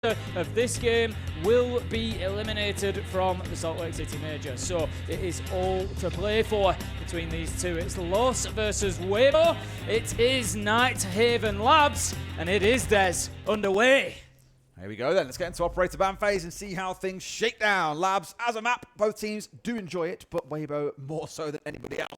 of this game will be eliminated from the Salt Lake City Major. So it is all to play for between these two. It's Los versus WEIBO. It is Night Haven Labs, and it is Des underway. Here we go then. Let's get into operator ban phase and see how things shake down. Labs as a map, both teams do enjoy it, but WEIBO more so than anybody else.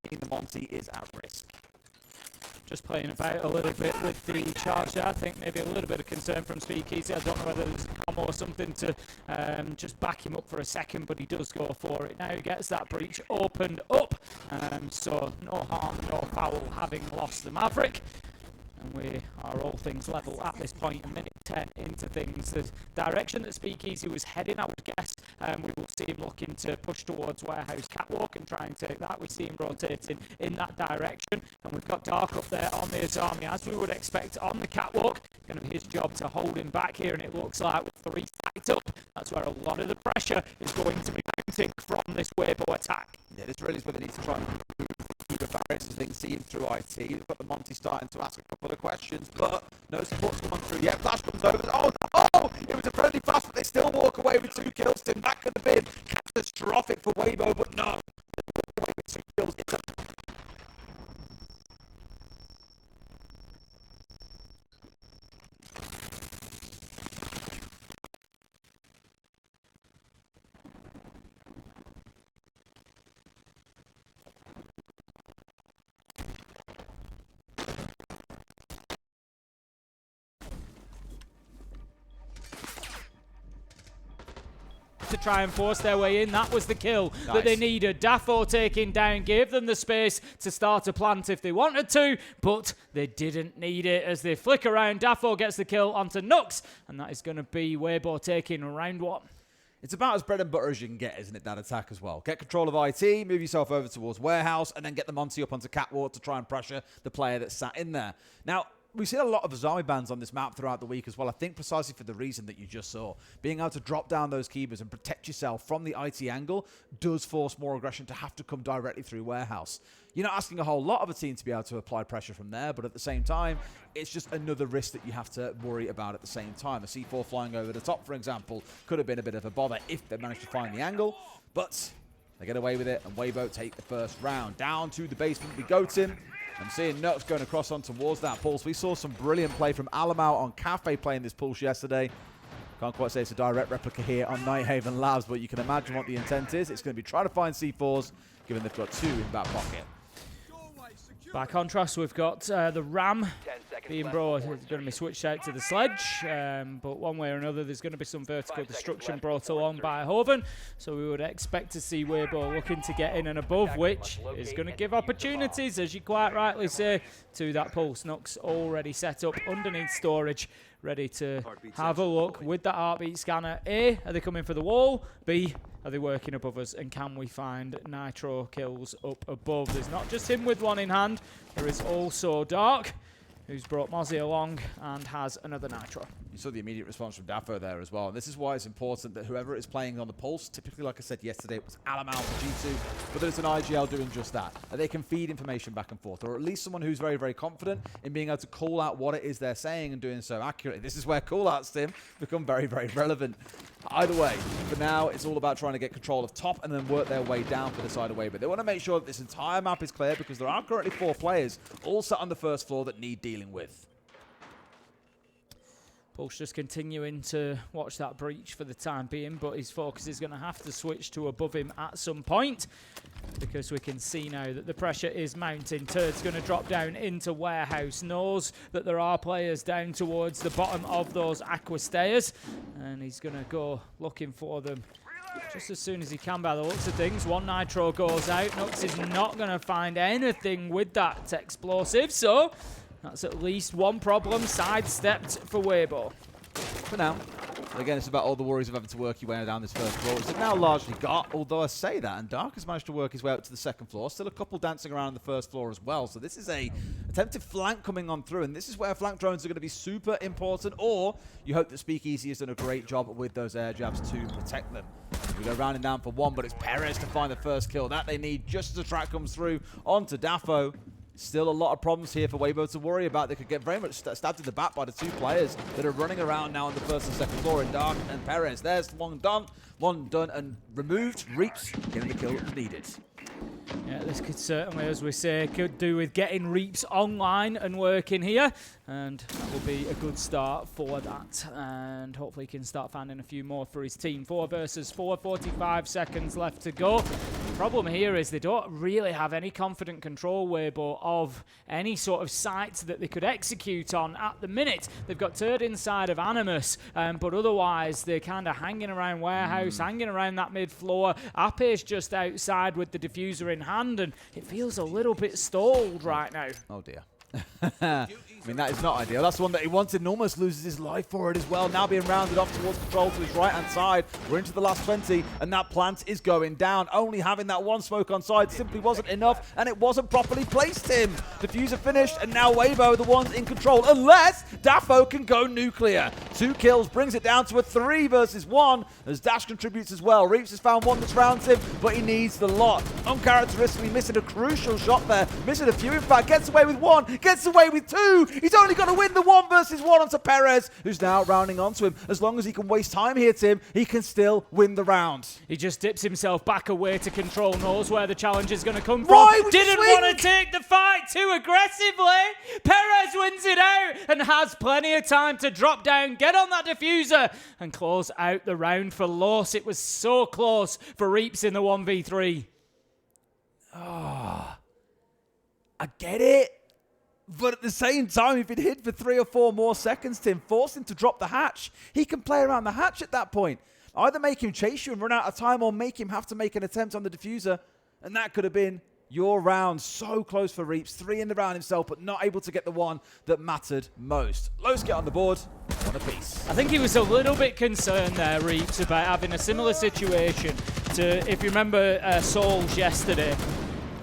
The Monty is at risk. Just playing about a little bit with the charge there. I think maybe a little bit of concern from Speakeasy. I don't know whether there's a combo or something to just back him up for a second, but he does go for it. Now he gets that breach opened up. So no harm, no foul, having lost the Maverick. And we are all things level at this point, a minute 10 into things. The direction that Speakeasy was heading, I would guess, we will see him looking to push towards Warehouse Catwalk and try and take that. We see him rotating in that direction, and we've got Dark up there on the Oceania, as we would expect on the Catwalk. Going to be his job to hold him back here, and it looks like with 3 stacked up, that's where a lot of the pressure is going to be mounting from this WEIBO attack. Yeah, this really is where they need to try and move the barriers as they see him through IT. They've got the Monty starting to ask a couple of questions, but no support's come on through yet. Flash comes over. Oh, no! It was a friendly flash, but they still walk away with 2 kills. Tim, that could have been catastrophic for WEIBO, but no. They walk away with 2 kills. It's a to try and force their way in. That was the kill that they needed. Daffo taking down gave them the space to start a plant if they wanted to, but they didn't need it as they flick around. Daffo gets the kill onto Nux, and that is going to be WEIBO taking round 1. It's about as bread and butter as you can get, isn't it, that attack as well? Get control of IT, move yourself over towards Warehouse, and then get the Monty up onto Catwalk to try and pressure the player that's sat in there. Now, we've seen a lot of Azami bans on this map throughout the week as well, I think precisely for the reason that you just saw. Being able to drop down those keepers and protect yourself from the IT angle does force more aggression to have to come directly through Warehouse. You're not asking a whole lot of a team to be able to apply pressure from there, but at the same time, it's just another risk that you have to worry about at the same time. A C4 flying over the top, for example, could have been a bit of a bother if they managed to find the angle, but they get away with it, and WEIBO take the first round. Down to the basement we go, Tim. I'm seeing Nux going across on towards that pulse. We saw some brilliant play from Alamau on Cafe playing this pulse yesterday. Can't quite say it's a direct replica here on Nighthaven Labs, but you can imagine what the intent is. It's going to be trying to find C4s, given they've got 2 in back pocket. By contrast, we've got the Ram being brought. It's going to be switched out to the Sledge, but one way or another, there's going to be some vertical destruction brought along by Hoven. So we would expect to see WEIBO looking to get in and above, which is going to give opportunities, as you quite rightly say, to that pulse. Nux already set up underneath storage, ready to have a look with that heartbeat scanner. A, are they coming for the wall? B, are they working above us? And can we find Nitro kills up above? There's not just him with one in hand. There is also Dark, who's brought Mozzie along and has another Nitro. You saw the immediate response from Dafo there as well. And this is why it's important that whoever is playing on the pulse, typically, like I said yesterday, it was Alamau for G2, but there's an IGL doing just that. That they can feed information back and forth, or at least someone who's very, very confident in being able to call out what it is they're saying and doing so accurately. This is where call-outs, Tim, become very, very relevant. Either way, for now, it's all about trying to get control of top and then work their way down for this either way. But they want to make sure that this entire map is clear because there are currently 4 players all sat on the first floor that need dealing with. Pulse just continuing to watch that breach for the time being, but his focus is going to have to switch to above him at some point because we can see now that the pressure is mounting. Turd's going to drop down into Warehouse, knows that there are players down towards the bottom of those aqua stairs, and he's going to go looking for them just as soon as he can by the looks of things. One Nitro goes out. Nux is not going to find anything with that explosive, so that's at least one problem sidestepped for WEIBO. For now. Again, it's about all the worries of having to work your way down this first floor, which they've now largely got, although I say that, and Dark has managed to work his way up to the second floor. Still a couple dancing around on the first floor as well. So this is a attempted flank coming on through, and this is where flank drones are going to be super important, or you hope that Speakeasy has done a great job with those air jabs to protect them. We go rounding down for one, but it's Perez to find the first kill. That they need just as the track comes through onto Dafo. Still a lot of problems here for WEIBO to worry about. They could get very much stabbed in the back by the 2 players that are running around now on the first and second floor in Dark and Perez. There's one done and removed. Reaps getting the kill needed. Yeah, this could certainly, as we say, could do with getting Reaps online and working here, and that will be a good start for that, and hopefully he can start finding a few more for his team. 4 versus 4, 45 seconds left to go. The problem here is they don't really have any confident control, WEIBO, of any sort of sites that they could execute on at the minute. They've got Turd inside of Animus, but otherwise they're kind of hanging around Warehouse, hanging around that mid-floor. Ape's just outside with the diffuser in hand, and it feels a little bit stalled right now. Oh dear. I mean, that is not ideal. That's the one that he wanted and almost loses his life for it as well. Now being rounded off towards control to his right-hand side. We're into the last 20, and that plant is going down. Only having that one smoke on side simply wasn't enough, and it wasn't properly placed, Tim. Diffuser finished, and now WEIBO, the ones in control, unless Dafo can go nuclear. 2 kills brings it down to a 3 versus 1, as Dash contributes as well. Reaps has found one that's round him, but he needs the lot. Uncharacteristically missing a crucial shot there. Missing a few, in fact. Gets away with 1, gets away with 2. He's only got to win the 1 versus 1 onto Perez, who's now rounding onto him. As long as he can waste time here, Tim, he can still win the round. He just dips himself back away to control, knows where the challenge is going to come Why from. Didn't want to take the fight too aggressively. Perez wins it out and has plenty of time to drop down, get on that diffuser, and close out the round for Los. It was so close for Reaps in the 1v3. I get it. But at the same time, if he'd hid for 3 or 4 more seconds, Tim, force him to drop the hatch. He can play around the hatch at that point. Either make him chase you and run out of time, or make him have to make an attempt on the diffuser. And that could have been your round. So close for Reaps. 3 in the round himself, but not able to get the one that mattered most. Los get on the board. 1-0. apiece. I think he was a little bit concerned there, Reeps, about having a similar situation to, if you remember, Souls yesterday.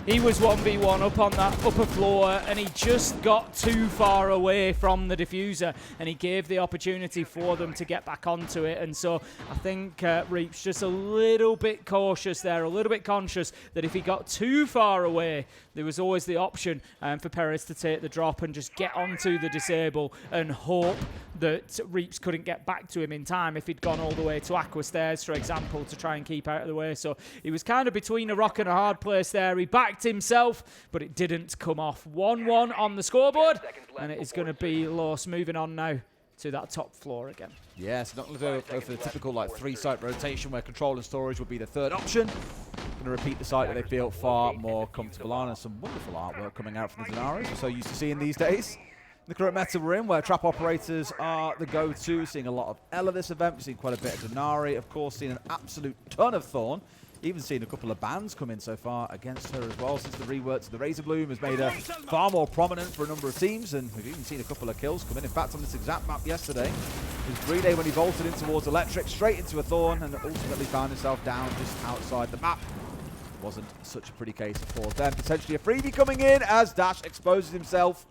He was 1v1 up on that upper floor, and he just got too far away from the diffuser, and he gave the opportunity for them to get back onto it. And so I think Reap's just a little bit cautious there, a little bit conscious that if he got too far away, there was always the option for Perez to take the drop and just get onto the disable and hope that Reaps couldn't get back to him in time if he'd gone all the way to Aqua Stairs, for example, to try and keep out of the way. So he was kind of between a rock and a hard place there. He backed himself, but it didn't come off. 1-1 on the scoreboard, and it is going to be Los moving on now to that top floor again. Yes, not going to go for the typical like 3-site rotation where control and storage would be the third option. Going to repeat the site that they feel far more comfortable on, and some wonderful artwork coming out from the Denaris we're so used to seeing these days. The current meta we're in, where trap operators are the go-to, seeing a lot of Ela this event, we've seen quite a bit of Denari, of course, seen an absolute ton of Thorn. Even seen a couple of bans come in so far against her as well, since the rework to the Razor Bloom has made her far more prominent for a number of teams, and we've even seen a couple of kills come in. In fact, on this exact map yesterday, it was Brede when he vaulted in towards Electric, straight into a Thorn, and ultimately found himself down just outside the map. Wasn't such a pretty case for them. Potentially a freebie coming in as Dash exposes himself.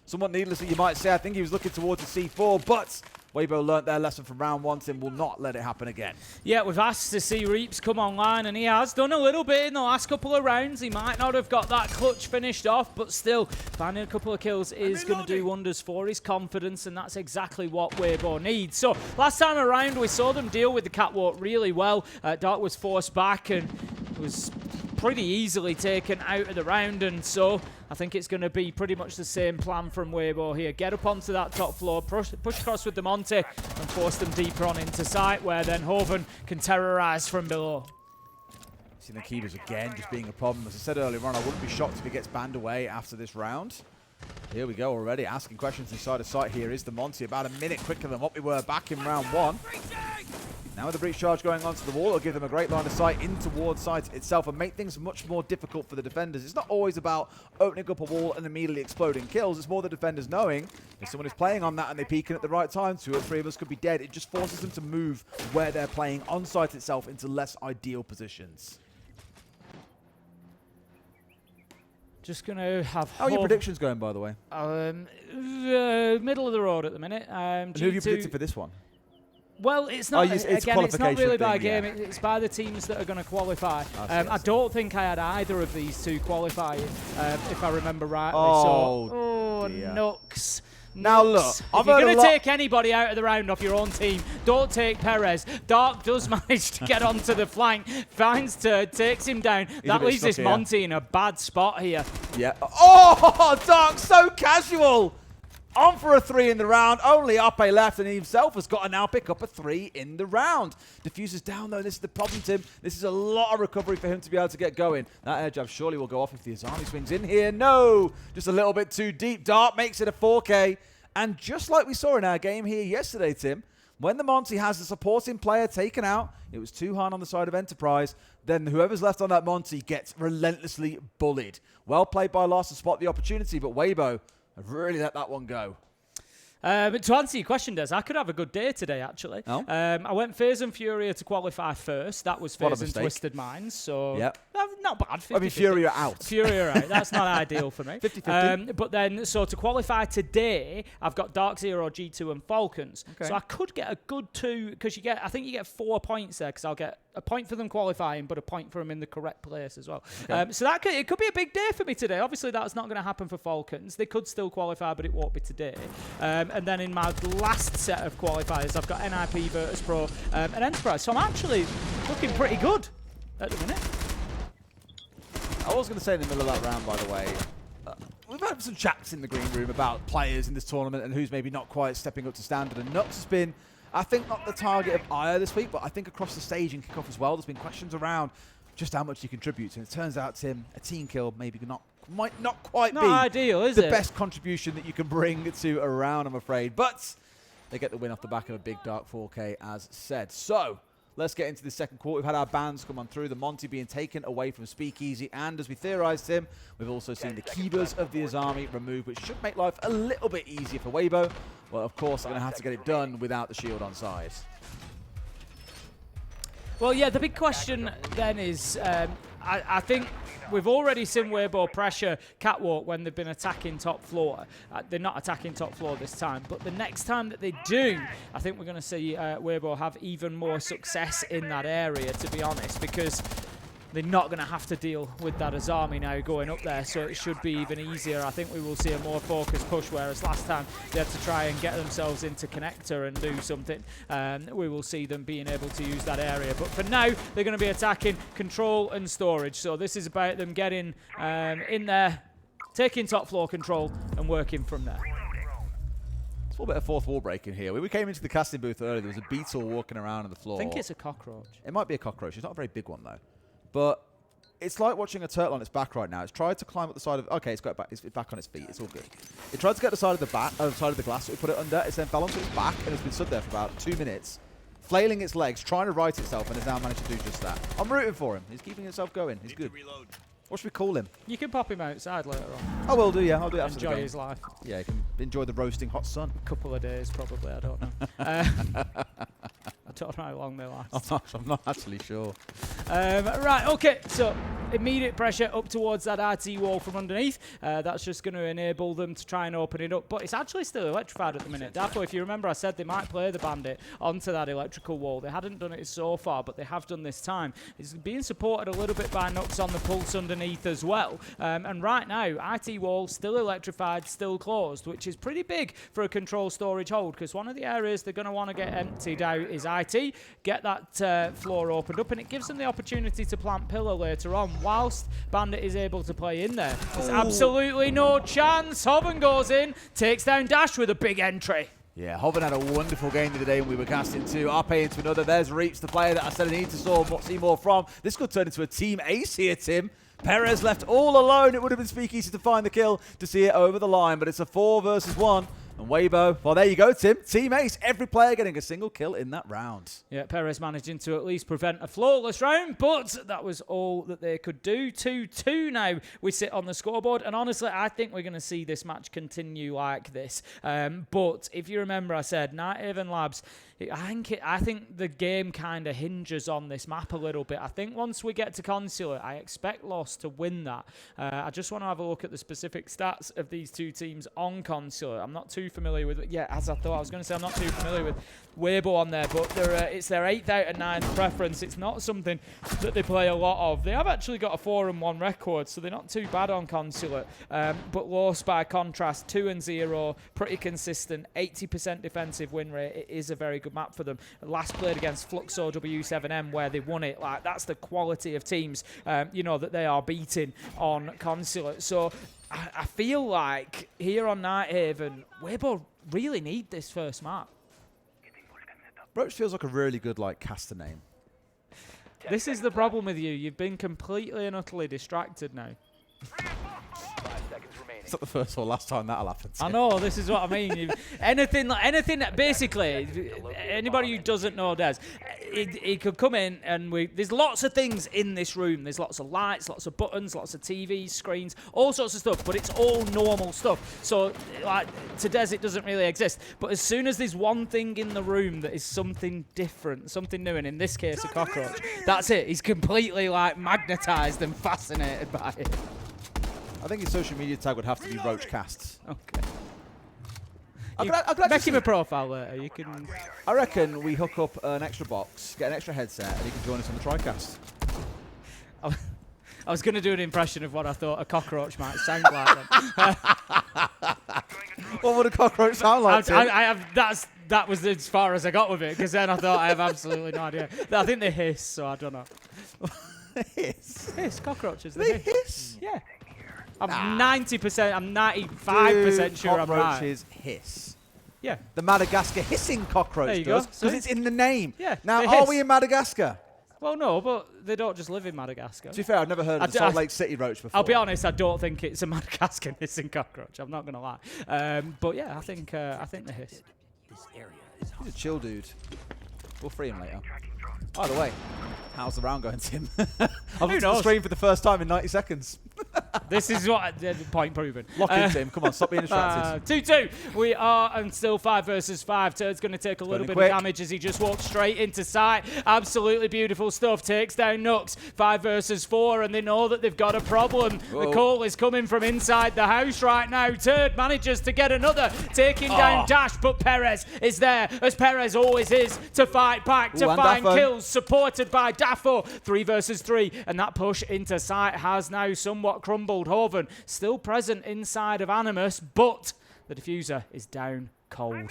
Somewhat needlessly, you might say. I think he was looking towards the C4, but WEIBO learnt their lesson from round 1 and will not let it happen again. Yeah, we've asked to see Reaps come online, and he has done a little bit in the last couple of rounds. He might not have got that clutch finished off, but still, finding a couple of kills is going to do wonders for his confidence, and that's exactly what WEIBO needs. So, last time around, we saw them deal with the catwalk really well. Dark was forced back and was pretty easily taken out of the round, and so I think it's going to be pretty much the same plan from WEIBO here. Get up onto that top floor, push across with the Monty, and force them deeper on into site, where then Hoven can terrorize from below. Seeing the Keepers again just being a problem. As I said earlier on, I wouldn't be shocked if he gets banned away after this round. Here we go already, asking questions inside of site. Here is the Monty, about a minute quicker than what we were back in round 1. Now with the breach charge going onto the wall, it'll give them a great line of sight in towards site itself and make things much more difficult for the defenders. It's not always about opening up a wall and immediately exploding kills. It's more the defenders knowing if someone is playing on that and they peek in at the right time, 2 or 3 of us could be dead. It just forces them to move where they're playing on site itself into less ideal positions. Just going to have... How are your predictions going, by the way? Middle of the road at the minute. And who have you predicted for this one? Well, it's not. It's again, it's not really by game. Yeah. It's by the teams that are going to qualify. I don't think I had either of these two qualifying, if I remember rightly. Oh, Nux. Now look, if you're going to take anybody out of the round off your own team, don't take Perez. Dark does manage to get onto the flank, finds Turd, takes him down. That leaves this Monty in a bad spot here. Yeah. Oh, Dark, so casual. On for a 3 in the round, only Ape left, and he himself has got to now pick up a 3 in the round. Diffuser's down though, this is the problem, Tim. This is a lot of recovery for him to be able to get going. That air jab surely will go off if the Azani swings in here. No, just a little bit too deep. Dart makes it a 4K. And just like we saw in our game here yesterday, Tim, when the Monty has the supporting player taken out, it was Tuhan on the side of Enterprise, then whoever's left on that Monty gets relentlessly bullied. Well played by Lars to spot the opportunity, but WEIBO have really let that one go. But to answer your question, Des, I could have a good day today, actually. Oh? I went FaZe and Furia to qualify first. That was FaZe and Twisted Minds, so not bad. 50, I mean, Furia out. Furia out. That's not ideal for me. 50-50. But then, so to qualify today, I've got Dark Zero, G2, and Falcons. Okay. So I could get a good 2, because I think you get 4 points there, because I'll get a point for them qualifying, but a point for them in the correct place as well. Okay. So it could be a big day for me today. Obviously, that's not going to happen for Falcons. They could still qualify, but it won't be today. And then in my last set of qualifiers, I've got NIP, Virtus Pro, and Enterprise. So I'm actually looking pretty good at the minute. I was going to say in the middle of that round, by the way, we've had some chats in the green room about players in this tournament and who's maybe not quite stepping up to standard. And Nux has been, I think, not the target of ire this week, but I think across the stage and kickoff as well, there's been questions around just how much he contributes. And it turns out, Tim, a team kill might not quite be ideal, is the it? best contribution that you can bring to a round, I'm afraid. But they get the win off the back of a big Dark 4K, as said. So, let's get into the second quarter. We've had our bans come on through, the Monty being taken away from Speakeasy, and as we theorized him, we've also seen the keybers of the Azami removed, which should make life a little bit easier for WEIBO. Well, of course, they're going to have to get it done without the shield on side. Well, yeah, the big question then is, I think we've already seen WEIBO pressure Catwalk when they've been attacking top floor. They're not attacking top floor this time, but the next time that they do, I think we're going to see WEIBO have even more success in that area, to be honest, because they're not going to have to deal with that Azami now going up there, so it should be even easier. I think we will see a more focused push, whereas last time they had to try and get themselves into connector and do something. We will see them being able to use that area. But for now, they're going to be attacking control and storage. So this is about them getting in there, taking top floor control and working from there. It's a little bit of fourth wall breaking here. We came into the casting booth earlier. There was a beetle walking around on the floor. I think it's a cockroach. It might be a cockroach. It's not a very big one, though. But it's like watching a turtle on its back right now. It's tried to climb up the side of... Okay, it's got it back. It's back on its feet. It's all good. It tried to get the side of the side of the glass, so we put it under. It's then fell onto its back and has been stood there for about 2 minutes, flailing its legs, trying to right itself, and has now managed to do just that. I'm rooting for him. He's keeping himself going. He's good. What should we call him? You can pop him outside later on. I will do, yeah. I'll do it after the Enjoy game. his life. Yeah, you can enjoy the roasting hot sun. A couple of days, probably. I don't know. I don't know how long they last. I'm not actually sure. Right, okay, so immediate pressure up towards that RT wall from underneath. That's just going to enable them to try and open it up, but it's actually still electrified at the minute. Therefore, if you remember, I said they might play the bandit onto that electrical wall. They hadn't done it so far, but they have done this time. It's being supported a little bit by Nux on the pulse underneath as well. And right now, IT wall still electrified, still closed, which is pretty big for a control storage hold, because one of the areas they're going to want to get emptied out is IT, get that floor opened up, and it gives them the opportunity to plant pillar later on, whilst Bandit is able to play in there. There's absolutely no chance. Hoven goes in, takes down Dash with a big entry. Yeah, Hoven had a wonderful game the other day when we were casting two. RP into another. There's Reaps, the player that I said I need to see more from. This could turn into a team ace here, Tim. Perez left all alone. It would have been Speakeasy to find the kill to see it over the line, but it's a 4 versus 1. And WEIBO, well, there you go, Tim. Team ace. Every player getting a single kill in that round. Yeah, Perez managing to at least prevent a flawless round, but that was all that they could do. 2-2 now we sit on the scoreboard, and honestly, I think we're going to see this match continue like this. But if you remember, I said Nighthaven Labs, I think the game kind of hinges on this map a little bit. I think once we get to Consulate, I expect Lost to win that. I just want to have a look at the specific stats of these two teams on Consulate. I'm not too familiar with it. Yeah, as I thought, I was going to say I'm not too familiar with WEIBO on there, but it's their 8th out of 9 preference. It's not something that they play a lot of. They have actually got a 4-1 record, so they're not too bad on Consulate. But Lost, by contrast, 2-0, pretty consistent, 80% defensive win rate. It is a very good map for them. Last played against Fluxo W7M, where they won it. Like, that's the quality of teams, that they are beating on Consulate. So I feel like here on Nighthaven, WEIBO really need this first map. Roach feels like a really good caster name. This is the problem with you. You've been completely and utterly distracted now. It's not the first or last time that'll happen. I know, this is what I mean. anything, basically, anybody who doesn't know Des, it could come in and there's lots of things in this room. There's lots of lights, lots of buttons, lots of TVs, screens, all sorts of stuff, but it's all normal stuff. So, to Des, it doesn't really exist. But as soon as there's one thing in the room that is something different, something new, and in this case, a cockroach, that's it. He's completely, magnetized and fascinated by it. I think his social media tag would have to be Roachcasts. Okay. I'd Make him a profile later. You can. I reckon we hook up an extra box, get an extra headset, and he can join us on the TriCast. I was going to do an impression of what I thought a cockroach might sound like. Then. What would a cockroach sound like? That was as far as I got with it, because then I thought I have absolutely no idea. I think they hiss, so I don't know. Hiss? Hiss, cockroaches. They hiss? Yeah. I'm 90%, I'm 95% sure I'm right. Cockroaches hiss. Yeah. The Madagascar hissing cockroach does, because it's in the name. Yeah. Now, are we in Madagascar? Well, no, but they don't just live in Madagascar. To be fair, I've never heard of the Salt Lake City roach before. I'll be honest, I don't think it's a Madagascar hissing cockroach. I'm not going to lie. But yeah, I think they hiss. He's a chill dude. We'll free him later. By the way, how's the round going, Tim? I've looked at the knows? screen for the first time in 90 seconds. This is what point proven. Lock in, Tim. Come on, stop being distracted. 2-2. We are and still 5 versus 5. Turd's going to take a little bit of damage as he just walks straight into sight. Absolutely beautiful stuff. Takes down Nux. 5 versus 4, and they know that they've got a problem. Whoa. The call is coming from inside the house right now. Turd manages to get another, taking down Dash, but Perez is there, as Perez always is, to fight back, to find kills, supported by Daffo. 3 versus 3, and that push into sight has now somewhat crumbled. Hoven still present inside of Animus, but the diffuser is down cold.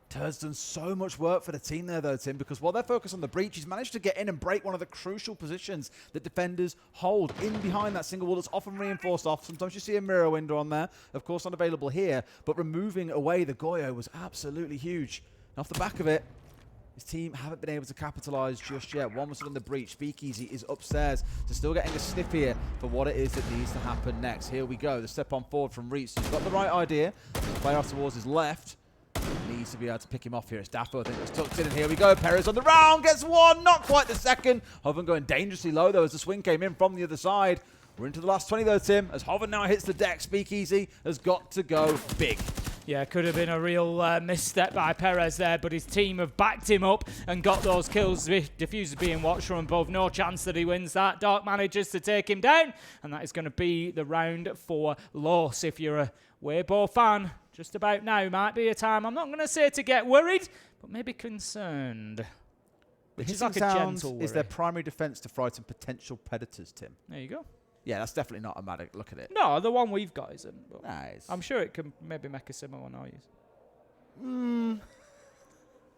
Turd's done so much work for the team there, though, Tim, because while they're focused on the breach, he's managed to get in and break one of the crucial positions that defenders hold in behind that single wall that's often reinforced off. Sometimes you see a mirror window on there, of course not available here, but removing away the Goyo was absolutely huge. And off the back of it, his team haven't been able to capitalize just yet. One was in the breach. Speakeasy is upstairs, so still getting a sniff here for what it is that needs to happen next. Here we go, the step on forward from Reese. He's got the right idea. The player off towards his left. Needs to be able to pick him off here. It's Daffo, I think, that's tucked in, and here we go. Perez on the round, gets one, not quite the second. Hoven going dangerously low, though, as the swing came in from the other side. We're into the last 20, though, Tim. As Hoven now hits the deck, Speakeasy has got to go big. Yeah, could have been a real misstep by Perez there, but his team have backed him up and got those kills. Diffuser being watched from above. No chance that he wins that. Dark manages to take him down, and that is going to be the round for loss. If you're a WEIBO fan, just about now might be a time, I'm not going to say to get worried, but maybe concerned. Which is like a gentle worry. Is their primary defense to frighten potential predators, Tim? There you go. Yeah, that's definitely not a mad look at it. No, the one we've got isn't. But Nice. I'm sure it can maybe make a similar noise.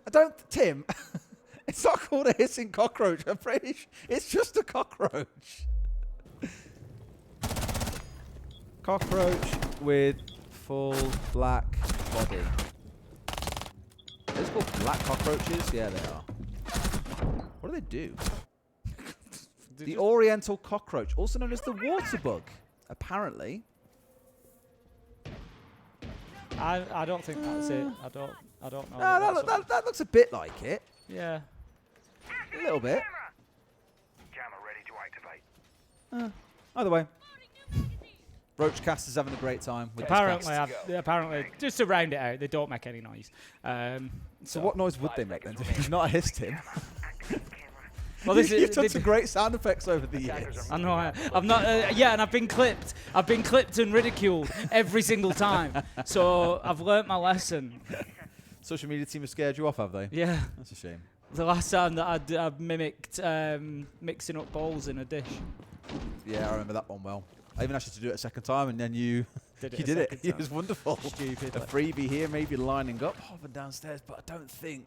I don't, Tim. It's not called a hissing cockroach. I'm pretty sure it's just a cockroach. Cockroach with full black body. They're called black cockroaches? Yeah, they are. What do they do? The oriental cockroach, also known as the water bug, apparently. I don't think that's it. I don't know. No, that looks a bit like it. Yeah. A little bit. Jammer ready to activate. Either way. Roachcast is having a great time with Apparently, just to round it out, they don't make any noise. So what noise would they make then? Not a hiss, Tim. Well, You've done some great sound effects over the years. I know. I'm not. Yeah, and I've been clipped. I've been clipped and ridiculed every single time. So I've learnt my lesson. Social media team have scared you off, have they? Yeah. That's a shame. The last time that I'd mimicked mixing up balls in a dish. Yeah, I remember that one well. I even asked you to do it a second time, and then you did it. It was wonderful. Stupid. A freebie here, maybe lining up, hopping downstairs, but I don't think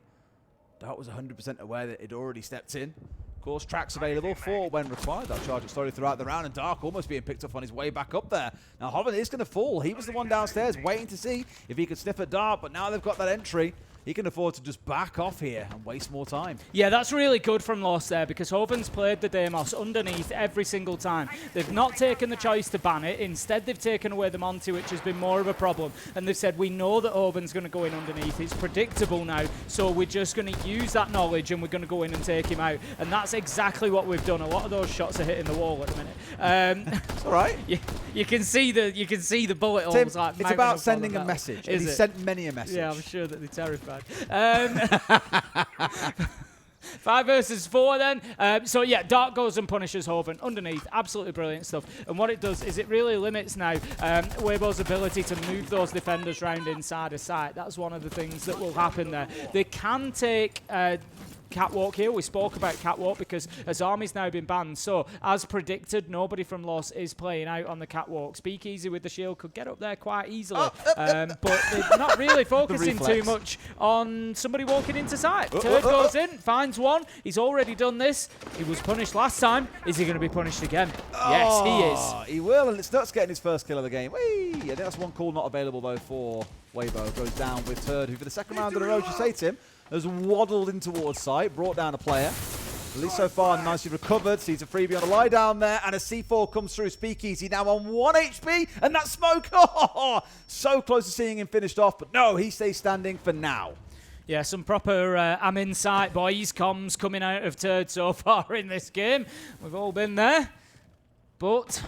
Dart was 100% aware that it already stepped in. Of course, tracks available for when required. That charge story throughout the round, and Dark almost being picked up on his way back up there. Now, Hoven is going to fall. He was the one downstairs waiting to see if he could sniff at Dart, but now they've got that entry. He can afford to just back off here and waste more time. Yeah, that's really good from Lost there, because Hoven's played the Deimos underneath every single time. They've not taken the choice to ban it. Instead, they've taken away the Monty, which has been more of a problem. And they've said, we know that Hoven's going to go in underneath. It's predictable now. So we're just going to use that knowledge and we're going to go in and take him out. And that's exactly what we've done. A lot of those shots are hitting the wall at the minute. It's all right. You can see the bullet holes. Tim, like it's about sending a message. And he sent many a message. Yeah, I'm sure that they're terrified. 5 versus 4 then. So yeah, Dark goes and punishes Hoven underneath. Absolutely brilliant stuff. And what it does is it really limits now WEIBO's ability to move those defenders round inside a site. That's one of the things that will happen there. They can take Catwalk here. We spoke about Catwalk because Azami's now been banned. So, as predicted, nobody from Lost is playing out on the Catwalk. Speakeasy with the shield could get up there quite easily. But they're not really focusing too much on somebody walking into sight. Turd goes in, finds one. He's already done this. He was punished last time. Is he going to be punished again? Yes, he is. He will, and it's Nuts getting his first kill of the game. Whee! I think that's one call not available, though, for WEIBO. Goes down with Turd, who for the second round in a row, as you say, Tim, has waddled in towards sight, brought down a player. At least so far, nicely recovered. Sees a freebie on a lie down there, and a C4 comes through. Speakeasy now on 1 HP, and that smoke, so close to seeing him finished off, but no, he stays standing for now. Yeah, some proper I'm in sight, boys comms coming out of Turd so far in this game. We've all been there. But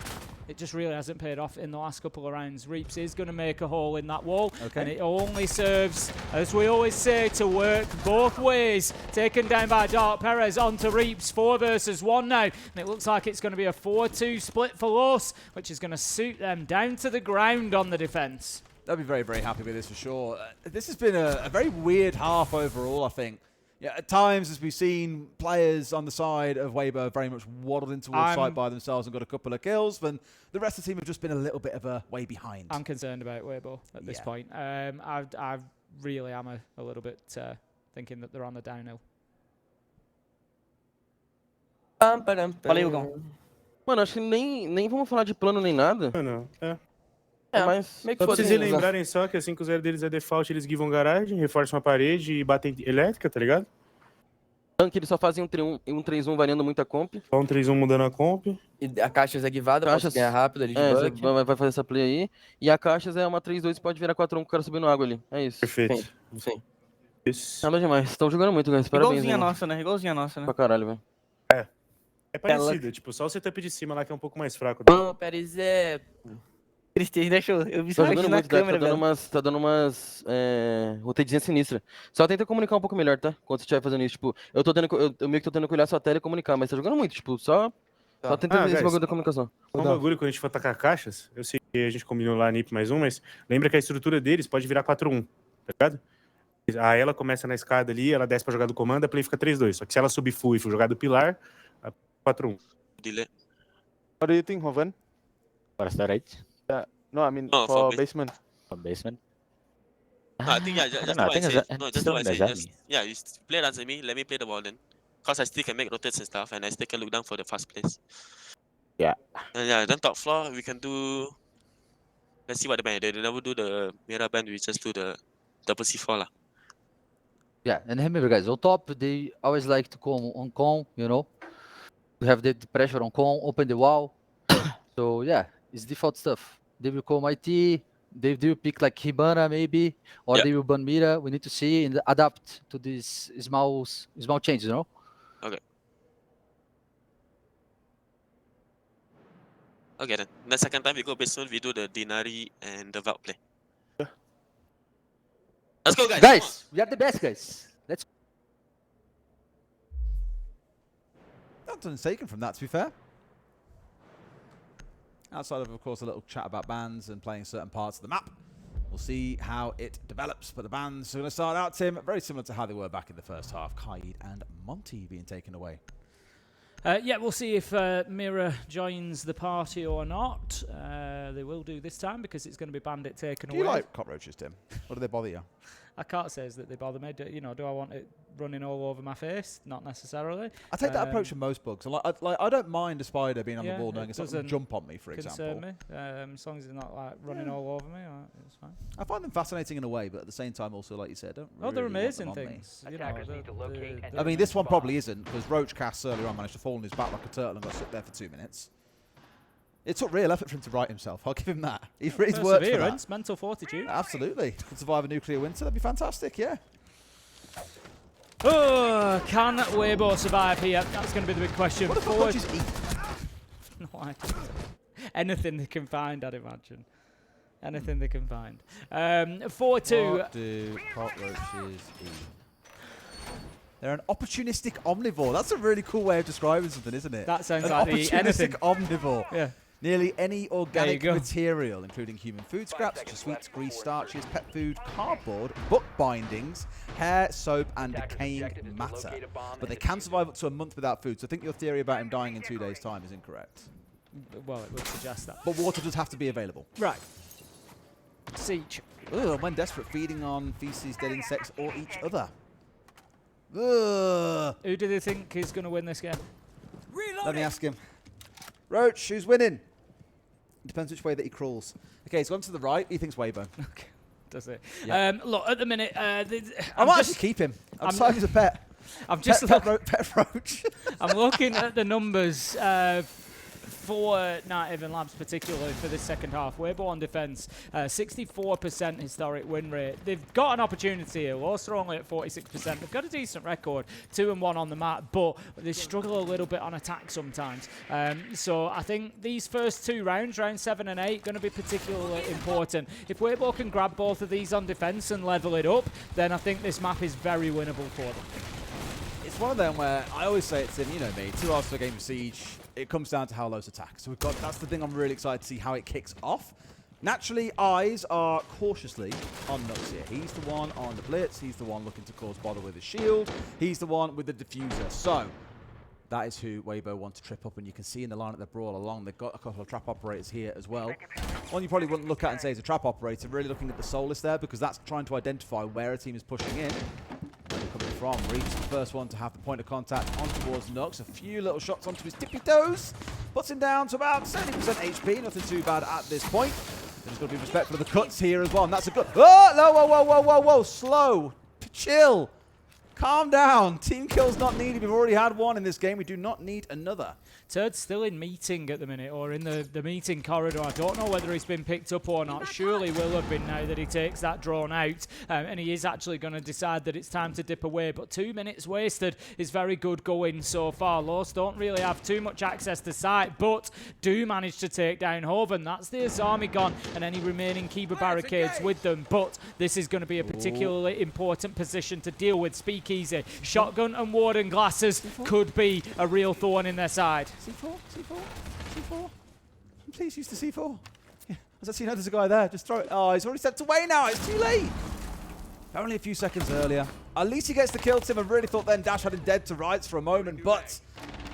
it just really hasn't paid off in the last couple of rounds. Reaps is going to make a hole in that wall, and it only serves, as we always say, to work both ways. Taken down by Dark Perez onto Reaps, 4 versus 1 now, and it looks like it's going to be a 4-2 split for Los, which is going to suit them down to the ground on the defence. They'll be very, very happy with this for sure. This has been a very weird half overall, I think. Yeah, at times, as we've seen, players on the side of WEIBO very much waddled in towards site by themselves and got a couple of kills, and the rest of the team have just been a little bit of a way behind. I'm concerned about WEIBO at this point. I really am a little bit thinking that they're on the downhill. Fala aí, Hugão. Mano, acho que nem vamos falar de plano nem nada. Não. Mas meio que Só pra fosse vocês lembrarem só que assim que o 0 deles é default, eles givam garagem, reforçam a parede e batem elétrica, tá ligado? tanque eles só fazem um 3-1 variando muito a comp. Só um 3-1 mudando a comp. E a Caixas é guivada, Caixas pode ganhar rápido ali de você buck. vai fazer essa play aí. E a Caixas é uma 3-2, pode virar 4-1 com o cara subindo água ali. É isso. Perfeito. Sim. Isso. Nada demais. Estão jogando muito, guys. Parabéns. Igualzinha a nossa, né? Igualzinha a nossa, né? Pra caralho, velho. É parecido, tipo, só o setup de cima lá que é um pouco mais fraco. Pô, Pérez é... Tristeza, deixa eu vi Tá só aqui jogando na muito, câmera, tá dando umas rotadezinhas sinistras. Só tenta comunicar um pouco melhor, tá? Quando você estiver fazendo isso, tipo, eu meio que tô tendo que olhar sua tela e comunicar, mas tá jogando muito, tipo, só tenta esse bagulho da comunicação. Um bagulho, quando a gente for atacar caixas, eu sei que a gente combinou lá NIP mais um, mas lembra que a estrutura deles pode virar 4-1, tá ligado? Aí ela começa na escada ali, ela desce pra jogar do comando, a play fica 3-2. Só que se ela subir full e for jogar do pilar, 4-1. Delay. What do you think, Hoven? For storage? No, I mean No, for for basement. From basement? No, I think, yeah, just no, I what I think say. it's No, just still what I in say. the Just, journey. yeah, you play that to me, let me play the ball then. Because I still can make rotates and stuff, and I still can look down for the fast place. Yeah. And yeah, then top floor, we can do... Let's see what the band, they never do the mirror band, we just do the double C4 lah. Yeah, and remember, guys, on top, they always like to come on con, you know. We have the pressure on con, open the wall. So, yeah, it's default stuff. They will come IT, they will pick like Hibana maybe, or they will ban Mira. We need to see and adapt to these small changes, you know. Okay. Okay then. The second time we go basement, we do the Dinari and the Valk play. Let's go, guys! Guys, we are the best, guys. Let's Not done taken from that, to be fair. Outside of course, a little chat about bans and playing certain parts of the map. We'll see how it develops. But the bans are going to start out, Tim, very similar to how they were back in the first half. Kaid and Monty being taken away. Yeah, we'll see if Mira joins the party or not. They will do this time because it's going to be Bandit taken away. Do you like cockroaches, Tim? Or do they bother you? I can't say that they bother me. Do I want it running all over my face? Not necessarily. I take that approach from most bugs. I don't mind a spider being on the wall knowing it's not going to jump on me, for example. Me. As long as it's not like running all over me, it's fine. I find them fascinating in a way, but at the same time, also, like you said, don't really they're want amazing them on me. things. You know, I mean, this one probably isn't, because Roach casts earlier on managed to fall on his back like a turtle and got stuck there for 2 minutes. It took real effort for him to right himself. I'll give him that. He's worked for that. Mental fortitude. Absolutely. Could survive a nuclear winter. That'd be fantastic, yeah. Oh, can WEIBO survive here? That's going to be the big question. What do cockroaches eat? No idea. Anything they can find, I'd imagine. Anything they can find. 4-2. What do cockroaches eat? They're an opportunistic omnivore. That's a really cool way of describing something, isn't it? That sounds an like opportunistic anything. omnivore. Yeah. Nearly any organic material, including human food scraps, such as sweets, grease, starches, pet food, cardboard, book bindings, hair, soap, and decaying matter. But they can survive up to a month without food, so I think your theory about him dying in 2 days' time is incorrect. Well, it would suggest that. But water does have to be available. Right. Siege. Ugh, when desperate, feeding on feces, dead insects, or each other. Ugh. Who do they think is going to win this game? Let me ask him. Roach, who's winning? It depends which way that he crawls. Okay, he's gone to the right. He thinks WEIBO. Okay, does it? Yeah. Look, at the minute, I might actually keep him. I'm sorry, he's a pet. I'm just pet roach. I'm looking at the numbers. for Night Haven Labs, particularly for this second half. WEIBO on defense, 64% historic win rate. They've got an opportunity here. Lost are only at 46%. They've got a decent record, 2-1 on the map, but they struggle a little bit on attack sometimes. So I think these first two rounds, round 7 and 8, going to be particularly important. If WEIBO can grab both of these on defense and level it up, then I think this map is very winnable for them. It's one of them where I always say it's in, you know me, 2 hours for a game of Siege. It comes down to how Los attack. So that's the thing I'm really excited to see how it kicks off. Naturally, eyes are cautiously on Nux here. He's the one on the blitz. He's the one looking to cause bother with his shield. He's the one with the diffuser. So that is who WEIBO want to trip up, and you can see in the line that they brawl along. They've got a couple of trap operators here as well. One you probably wouldn't look at and say is a trap operator, really looking at the Soulless there, because that's trying to identify where a team is pushing in. Where they're coming from. Reach, the first one to have the point of contact on towards Nux. A few little shots onto his tippy toes. Puts him down to about 70% HP. Nothing too bad at this point. There's got to be respectful of the cuts here as well, and that's a good... Oh, no, whoa, whoa, whoa, whoa, whoa, slow. Chill. Calm down. Team kills not needed. We've already had one in this game. We do not need another. Turd's still in meeting at the minute, or in the meeting corridor. I don't know whether he's been picked up or not. Surely will have been now that he takes that drone out, and he is actually going to decide that it's time to dip away. But 2 minutes wasted is very good going so far. Los don't really have too much access to sight, but do manage to take down Hoven. That's the Asami gone, and any remaining Kiba barricades with them. But this is going to be a particularly important position to deal with. Speakeasy, shotgun and warden glasses could be a real thorn in their side. C4, C4, C4. Please use the C4. Yeah, as I see, there's a guy there. Just throw it. Oh, he's already stepped away now. It's too late. Only a few seconds earlier. At least he gets the kill, Tim. I really thought then Dash had him dead to rights for a moment, but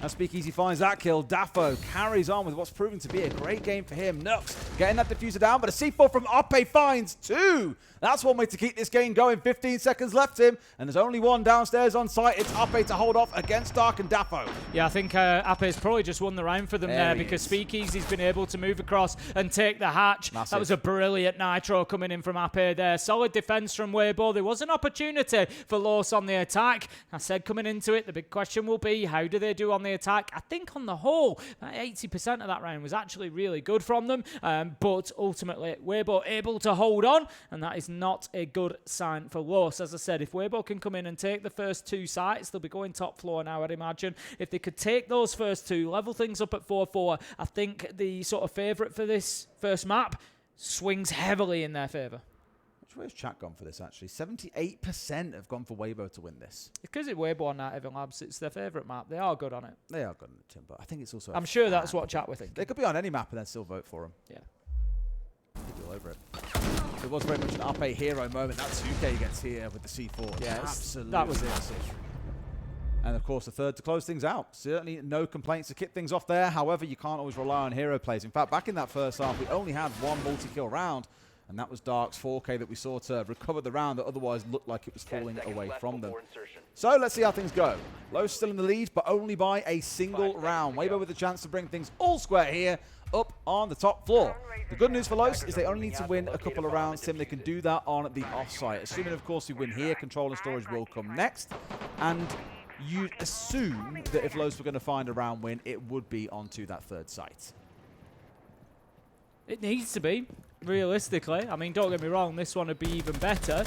as Speakeasy finds that kill, Daffo carries on with what's proving to be a great game for him. Nux getting that diffuser down, but a C4 from Ape finds 2. That's one way to keep this game going. 15 seconds left, Tim, and there's only one downstairs on site. It's Ape to hold off against Dark and Daffo. Yeah, I think Ape's probably just won the round for them there because Speakeasy's been able to move across and take the hatch. Massive. That was a brilliant nitro coming in from Ape there. Solid defense from WEIBO. There was an opportunity for Los on the attack. I said coming into it, the big question will be, how do they do on the attack? I think on the whole, 80% of that round was actually really good from them, but ultimately WEIBO able to hold on, and that is not a good sign for Los. As I said, if WEIBO can come in and take the first 2 sites, they'll be going top floor now, I'd imagine. If they could take those first 2, level things up at 4-4, I think the sort of favourite for this first map swings heavily in their favour. Which way has chat gone for this, actually? 78% have gone for WEIBO to win this. Because it's WEIBO on Night Haven Labs, it's their favourite map. They are good on it. They are good on it, Tim, but I think it's also... I'm sure that's what chat were thinking. They could be on any map and then still vote for them. Yeah. They'd be all over it. It was very much an Ape hero moment. That 2K gets here with the C4. Yeah, absolutely. that was it. And of course, the third to close things out. Certainly no complaints to kick things off there. However, you can't always rely on hero plays. In fact, back in that first half, we only had one multi-kill round, and that was Dark's 4K that we saw to recover the round that otherwise looked like it was falling away from them. So let's see how things go. Lowe's still in the lead, but only by a single round. WEIBO with a chance to bring things all square here, up on the top floor. The good news for Los is they only need to win a couple of rounds, Tim. They can do that on the offsite. Assuming, of course, we win here, control and storage will come next. And you'd assume that if Los were going to find a round win, it would be onto that third site. It needs to be, realistically. I mean, don't get me wrong, this one would be even better,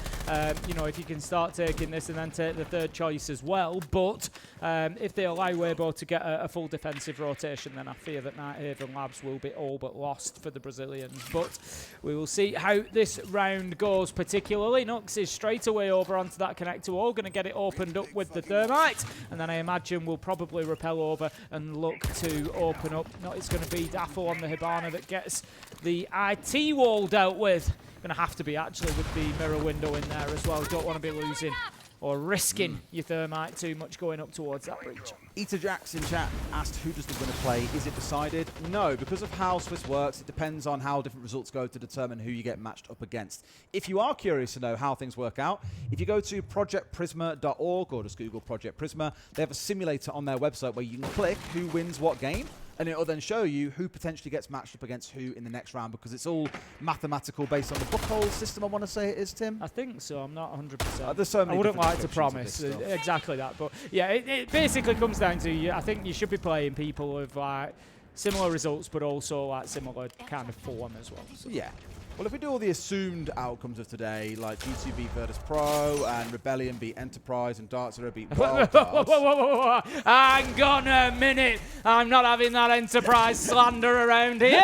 you know, if you can start taking this and then take the third choice as well. But if they allow WEIBO to get a full defensive rotation, then I fear that Night Haven Labs will be all but lost for the Brazilians. But we will see how this round goes, particularly. Nux is straight away over onto that connector wall, going to get it opened up with the thermite, and then I imagine we'll probably rappel over and look to open up. No, it's going to be Daffo on the Hibana that gets the IT wall dealt with. Going to have to be actually with the mirror window in there as well. Don't want to be losing or risking your thermite too much going up towards that breach. Eater Jacks in chat asked who does the winner play. Is it decided? No, because of how Swiss works, it depends on how different results go to determine who you get matched up against. If you are curious to know how things work out, if you go to projectprisma.org or just Google Project Prisma, they have a simulator on their website where you can click who wins what game, and it will then show you who potentially gets matched up against who in the next round, because it's all mathematical based on the book-hole system, I want to say it is, Tim. I think so. I'm not 100%. There's so many I wouldn't like to descriptions promise of this exactly that, but yeah, it basically comes down to, I think you should be playing people with like similar results, but also like similar kind of form as well. So. Yeah. Well, if we do all the assumed outcomes of today, like G2 beat Virtus Pro, and Rebellion beat Enterprise, and Dark Zero beat Wild Whoa. Hang on a minute. I'm not having that Enterprise slander around here.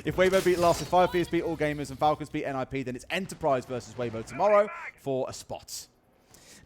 If WEIBO beat Lost, if Fire Fierce beat All Gamers, and Falcons beat NIP, then it's Enterprise versus WEIBO tomorrow for a spot.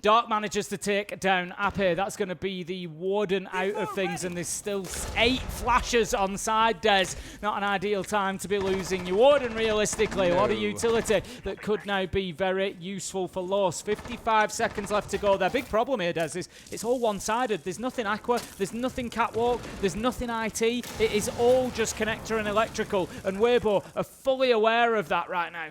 Dark manages to take down Ape. That's going to be the Warden out of things, and there's still 8 flashes on side, Des. Not an ideal time to be losing your Warden, realistically. A lot of utility that could now be very useful for Loss. 55 seconds left to go. Their big problem here, Des, is it's all one-sided. There's nothing Aqua, there's nothing Catwalk, there's nothing IT. It is all just connector and electrical, and WEIBO are fully aware of that right now.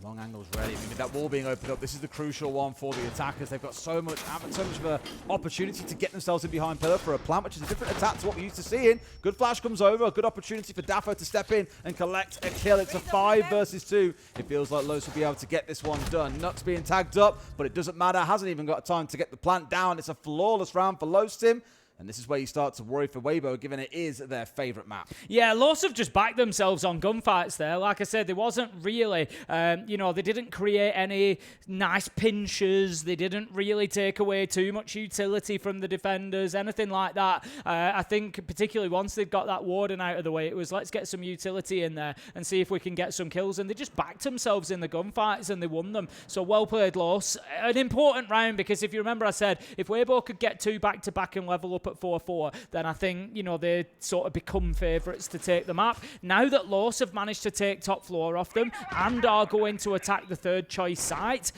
Long angle's ready. I mean, with that wall being opened up, this is the crucial one for the attackers. They've got so much of an opportunity to get themselves in behind pillar for a plant, which is a different attack to what we're used to seeing. Good flash comes over, a good opportunity for Daffo to step in and collect a kill. It's a 5 versus 2. It feels like Los will be able to get this one done. Nux being tagged up, but it doesn't matter. Hasn't even got time to get the plant down. It's a flawless round for Los Tim. And this is where you start to worry for WEIBO, given it is their favourite map. Yeah, Los have just backed themselves on gunfights there. Like I said, there wasn't really, they didn't create any nice pinches. They didn't really take away too much utility from the defenders, anything like that. I think particularly once they've got that Warden out of the way, it was let's get some utility in there and see if we can get some kills. And they just backed themselves in the gunfights and they won them. So well played, Los. An important round because if you remember I said, if WEIBO could get 2 back-to-back and level up at 4-4, then I think, they sort of become favourites to take the map. Now that Los have managed to take top floor off them and are going to attack the 3rd choice site,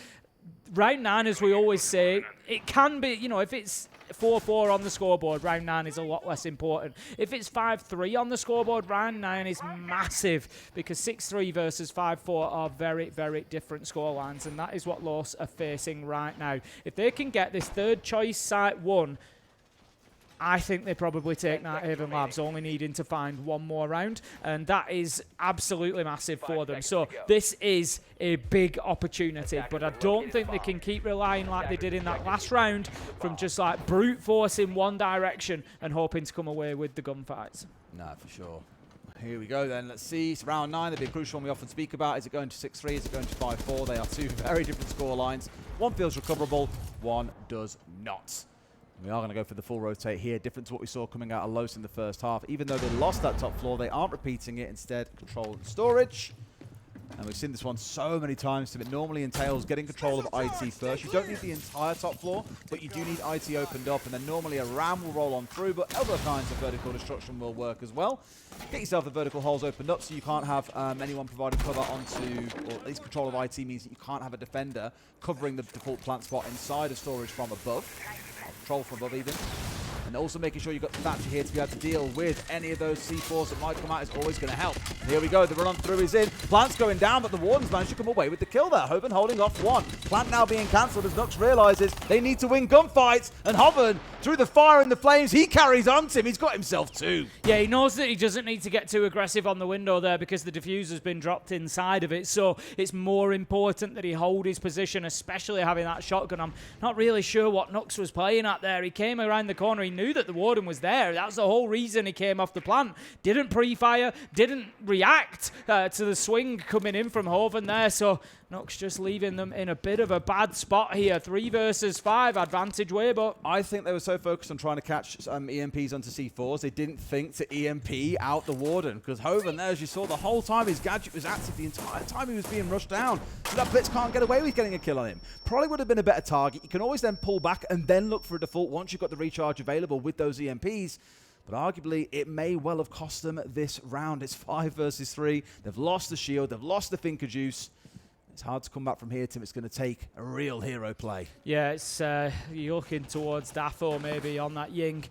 round 9, as we always say, it can be, if it's 4-4 on the scoreboard, round 9 is a lot less important. If it's 5-3 on the scoreboard, round 9 is massive because 6-3 versus 5-4 are very, very different scorelines, and that is what Los are facing right now. If they can get this 3rd choice site won, I think they probably take Nighthaven Labs, only needing to find 1 more round, and that is absolutely massive for them. So this is a big opportunity, but I don't think they can keep relying like they did in that last round from just like brute force in one direction and hoping to come away with the gunfights. No, for sure. Here we go then. Let's see. It's round 9. That'd be a crucial one we often speak about. Is it going to 6-3? Is it going to 5-4? They are 2 very different score lines. One feels recoverable, one does not. We are going to go for the full rotate here, different to what we saw coming out of Los in the first half. Even though they lost that top floor, they aren't repeating it. Instead, control and storage. And we've seen this one so many times. It normally entails getting control of IT first. You don't need the entire top floor, but you do need IT opened up. And then normally a ram will roll on through, but other kinds of vertical destruction will work as well. Get yourself the vertical holes opened up so you can't have anyone providing cover onto, or at least control of IT means that you can't have a defender covering the default plant spot inside of storage from above. Control from above even. And also making sure you've got the Thatcher here to be able to deal with any of those C4s that might come out is always going to help. Here we go, the run on through is in. Plant's going down, but the Wardens managed to come away with the kill there. Hoven holding off 1. Plant now being cancelled as Nux realises they need to win gunfights. And Hoven, through the fire and the flames, he carries on to him. He's got himself 2. Yeah, he knows that he doesn't need to get too aggressive on the window there because the diffuser's been dropped inside of it. So it's more important that he hold his position, especially having that shotgun. I'm not really sure what Nux was playing at there. He came around the corner. He knew that the Warden was there. That's the whole reason he came off the plant. Didn't pre-fire, didn't react to the swing coming in from Hoven there. So Nux just leaving them in a bit of a bad spot here. 3 versus 5, advantage WEIBO. I think they were so focused on trying to catch EMPs onto C4s, they didn't think to EMP out the Warden. Because Hoven there, as you saw, the whole time his gadget was active, the entire time he was being rushed down. So that Blitz can't get away with getting a kill on him. Probably would have been a better target. You can always then pull back and then look for a default once you've got the recharge available with those EMPs. But arguably, it may well have cost them this round. It's 5 versus 3. They've lost the shield. They've lost the Finker Juice. It's hard to come back from here, Tim. It's going to take a real hero play. Yeah, it's you're looking towards Daffo maybe on that Ying.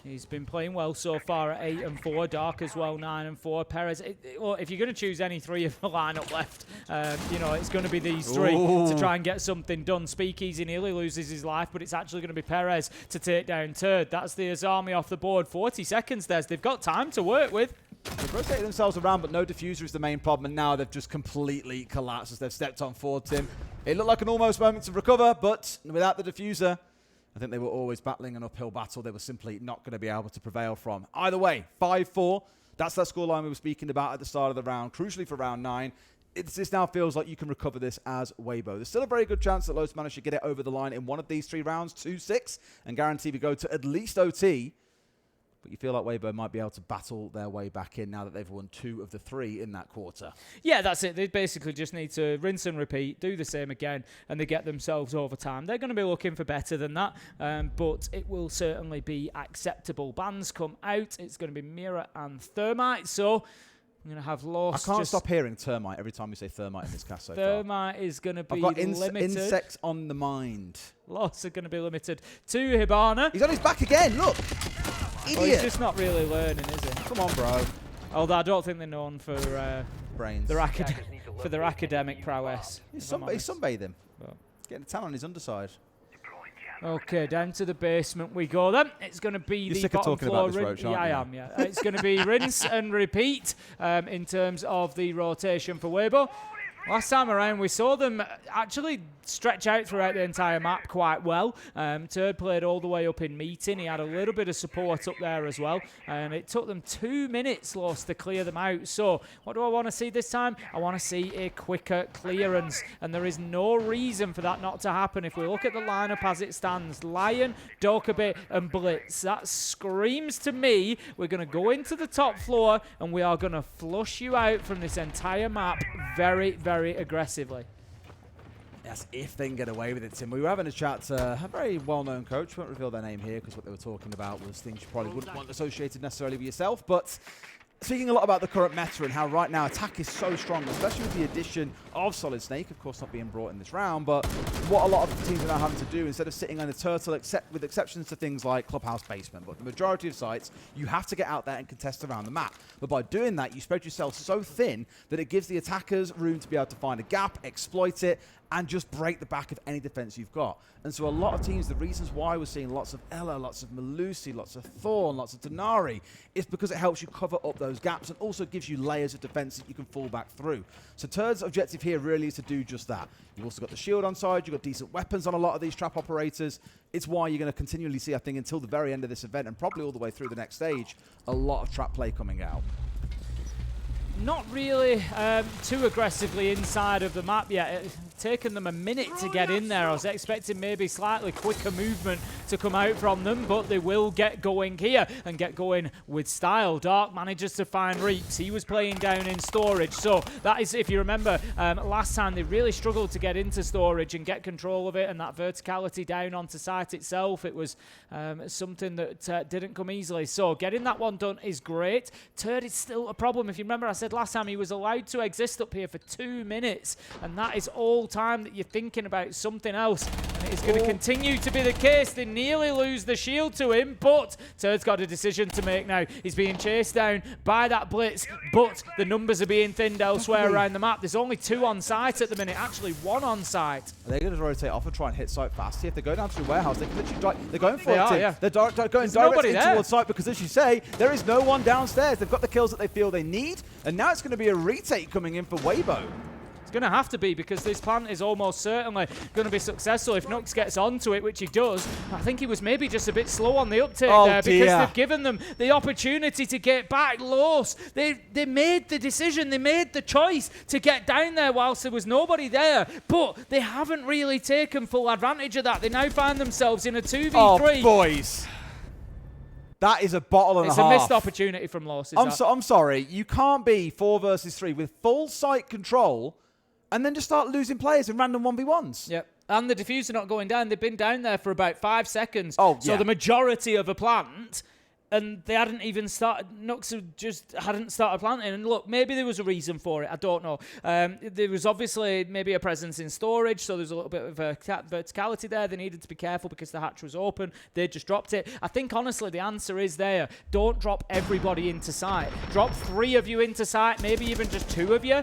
He's been playing well so far at 8 and 4. Dark as well, 9 and 4. Perez, well, if you're going to choose any 3 of the lineup left, it's going to be these 3 to try and get something done. Speakeasy nearly loses his life, but it's actually going to be Perez to take down Turd. That's the Azami off the board. 40 seconds there. They've got time to work with. They've rotated themselves around, but no diffuser is the main problem, and now they've just completely collapsed as they've stepped on forward, Tim. It looked like an almost moment to recover, but without the diffuser, I think they were always battling an uphill battle they were simply not going to be able to prevail from. Either way, 5-4. That's that scoreline we were speaking about at the start of the round, crucially for round 9. This now feels like you can recover this as WEIBO. There's still a very good chance that Los manage to get it over the line in one of these 3 rounds, 2-6, and guarantee we go to at least OT. But you feel like WEIBO might be able to battle their way back in now that they've won 2 of the 3 in that quarter. Yeah, that's it. They basically just need to rinse and repeat, do the same again, and they get themselves over time. They're going to be looking for better than that, but it will certainly be acceptable. Bans come out. It's going to be Mira and Thermite, so I'm going to have Los. I can't stop hearing termite every time we say thermite in this cast so Thermite is going to be I've got limited. insects on the mind. Los are going to be limited to Hibana. He's on his back again, look! Idiot! Well, he's just not really learning, is he? Come on, bro. Although I don't think they're known for brains. Their academic prowess. He's sunbathing. Getting a tan on his underside. Okay, down to the basement we go then. It's going to be the bottom floor. Yeah, I am, yeah. It's going to be rinse and repeat in terms of the rotation for WEIBO. Last time around, we saw them actually stretch out throughout the entire map quite well. Turd played all the way up in meeting. He had a little bit of support up there as well. And it took them 2 minutes, Los, to clear them out. So what do I want to see this time? I want to see a quicker clearance. And there is no reason for that not to happen. If we look at the lineup as it stands, Lion, Dokkaebi and Blitz, that screams to me we're going to go into the top floor and we are going to flush you out from this entire map very, very aggressively. Yes, if they can get away with it, Tim. We were having a chat to a very well-known coach. We won't reveal their name here because what they were talking about was things you probably wouldn't want associated necessarily with yourself. But speaking a lot about the current meta and how right now attack is so strong, especially with the addition of Solid Snake, of course not being brought in this round, but what a lot of teams are now having to do, instead of sitting on the turtle, with exceptions to things like Clubhouse Basement, but the majority of sites, you have to get out there and contest around the map. But by doing that, you spread yourself so thin that it gives the attackers room to be able to find a gap, exploit it, and just break the back of any defense you've got. And so a lot of teams, the reasons why we're seeing lots of Ella, lots of Melusi, lots of Thorn, lots of Denari, is because it helps you cover up those gaps and also gives you layers of defense that you can fall back through. So Turd's objective here really is to do just that. You've also got the shield on side, you've got decent weapons on a lot of these trap operators. It's why you're going to continually see, I think, until the very end of this event and probably all the way through the next stage, a lot of trap play coming out. Not really too aggressively inside of the map yet. It's taken them a minute to get in there. I was expecting maybe slightly quicker movement to come out from them, but they will get going here and get going with style. Dark manages to find Reaps. He was playing down in storage. So that is, if you remember, last time they really struggled to get into storage and get control of it, and that verticality down onto site itself, it was something that didn't come easily. So getting that one done is great. Turd is still a problem. If you remember, I said last time he was allowed to exist up here for 2 minutes, and that is all time that you're thinking about something else, and it is going to continue to be the case. They nearly lose the shield to him, but Turd's got a decision to make now. He's being chased down by that Blitz, but the numbers are being thinned elsewhere around the map. There's only 2 on site at the minute, actually 1 on site. They're going to rotate off and try and hit site fast. If they go down to the warehouse, they can literally they're going for it. Yeah. They're going direct in towards site because, as you say, there is no one downstairs. They've got the kills that they feel they need, and now it's going to be a retake coming in for WEIBO. It's going to have to be, because this plant is almost certainly going to be successful if Nux gets onto it, which he does. I think he was maybe just a bit slow on the uptake there, because they've given them the opportunity to get back. Los, they made the decision, they made the choice to get down there whilst there was nobody there, but they haven't really taken full advantage of that. They now find themselves in a 2v3. Oh, boys. That is a bottle and a half. It's a missed opportunity from Los. I'm sorry. You can't be 4 versus 3 with full site control and then just start losing players in random 1v1s. Yep. And the diffuser not going down. They've been down there for about 5 seconds. Oh, so the majority of a plant, and they hadn't even started. Nux just hadn't started planting. And look, maybe there was a reason for it. I don't know. There was obviously maybe a presence in storage, so there's a little bit of a verticality there. They needed to be careful because the hatch was open. They just dropped it. I think, honestly, the answer is there. Don't drop everybody into site. Drop 3 of you into site, maybe even just 2 of you,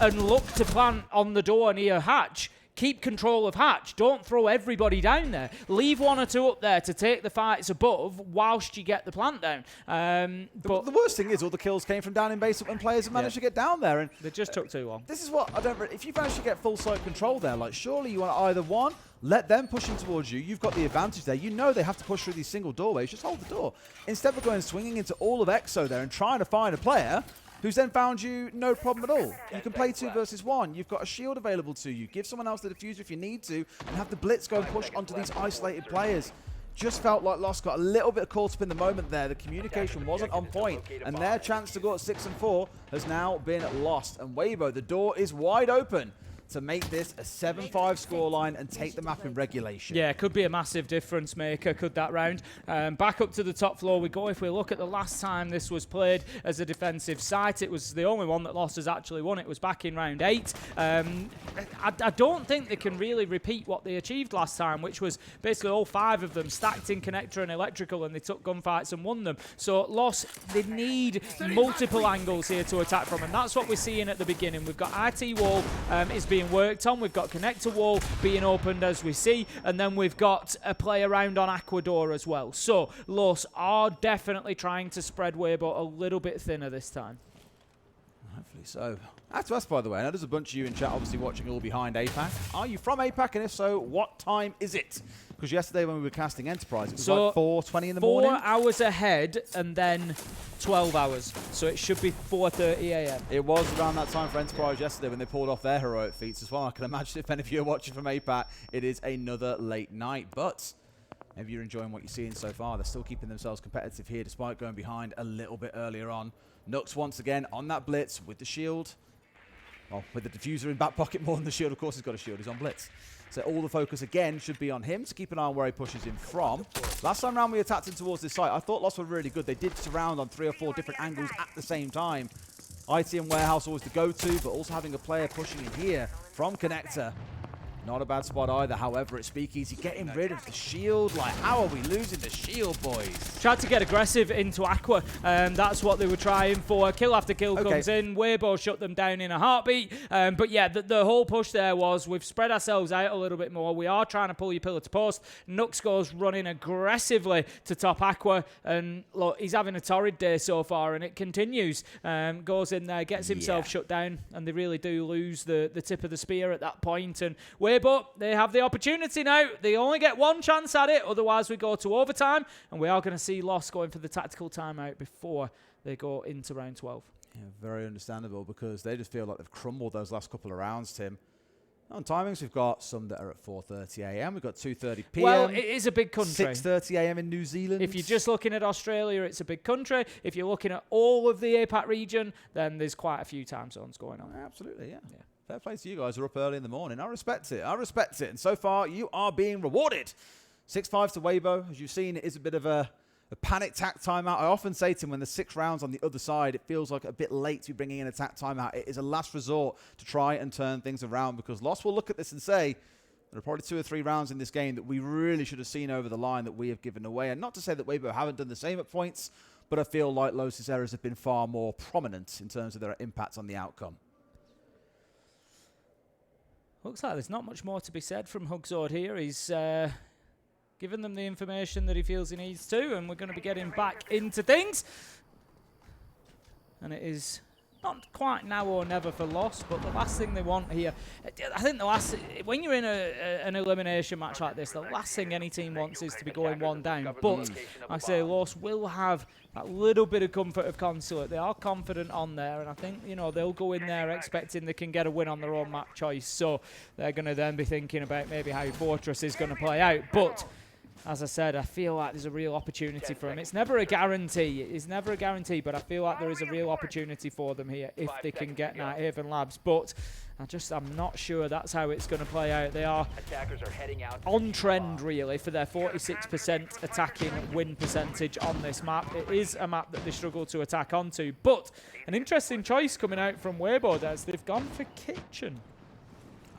and look to plant on the door near hatch. keep control of hatch. Don't throw everybody down there. Leave 1 or 2 up there to take the fights above whilst you get the plant down. But the worst thing is all the kills came from down in base when players have managed to get down there. And they just took too long. This is what I don't... If you manage to get full site control there, like, surely you want to either, one, let them push in towards you. You've got the advantage there. You know they have to push through these single doorways. Just hold the door. Instead of going swinging into all of EXO there and trying to find a player who's then found you, no problem at all. You can play 2 versus 1. You've got a shield available to you. Give someone else the diffuser if you need to, and have the blitz go and push onto these isolated players. Just felt like Lost got a little bit caught up in the moment there. The communication wasn't on point, and their chance to go at 6 and 4 has now been lost. And WEIBO, the door is wide open to make this a 7-5 scoreline and take the map in regulation. Yeah, could be a massive difference maker, could that round. Back up to the top floor we go. If we look at the last time this was played as a defensive site, it was the only one that Lost has actually won. It was back in round 8. I don't think they can really repeat what they achieved last time, which was basically all 5 of them stacked in connector and electrical, and they took gunfights and won them. So Lost, they need multiple angles here to attack from, and that's what we're seeing at the beginning. We've got IT wall is being worked on. We've got connector wall being opened as we see, and then we've got a play around on Aquador as well. So Los are definitely trying to spread WEIBO a little bit thinner this time. Hopefully so. I have to ask, by the way, I know there's a bunch of you in chat obviously watching all behind APAC. Are you from APAC, and if so, what time is it? Because yesterday when we were casting Enterprise, it was like 4:20 in the morning. 4 hours ahead and then 12 hours. So it should be 4:30 a.m. It was around that time for Enterprise yesterday when they pulled off their heroic feats as well. I can imagine if any of you are watching from APAC, it is another late night. But maybe you're enjoying what you're seeing so far. They're still keeping themselves competitive here despite going behind a little bit earlier on. Nux once again on that blitz with the shield. Well, with the diffuser in back pocket more than the shield. Of course, he's got a shield. He's on blitz. So all the focus, again, should be on him to keep an eye on where he pushes in from. Last time round we attacked him towards this site. I thought Lost were really good. They did surround on 3 or 4 different angles at the same time. IT and Warehouse always the go-to, but also having a player pushing in here from Connector. Not a bad spot either. However, it's Speakeasy getting rid of the shield. Like, how are we losing the shield, boys? Tried to get aggressive into Aqua. That's what they were trying for. Kill after kill comes in. WEIBO shut them down in a heartbeat. But yeah, the whole push there was we've spread ourselves out a little bit more. We are trying to pull your pillar to post. Nux goes running aggressively to top Aqua. And look, he's having a torrid day so far, and it continues. Goes in there, gets himself shut down, and they really do lose the tip of the spear at that point. And WEIBO, they have the opportunity now. They only get 1 chance at it, otherwise we go to overtime, and we are going to see Lost going for the tactical timeout before they go into round 12. Yeah, very understandable, because they just feel like they've crumbled those last couple of rounds, Tim. On timings, we've got some that are at 4:30 a.m. We've got 2:30 p.m. Well, it is a big country. 6:30 a.m. in New Zealand. If you're just looking at Australia, it's a big country. If you're looking at all of the APAC region, then there's quite a few time zones going on. Absolutely, yeah. Fair play to you guys who are up early in the morning. I respect it. I respect it. And so far, you are being rewarded. 6-5 to WEIBO. As you've seen, it is a bit of a panic tack timeout. I often say to him, when there's 6 rounds on the other side, it feels like a bit late to be bringing in a tack timeout. It is a last resort to try and turn things around, because Lost will look at this and say, there are probably 2 or 3 rounds in this game that we really should have seen over the line that we have given away. And not to say that WEIBO haven't done the same at points, but I feel like Los's errors have been far more prominent in terms of their impact on the outcome. Looks like there's not much more to be said from Hugzord here. He's given them the information that he feels he needs to, and we're going to be getting back into things. And it is not quite now or never for Lost, but the last thing they want here, I think when you're in an elimination match like this, the last thing any team wants is to be going 1 down. But like I say, Lost will have that little bit of comfort of Consulate. They are confident on there, and I think, you know, they'll go in there expecting they can get a win on their own map choice. So they're going to then be thinking about maybe how Fortress is going to play out. But as I said, I feel like there's a real opportunity for them. It's never a guarantee. It's never a guarantee, but I feel like there is a real opportunity for them here if they can get Nighthaven Labs. But I'm not sure that's how it's going to play out. They are on trend, really, for their 46% attacking win percentage on this map. It is a map that they struggle to attack onto. But an interesting choice coming out from WEIBO, as they've gone for Kitchen.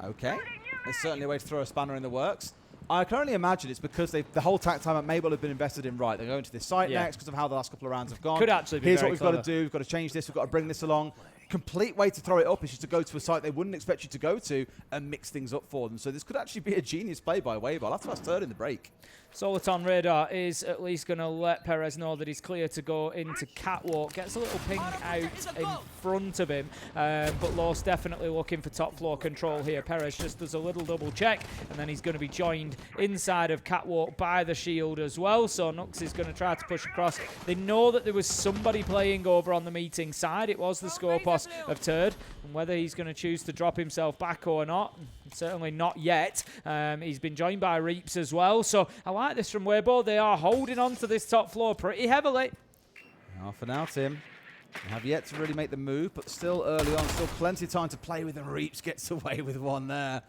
Okay. There's certainly a way to throw a spanner in the works. I can only imagine it's because the whole tack time at Mabel have been invested in right. They're going to this site next because of how the last couple of rounds have gone. Could actually be Here's what very we've clever. got to do. We've got to change this. We've got to bring this along. complete way to throw it up is just to go to a site they wouldn't expect you to go to and mix things up for them. So this could actually be a genius play by WEIBO. That's first third in the break. Soliton Radar is at least going to let Perez know that he's clear to go into Catwalk. Gets a little ping out in front of him, but Los definitely looking for top floor control here. Perez just does a little double check, and then he's going to be joined inside of Catwalk by the shield as well. So Nux is going to try to push across. They know that there was somebody playing over on the meeting side. It was the Scorpos of Turd, and whether he's going to choose to drop himself back or not, certainly not yet. He's been joined by Reaps as well, so I like this from WEIBO. They are holding on to this top floor pretty heavily. For now, Tim, they have yet to really make the move, but still early on, still plenty of time to play with, and Reaps gets away with one there.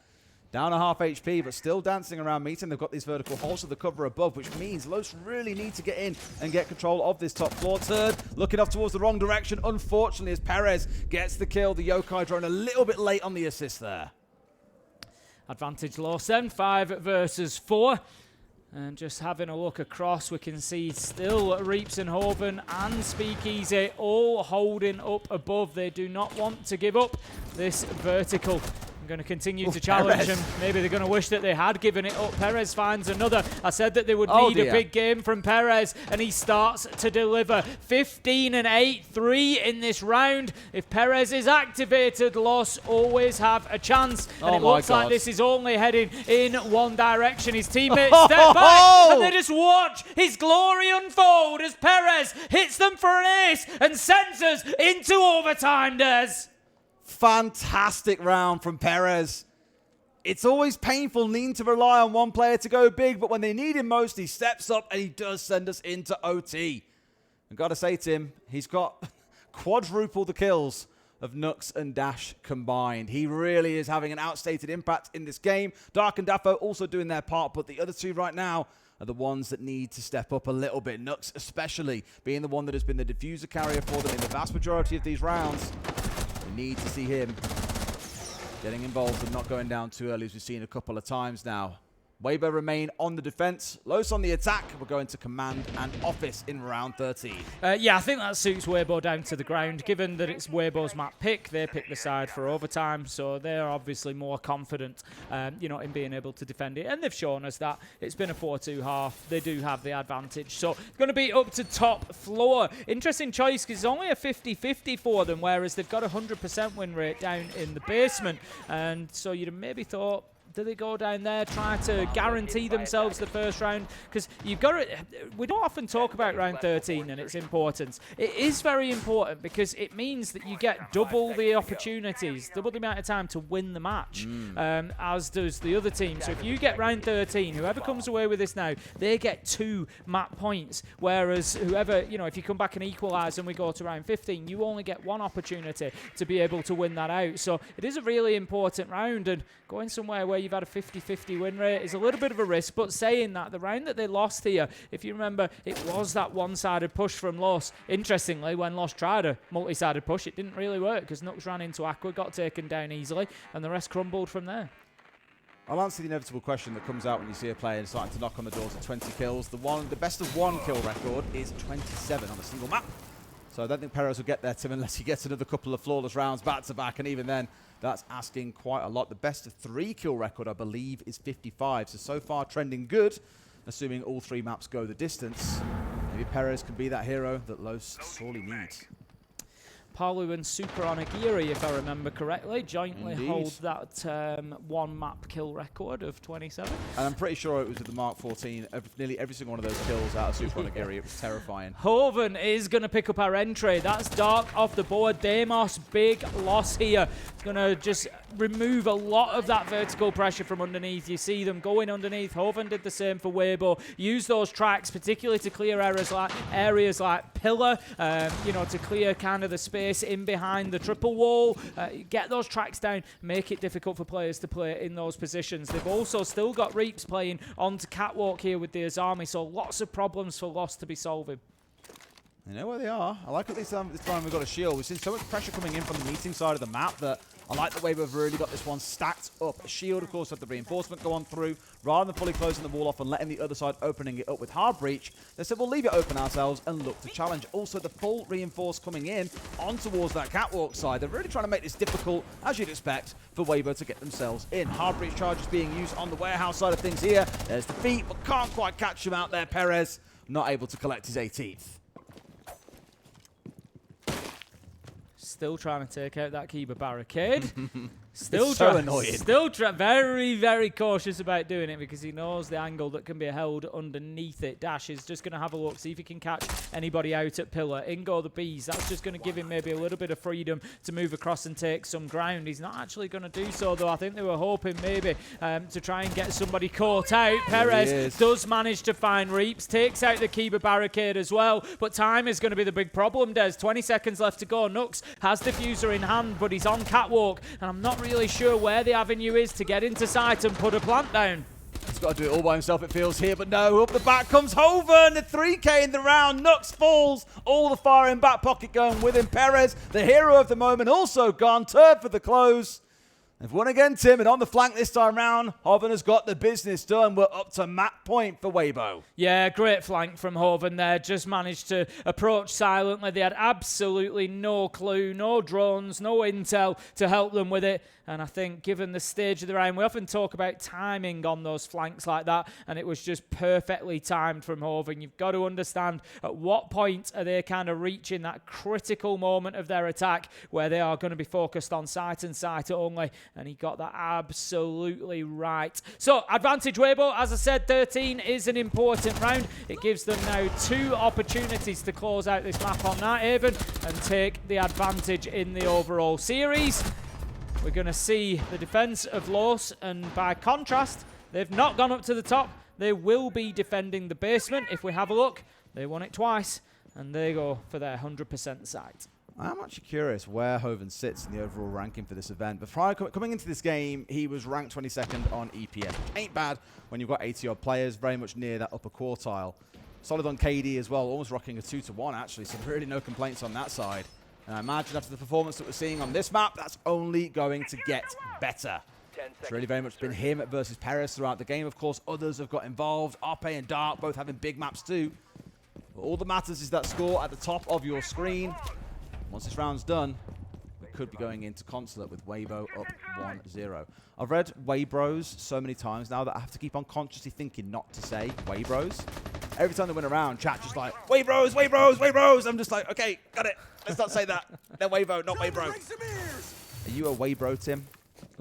Down a half HP, but still dancing around meeting. They've got these vertical holes to the cover above, which means Los really need to get in and get control of this top floor. Turd looking off towards the wrong direction, unfortunately, as Perez gets the kill. The Yokai drone a little bit late on the assist there. Advantage Los then, 5 versus 4. And just having a look across, we can see still Reaps and Hoven and Speakeasy all holding up above. They do not want to give up this vertical. Going to continue to challenge him. Maybe they're going to wish that they had given it up. Perez finds another. I said that they would need a big game from Perez, and he starts to deliver. 15 and 8, 3 in this round. If Perez is activated, Los always have a chance. And it looks like this is only heading in one direction. His teammates step back, and they just watch his glory unfold as Perez hits them for an ace and sends us into overtime, Des. Fantastic round from Perez. It's always painful needing to rely on one player to go big, but when they need him most, he steps up and he does send us into OT. I've got to say, Tim, he's got quadruple the kills of Nux and Dash combined. He really is having an outstated impact in this game. Dark and Daffo also doing their part, but the other two right now are the ones that need to step up a little bit. Nux especially being the one that has been the diffuser carrier for them in the vast majority of these rounds. We need to see him getting involved and not going down too early, as we've seen a couple of times now. WEIBO remain on the defense, Los on the attack. We're going to command and office in round 13. Yeah, I think that suits WEIBO down to the ground. Given that it's WEIBO's map pick, they pick the side for overtime, so they're obviously more confident, in being able to defend it. And they've shown us that it's been a 4-2 half. They do have the advantage. So it's going to be up to top floor. Interesting choice, because it's only a 50-50 for them, whereas they've got a 100% win rate down in the basement. And so you'd have maybe thought, do they go down there, try to guarantee themselves the first round? Because you've got to, we don't often talk about round 13 and its importance. It is very important because it means that you get double the opportunities, double the amount of time to win the match, as does the other team. So if you get round 13, whoever comes away with this now, they get 2 map points. Whereas whoever, if you come back and equalise and we go to round 15, you only get 1 opportunity to be able to win that out. So it is a really important round, and going somewhere where you've had a 50-50 win rate is a little bit of a risk. But saying that, the round that they lost here, if you remember, it was that one-sided push from Los. Interestingly, when Los tried a multi-sided push, it didn't really work because Nux ran into Aqua, got taken down easily, and the rest crumbled from there. I'll answer the inevitable question that comes out when you see a player starting to knock on the doors of 20 kills. The best of 1 kill record is 27 on a single map. So I don't think Perez will get there, Tim, unless he gets another couple of flawless rounds back-to-back, and even then, that's asking quite a lot. The best of 3 kill record, I believe, is 55. So far trending good, assuming all 3 maps go the distance. Maybe Perez can be that hero that Los sorely needs. Palu and Super Onigiri, if I remember correctly, jointly Indeed. hold that 1 map kill record of 27. And I'm pretty sure it was with the Mark 14. Nearly every single one of those kills out of Super Onigiri. It was terrifying. Hoven is going to pick up our entry. That's Dark off the board. Demos, big loss here. It's going to just remove a lot of that vertical pressure from underneath. You see them going underneath. Hoven did the same for WEIBO. Use those tracks, particularly to clear areas like Pillar, to clear kind of the space in behind the triple wall. Get those tracks down, make it difficult for players to play in those positions. They've also still got Reaps playing onto Catwalk here with the Azami, so lots of problems for Los to be solving. You know where they are. I like at least this time we've got a shield. We've seen so much pressure coming in from the meeting side of the map that I like the way we've really got this one stacked up. Shield, of course, had the reinforcement go on through. Rather than fully closing the wall off and letting the other side opening it up with hard breach, they said, we'll leave it open ourselves and look to challenge. Also, the full reinforce coming in on towards that catwalk side. They're really trying to make this difficult, as you'd expect, for WEIBO to get themselves in. Hard breach charges being used on the warehouse side of things here. There's the feet, but can't quite catch him out there. Perez not able to collect his 18th. Still trying to take out that Kiba barricade. Still so annoying. Still very, very cautious about doing it because he knows the angle that can be held underneath it. Dash is just going to have a look, see if he can catch anybody out at pillar. In go the bees. That's just going to give him maybe a little bit of freedom to move across and take some ground. He's not actually going to do so, though. I think they were hoping maybe to try and get somebody caught out. Perez does manage to find Reaps, takes out the Kiba barricade as well, but time is going to be the big problem, Des. 20 seconds left to go. Nux has diffuser in hand, but he's on catwalk, and I'm not really sure where the avenue is to get into sight and put a plant down. He's got to do it all by himself, it feels here, but no, up the back comes Hoven, the 3K in the round, Nux falls, all the fire in back pocket going with him. Perez, the hero of the moment, also gone, Turd for the close. They've won again, Tim, and on the flank this time round, Hoven has got the business done. We're up to map point for WEIBO. Yeah, great flank from Hoven there. Just managed to approach silently. They had absolutely no clue, no drones, no intel to help them with it. And I think given the stage of the round, we often talk about timing on those flanks like that, and it was just perfectly timed from Hoven. You've got to understand at what point are they kind of reaching that critical moment of their attack where they are going to be focused on sight and sight only. And he got that absolutely right. So, advantage WEIBO, as I said, 13 is an important round. It gives them now 2 opportunities to close out this map on Nighthaven and take the advantage in the overall series. We're going to see the defense of Los, and by contrast, they've not gone up to the top. They will be defending the basement. If we have a look, they won it twice, and they go for their 100% site. I'm actually curious where Hoven sits in the overall ranking for this event. But prior coming into this game, he was ranked 22nd on EPM. Ain't bad when you've got 80-odd players, very much near that upper quartile. Solid on KD as well, almost rocking a 2-to-1 actually, so really no complaints on that side. And I imagine after the performance that we're seeing on this map, that's only going to get better. It's really very much been him versus Perez throughout the game. Of course, others have got involved. Arpe and Dark both having big maps too. But all that matters is that score at the top of your screen. Once this round's done, we could be going into Consulate with WEIBO up 1-0. I've read WEIBros so many times now that I have to keep on consciously thinking not to say WEIBros. Every time they win around, chat just like, WEIBros, WEIBros, WEIBros. I'm just like, okay, got it. Let's not say that. They're WEIBO, not WEIBro. Are you a WEIBro, Tim?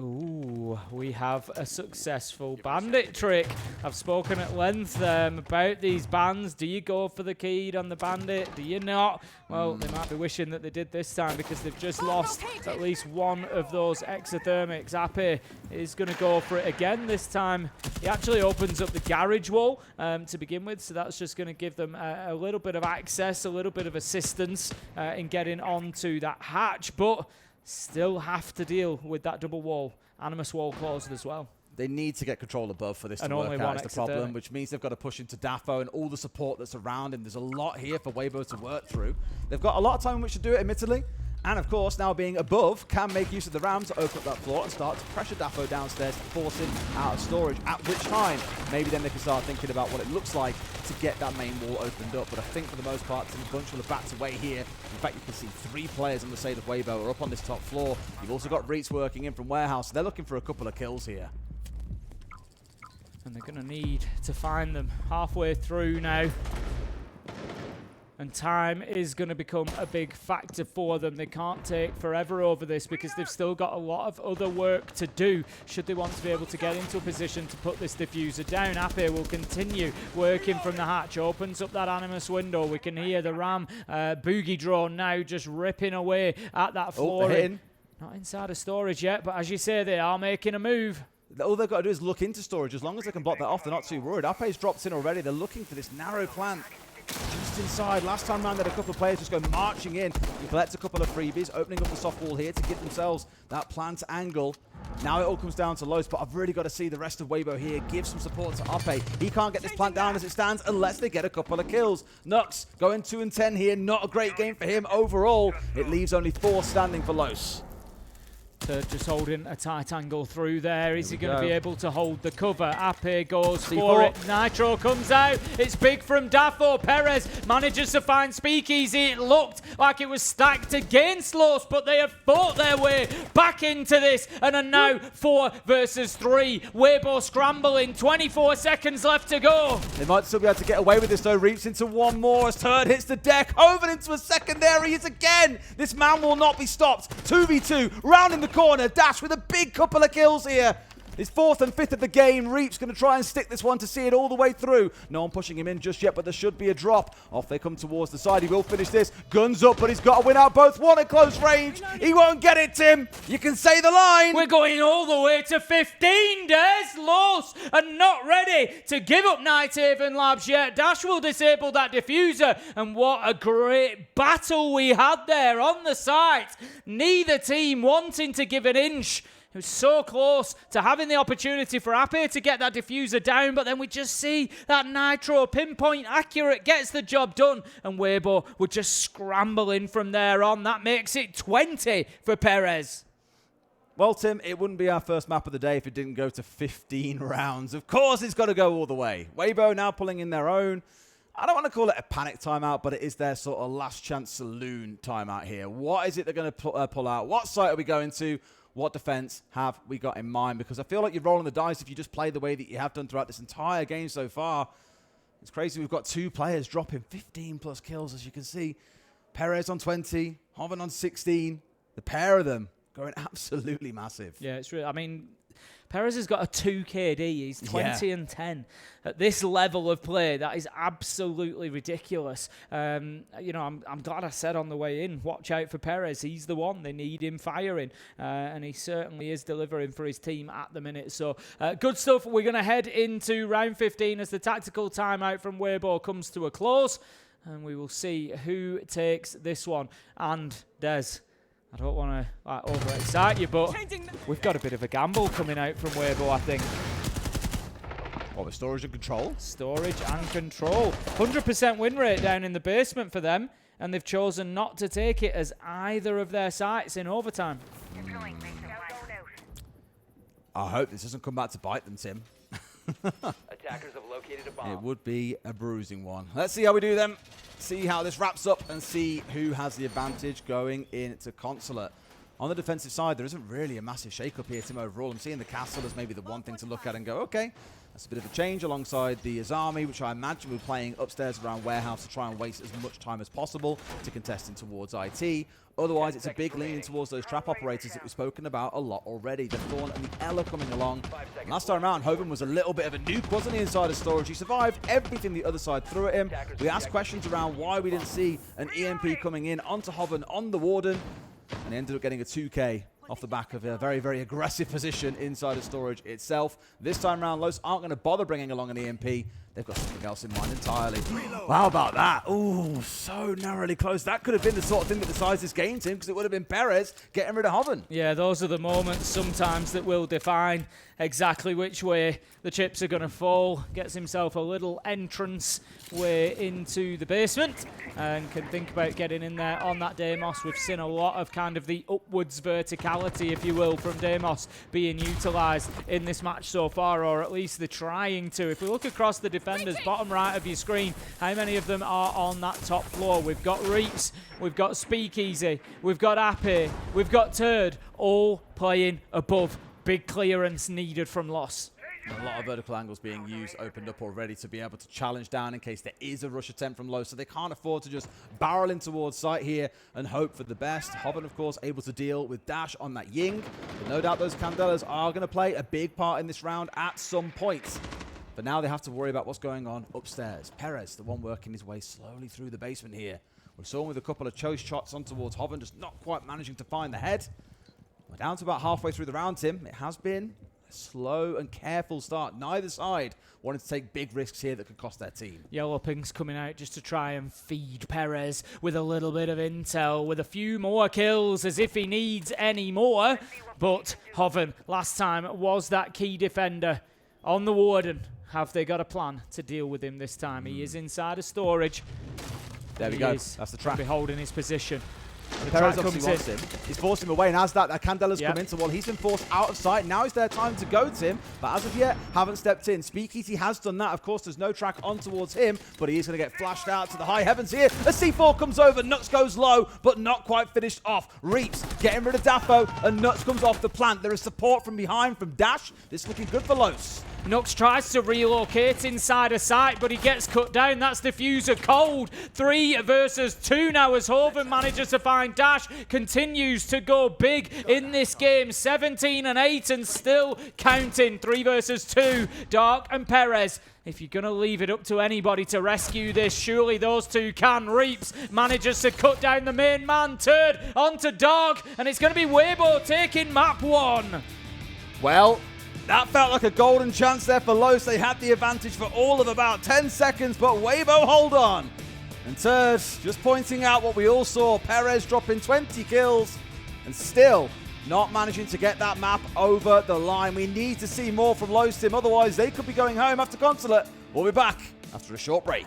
Ooh, we have a successful bandit trick. I've spoken at length about these bans. Do you go for the keyed on the bandit? Do you not? Well, they might be wishing that they did this time because they've just lost at least one of those exothermics. Ape is going to go for it again this time. He actually opens up the garage wall to begin with, so that's just going to give them a little bit of access, a little bit of assistance in getting onto that hatch, but still have to deal with that double wall. Animus wall closed as well. They need to get control above for this and to only work out one is the problem, which means they've got to push into Daffo and all the support that's around him. There's a lot here for WEIBO to work through. They've got a lot of time in which to do it, admittedly. And of course, now being above, can make use of the ram to open up that floor and start to pressure Daffo downstairs to force him out of storage. At which time, maybe then they can start thinking about what it looks like to get that main wall opened up. But I think for the most part, Tim Bunch will have backed away here. In fact, you can see 3 players on the side of WEIBO are up on this top floor. You've also got Reitz working in from Warehouse. So they're looking for a couple of kills here. And they're going to need to find them halfway through now. And time is going to become a big factor for them. They can't take forever over this because they've still got a lot of other work to do should they want to be able to get into a position to put this diffuser down. Ape will continue working from the hatch, opens up that Animus window. We can hear the ram boogie drone now just ripping away at that floor. Not inside of storage yet, but as you say, they are making a move. All they've got to do is look into storage. As long as they can block that off, they're not too worried. Ape's dropped in already. They're looking for this narrow plant just inside. Last time round, they had a couple of players just go marching in. He collects a couple of freebies, opening up the soft wall here to give themselves that plant angle. Now it all comes down to Los, but I've really got to see the rest of WEIBO here give some support to Ape. He can't get this plant down as it stands unless they get a couple of kills. Nux going 2-10 here. Not a great game for him overall. It leaves only 4 standing for Los. Just holding a tight angle through there. Is he going to be able to hold the cover? Ape goes C4. for it. Nitro comes out. It's big from Dafo. Perez manages to find Speakeasy. It looked like it was stacked against Los, but they have fought their way back into this and are now 4 versus 3. WEIBO scrambling. 24 seconds left to go. They might still be able to get away with this though. Reaps into one more as Turd hits the deck. Hoven into a secondary is again. This man will not be stopped. 2v2, round in the corner. Dash with a big couple of kills here. His 4th and 5th of the game. Reap's going to try and stick this one to see it all the way through. No one pushing him in just yet, but there should be a drop. Off they come towards the side. He will finish this. Guns up, but he's got to win out both. One at close range. He won't get it, Tim. You can say the line. We're going all the way to 15. Des Los are not ready to give up Nighthaven Labs yet. Dash will disable that diffuser. And what a great battle we had there on the site. Neither team wanting to give an inch. It was so close to having the opportunity for Ape to get that diffuser down, but then we just see that Nitro pinpoint accurate gets the job done, and WEIBO would just scrambling from there on. That makes it 20 for Perez. Well, Tim, it wouldn't be our first map of the day if it didn't go to 15 rounds. Of course, it's got to go all the way. WEIBO now pulling in their own. I don't want to call it a panic timeout, but it is their sort of last chance saloon timeout here. What is it they're going to pull out? What site are we going to? What defense have we got in mind? Because I feel like you're rolling the dice if you just play the way that you have done throughout this entire game so far. It's crazy. We've got 2 players dropping 15 plus kills, as you can see. Perez on 20, Hoven on 16. The pair of them going absolutely massive. Yeah, it's really, I mean, Perez has got a 2 KD. He's 20 and 10. At this level of play, that is absolutely ridiculous. You know, I'm glad I said on the way in, watch out for Perez. He's the one. They need him firing. And he certainly is delivering for his team at the minute. So, good stuff. We're going to head into round 15 as the tactical timeout from WEIBO comes to a close. And we will see who takes this one. And Des, I don't want to overexcite you, but we've got a bit of a gamble coming out from WEIBO, I think. What, with storage and control? Storage and control. 100% win rate down in the basement for them, and they've chosen not to take it as either of their sites in overtime. I hope this doesn't come back to bite them, Tim. Attackers have located a bomb. It would be a bruising one. Let's see how we do then. See how this wraps up and see who has the advantage going into Consulate. On the defensive side, there isn't really a massive shake-up here, Tim, overall. I'm seeing the castle as maybe the one thing to look at and go, okay, that's a bit of a change alongside the Azami, which I imagine we're playing upstairs around warehouse to try and waste as much time as possible to contesting towards IT. Otherwise, it's a big lean towards those trap operators that we've spoken about a lot already. The Thorn and the Ella coming along. Last time around, Hoven was a little bit of a nuke, wasn't he, inside of storage? He survived everything the other side threw at him. We asked questions around why we didn't see an EMP coming in onto Hoven on the Warden, and he ended up getting a 2K off the back of a very, very aggressive position inside of storage itself. This time around, Los aren't going to bother bringing along an EMP. They've got something else in mind entirely. How about that? Ooh, so narrowly close. That could have been the sort of thing that decides this game, Tim, because it would have been Perez getting rid of Hoven. Yeah, those are the moments sometimes that will define exactly which way the chips are going to fall. Gets himself a little entrance way into the basement and can think about getting in there on that Deimos. We've seen a lot of kind of the upwards verticality, if you will, from Deimos being utilised in this match so far, or at least they're trying to. If we look across the defenders, bottom right of your screen, how many of them are on that top floor? We've got Reaps, we've got Speakeasy, we've got Ape, we've got Turd, all playing above. Big clearance needed from Loss. A lot of vertical angles being used, opened up already to be able to challenge down in case there is a rush attempt from low. So they can't afford to just barrel in towards site here and hope for the best. Hoven, of course, able to deal with Dash on that Ying. But no doubt those Candelas are going to play a big part in this round at some point. But now they have to worry about what's going on upstairs. Perez, the one working his way slowly through the basement here. We saw him with a couple of choice shots on towards Hoven, just not quite managing to find the head. We're down to about halfway through the round, Tim. It has been a slow and careful start. Neither side wanted to take big risks here that could cost their team. Yellow Pink's coming out just to try and feed Perez with a little bit of intel, with a few more kills as if he needs any more. But Hoven, last time, was that key defender on the Warden. Have they got a plan to deal with him this time? He is inside of storage. There we go. That's the trap. Be holding his position. Perez Track obviously comes wants him. He's forced him away, and as that Candela's come in, so while he's been forced out of sight, now is their time to go to him, but as of yet, haven't stepped in. Speakeasy has done that. Of course, there's no track on towards him, but he is going to get flashed out to the high heavens here. A C4 comes over, Nuts goes low, but not quite finished off. Reaps getting rid of Daffo, and Nuts comes off the plant. There is support from behind from Dash. This is looking good for Los. Nux tries to relocate inside a site, but he gets cut down. That's Diffuser cold. 3 versus 2 now as Hoven manages to find Dash. Continues to go big in this game. 17 and 8 and still counting. 3 versus 2. Dark and Perez. If you're going to leave it up to anybody to rescue this, surely those two can. Reaps manages to cut down the main man. Turd onto Dark, and it's going to be WEIBO taking map 1. Well, that felt like a golden chance there for Los. They had the advantage for all of about 10 seconds, but WEIBO hold on. And Turd just pointing out what we all saw. Perez dropping 20 kills and still not managing to get that map over the line. We need to see more from Los Team, otherwise they could be going home after Consulate. We'll be back after a short break.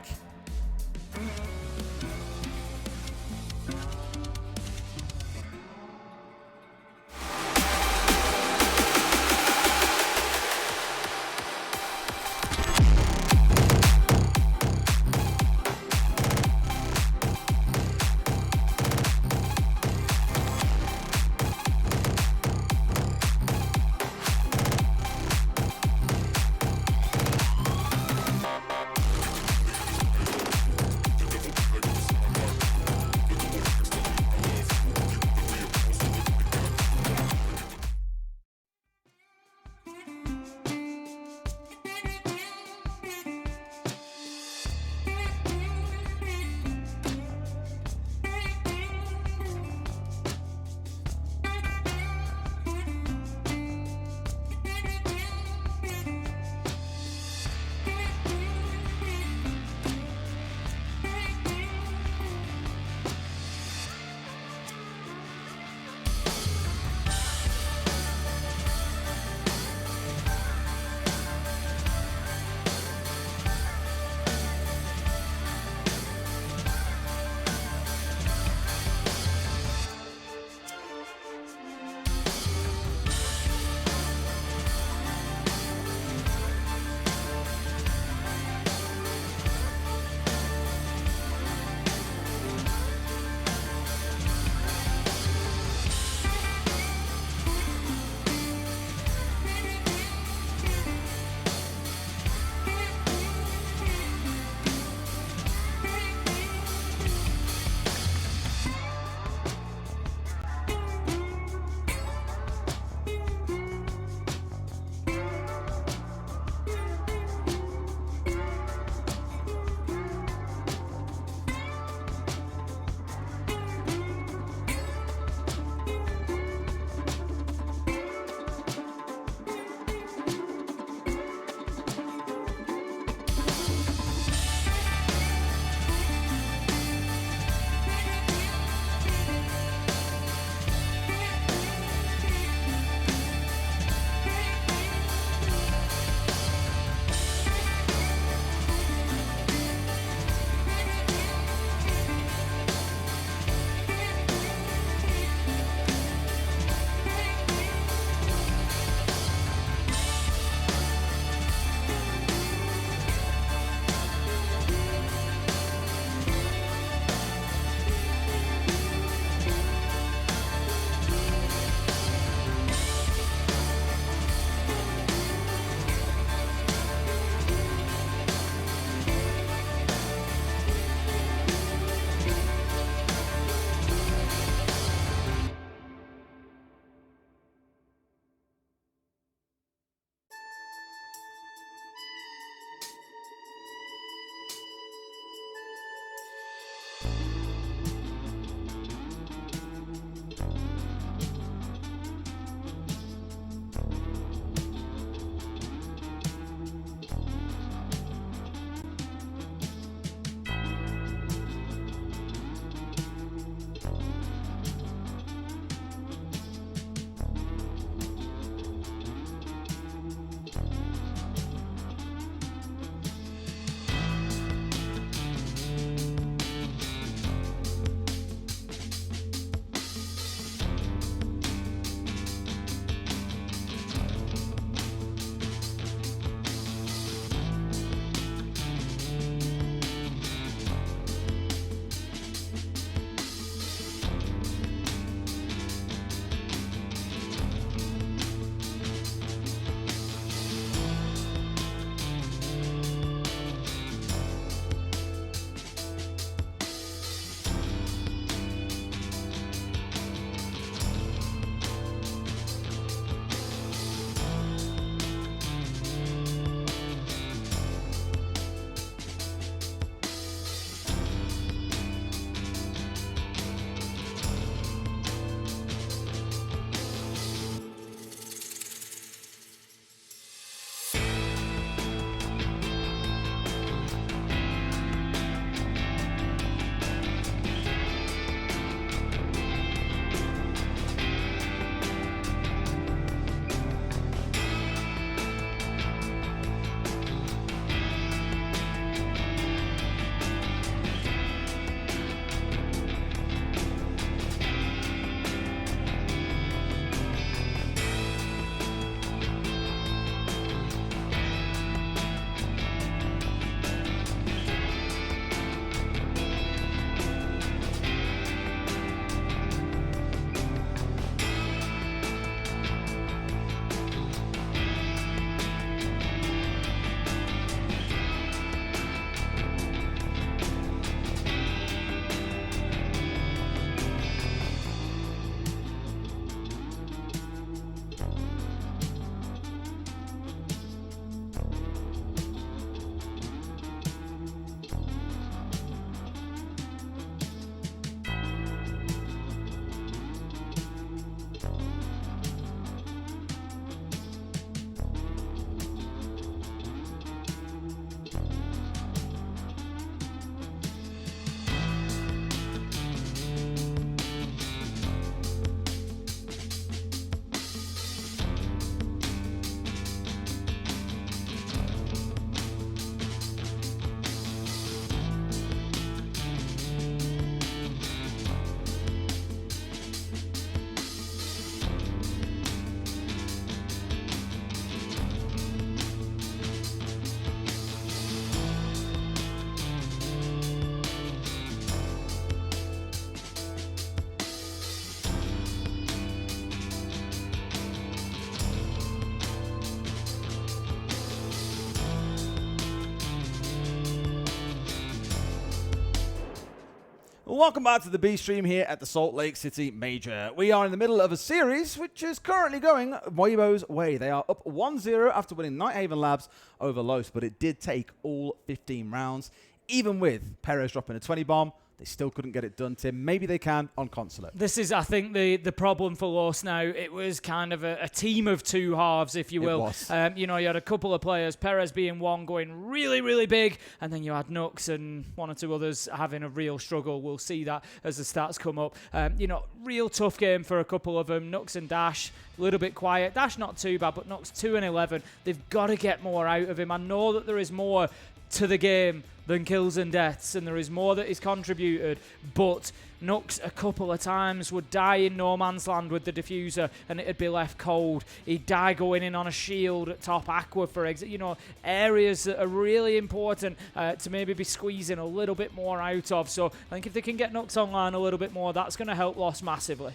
Well, welcome back to the B stream here at the Salt Lake City Major. We are in the middle of a series which is currently going WEIBO's way. They are up 1-0 after winning Nighthaven Labs over Los, but it did take all 15 rounds. Even with Perez dropping a 20 bomb, they still couldn't get it done, Tim. Maybe they can on Consulate. This is, I think, the problem for Los now. It was kind of a team of two halves, if you will. It was. You know, you had a couple of players, Perez being one, going really, really big, and then you had Nux and one or two others having a real struggle. We'll see that as the stats come up. You know, real tough game for a couple of them. Nux and Dash, a little bit quiet. Dash not too bad, but Nux 2 and 11. They've got to get more out of him. I know that there is more to the game than kills and deaths, and there is more that is contributed, but Nux a couple of times would die in no man's land with the diffuser and it'd be left cold. He'd die going in on a shield at top aqua, for example. You know, areas that are really important to maybe be squeezing a little bit more out of. So I think if they can get Nux online a little bit more, that's going to help Lost massively.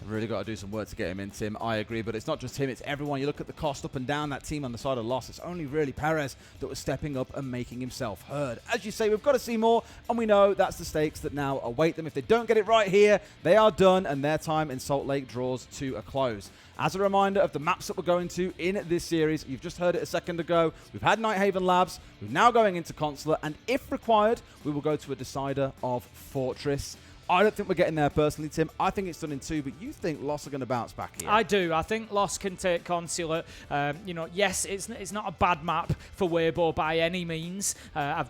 They've really got to do some work to get him in, Tim. I agree, but it's not just him, it's everyone. You look at the cost up and down that team on the side of Lost. It's only really Perez that was stepping up and making himself heard. As you say, we've got to see more, and we know that's the stakes that now await them. If they don't get it right here, they are done, and their time in Salt Lake draws to a close. As a reminder of the maps that we're going to in this series, you've just heard it a second ago. We've had Nighthaven Labs. We're now going into Consulate, and if required, we will go to a decider of Fortress. I don't think we're getting there personally, Tim. I think it's done in 2, but you think Lost are going to bounce back here? I do. I think Lost can take Consulate. You know, yes, it's not a bad map for WEIBO by any means. I've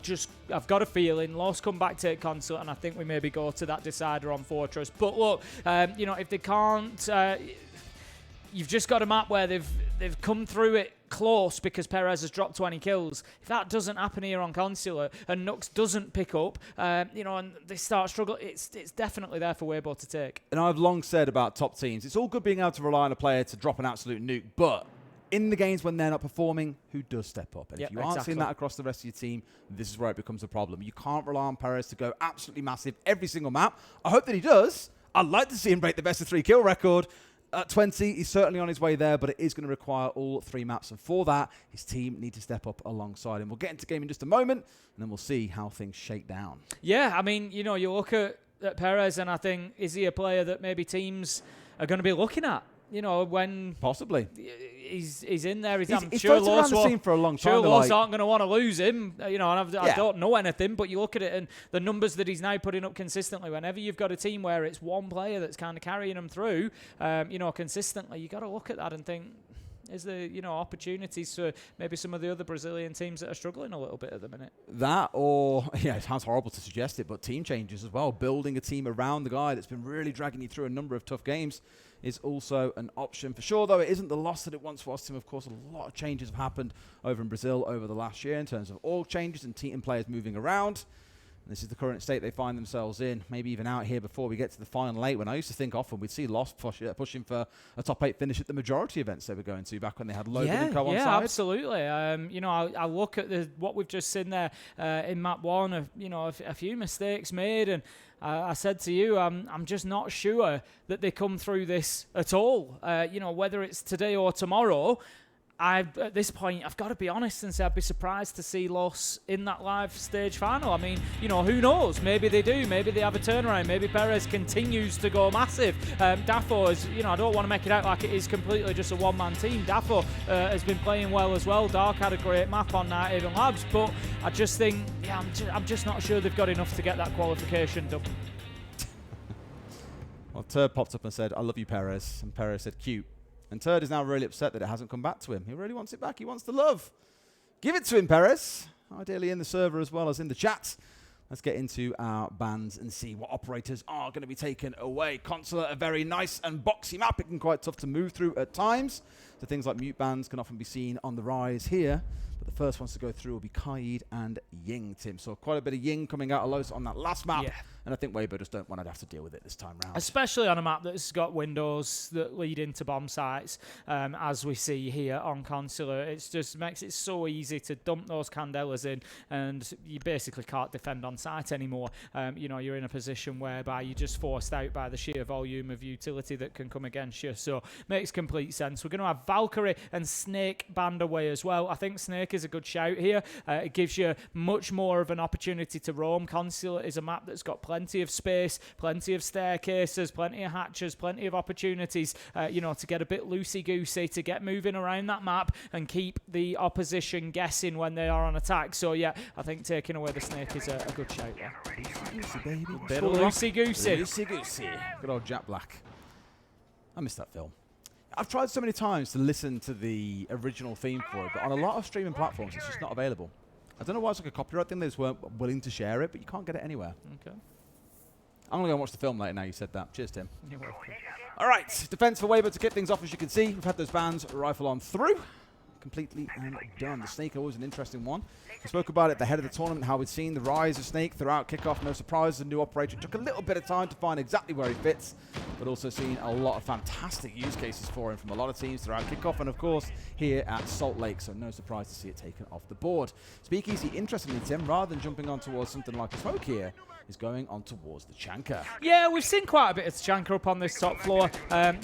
got a feeling Lost come back, take Consulate, and I think we maybe go to that decider on Fortress. But look, you know, if they can't, you've just got a map where they've come through it close because Perez has dropped 20 kills. If that doesn't happen here on Consulate and Nux doesn't pick up, you know, and they start struggling, it's definitely there for WEIBO to take. And I've long said about top teams, it's all good being able to rely on a player to drop an absolute nuke, but in the games when they're not performing, who does step up? And if you aren't seeing that across the rest of your team, this is where it becomes a problem. You can't rely on Perez to go absolutely massive every single map. I hope that he does. I'd like to see him break the best of 3 kill record. At 20, he's certainly on his way there, but it is going to require all 3 maps. And for that, his team need to step up alongside him. We'll get into game in just a moment, and then we'll see how things shake down. Yeah, I mean, you know, you look at Perez, and I think, is he a player that maybe teams are going to be looking at? You know, when possibly he's in there. He's sure around the scene for a long time. Sure, Los aren't going to want to lose him. You know, and I don't know anything, but you look at it and the numbers that he's now putting up consistently. Whenever you've got a team where it's one player that's kind of carrying them through, you know, consistently, you got to look at that and think, is there, you know, opportunities for maybe some of the other Brazilian teams that are struggling a little bit at the minute? That, or, yeah, it sounds horrible to suggest it, but team changes as well. Building a team around the guy that's been really dragging you through a number of tough games is also an option for sure, though it isn't the loss that it once was. Tim, of course, a lot of changes have happened over in Brazil over the last year in terms of org changes and team players moving around. And this is the current state they find themselves in, maybe even out here before we get to the final 8, when I used to think often we'd see Lost pushing for a top 8 finish at the majority events they were going to back when they had Logan and Co on side. Yeah, absolutely. You know, I look at what we've just seen there in map 1, you know, a few mistakes made, and I said to you, I'm just not sure that they come through this at all. You know, whether it's today or tomorrow, at this point, I've got to be honest and say I'd be surprised to see Los in that live stage final. I mean, you know, who knows? Maybe they do. Maybe they have a turnaround. Maybe Perez continues to go massive. Dafo is, you know, I don't want to make it out like it is completely just a one-man team. Dafo has been playing well as well. Dark had a great map on Nighthaven Labs, but I just think, yeah, I'm just not sure they've got enough to get that qualification done. Well, Turd popped up and said, I love you, Perez. And Perez said, cute. And Turd is now really upset that it hasn't come back to him. He really wants it back. He wants the love. Give it to him, Perez. Ideally in the server as well as in the chat. Let's get into our bans and see what operators are going to be taken away. Consulate, a very nice and boxy map. It can be quite tough to move through at times. So things like mute bans can often be seen on the rise here. But the first ones to go through will be Kaid and Ying, Tim. So quite a bit of Ying coming out of Los on that last map. Yeah. And I think WEIBO just don't want to have to deal with it this time round. Especially on a map that's got windows that lead into bomb sites, as we see here on Consulate. It just makes it so easy to dump those candelas in, and you basically can't defend on site anymore. You know, you're in a position whereby you're just forced out by the sheer volume of utility that can come against you. So makes complete sense. We're going to have Valkyrie and Snake banned away as well. I think Snake is a good shout here. It gives you much more of an opportunity to roam. Consulate is a map that's got plenty of space, plenty of staircases, plenty of hatches, plenty of opportunities, you know, to get a bit loosey-goosey, to get moving around that map and keep the opposition guessing when they are on attack. So, yeah, I think taking away the snake is a good shout there. Loosey, baby. Bit of loosey-goosey. Loosey-goosey. Good old Jack Black. I missed that film. I've tried so many times to listen to the original theme for it, but on a lot of streaming platforms, it's just not available. I don't know why it's like a copyright thing. They just weren't willing to share it, but you can't get it anywhere. Okay. I'm going to go watch the film later now you said that. Cheers, Tim. You're welcome. All right, defense for WEIBO to kick things off. As you can see, we've had those bans rifle on through. Completely and done. The Snake always an interesting one. We spoke about it at the head of the tournament, how we'd seen the rise of Snake throughout kickoff. No surprise, a new operator. It took a little bit of time to find exactly where he fits, but also seen a lot of fantastic use cases for him from a lot of teams throughout kickoff, and of course here at Salt Lake, so no surprise to see it taken off the board. Speakeasy, interestingly, Tim, rather than jumping on towards something like a smoke here, is going on towards the Chanka. Yeah, we've seen quite a bit of Chanka up on this top floor.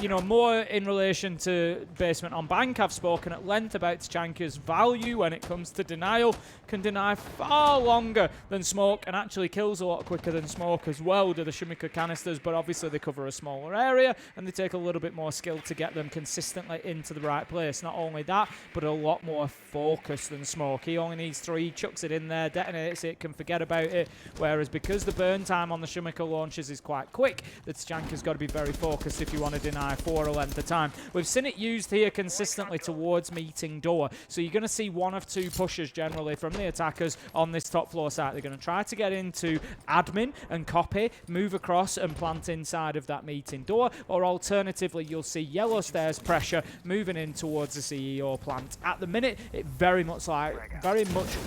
You know, more in relation to basement on bank. I've spoken at length about Chanka's value when it comes to denial. Can deny far longer than smoke and actually kills a lot quicker than smoke as well, do the Shumika canisters, but obviously they cover a smaller area and they take a little bit more skill to get them consistently into the right place. Not only that, but a lot more focus than smoke. He only needs 3, chucks it in there, detonates it, can forget about it, whereas because the burn time on the Shumika launches is quite quick, the Chanka's got to be very focused if you want to deny for a length of time. We've seen it used here consistently towards meeting door, so you're going to see 1 of 2 pushes generally from the attackers on this top floor site. They're going to try to get into admin and copy, move across and plant inside of that meeting door, or alternatively you'll see yellow stairs pressure moving in towards the CEO plant. At the minute it very much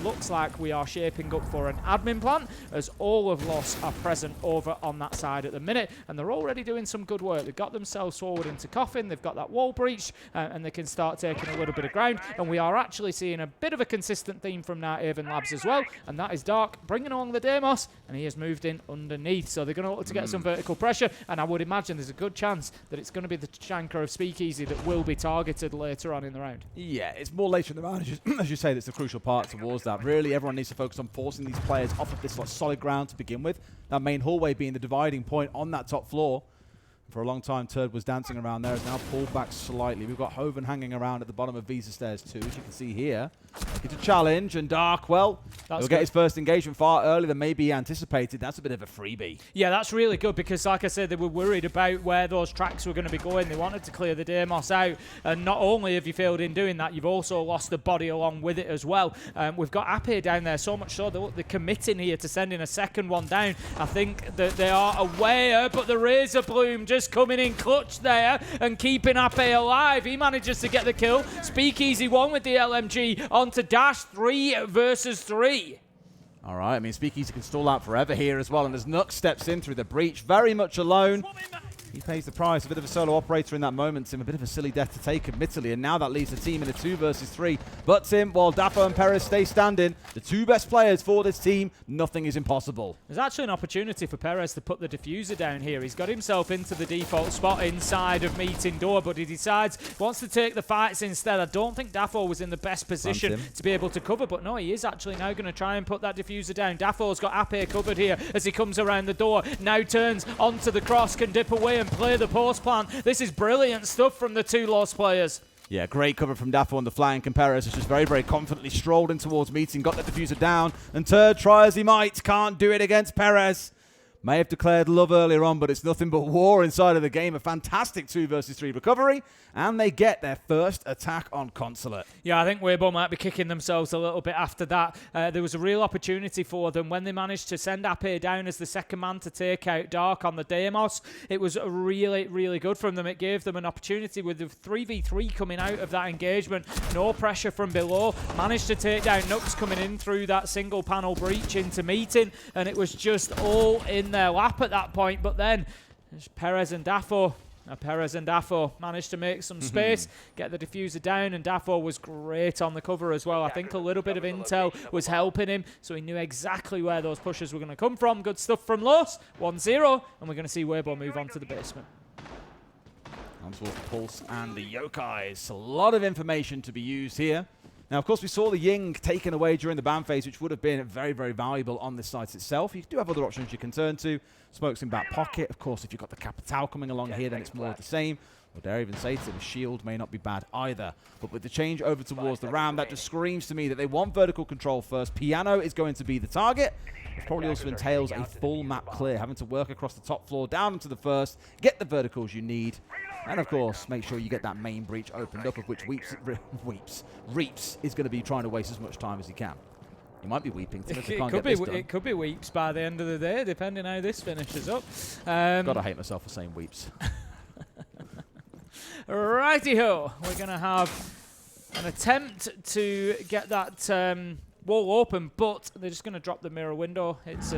looks like we are shaping up for an admin plant, as all of Loss are present over on that side at the minute, and they're already doing some good work. They've got themselves forward into coffin, they've got that wall breached, and they can start taking a little bit of ground, and we are actually seeing a bit of a consistent theme from Night Haven Labs as well, and that is Dark bringing along the Deimos, and he has moved in underneath, so they're going to look to get some vertical pressure, and I would imagine there's a good chance that it's going to be the Chanka of Speakeasy that will be targeted later on in the round. Yeah, it's more later in the round, as you say, that's the crucial part towards that. Really, everyone needs to focus on forcing these players off of this solid ground to begin with, that main hallway being the dividing point on that top floor. For a long time, Turd was dancing around there. It's now pulled back slightly. We've got Hoven hanging around at the bottom of Visa Stairs too, as you can see here. Like it's a challenge, and Dark, well, he'll get his first engagement far earlier than maybe anticipated. That's a bit of a freebie. Yeah, that's really good, because like I said, they were worried about where those tracks were going to be going. They wanted to clear the Deimos out, and not only have you failed in doing that, you've also lost the body along with it as well. We've got Ape down there, so much so they're committing here to sending a second one down. I think that they are aware, but the Razor Bloom just coming in clutch there and keeping Ape alive. He manages to get the kill. Speakeasy 1 with the LMG onto Dash 3 versus 3. All right, I mean, Speakeasy can stall out forever here as well, and as Nux steps in through the breach, very much alone. He pays the price. A bit of a solo operator in that moment, Tim. A bit of a silly death to take, admittedly, and now that leaves the team in a 2 versus 3. But, Tim, while Daffo and Perez stay standing, the 2 best players for this team, nothing is impossible. There's actually an opportunity for Perez to put the diffuser down here. He's got himself into the default spot inside of meeting door, but he decides wants to take the fights instead. I don't think Daffo was in the best position to be able to cover, but no, he is actually now going to try and put that diffuser down. Daffo's got Ape covered here as he comes around the door. Now turns onto the cross, can dip away and play the post plant. This is brilliant stuff from the 2 Lost players. Yeah, great cover from Daffo on the flank, and Perez has just very, very confidently strolled in towards meeting, got the diffuser down, and Turd, try as he might, can't do it against Perez. May have declared love earlier on, but it's nothing but war inside of the game. A fantastic 2 versus 3 recovery, and they get their first attack on Consulate. Yeah, I think WEIBO might be kicking themselves a little bit after that. There was a real opportunity for them when they managed to send Ape down as the second man to take out Dark on the Deimos. It was really, really good from them. It gave them an opportunity with the 3v3 coming out of that engagement. No pressure from below. Managed to take down Nux coming in through that single panel breach into meeting, and it was just all in their lap at that point. But then Perez and Daffo managed to make some space, get the diffuser down, and Daffo was great on the cover as well. I think a little bit of intel was helping him, so he knew exactly where those pushes were going to come from. Good stuff from Los, 1-0, and we're going to see WEIBO move on to the basement. On towards the Pulse and the Yokais. A lot of information to be used here. Now, of course, we saw the Ying taken away during the ban phase, which would have been very, very valuable on this site itself. You do have other options you can turn to. Smokes in back pocket. Of course, if you've got the Capital coming along here, then it's more of the same. Or dare I even say to the shield may not be bad either. But with the change over towards the Ram, that just screams to me that they want vertical control first. Piano is going to be the target. It probably also entails a full map clear, having to work across the top floor down into the first, get the verticals you need, and of course, make sure you get that main breach opened up, of which Reaps is going to be trying to waste as much time as he can. He might be weeping. It could be Weeps by the end of the day, depending how this finishes up. Gotta hate myself for saying Weeps. Righty-ho, we're going to have an attempt to get that wall open, but they're just going to drop the mirror window. It's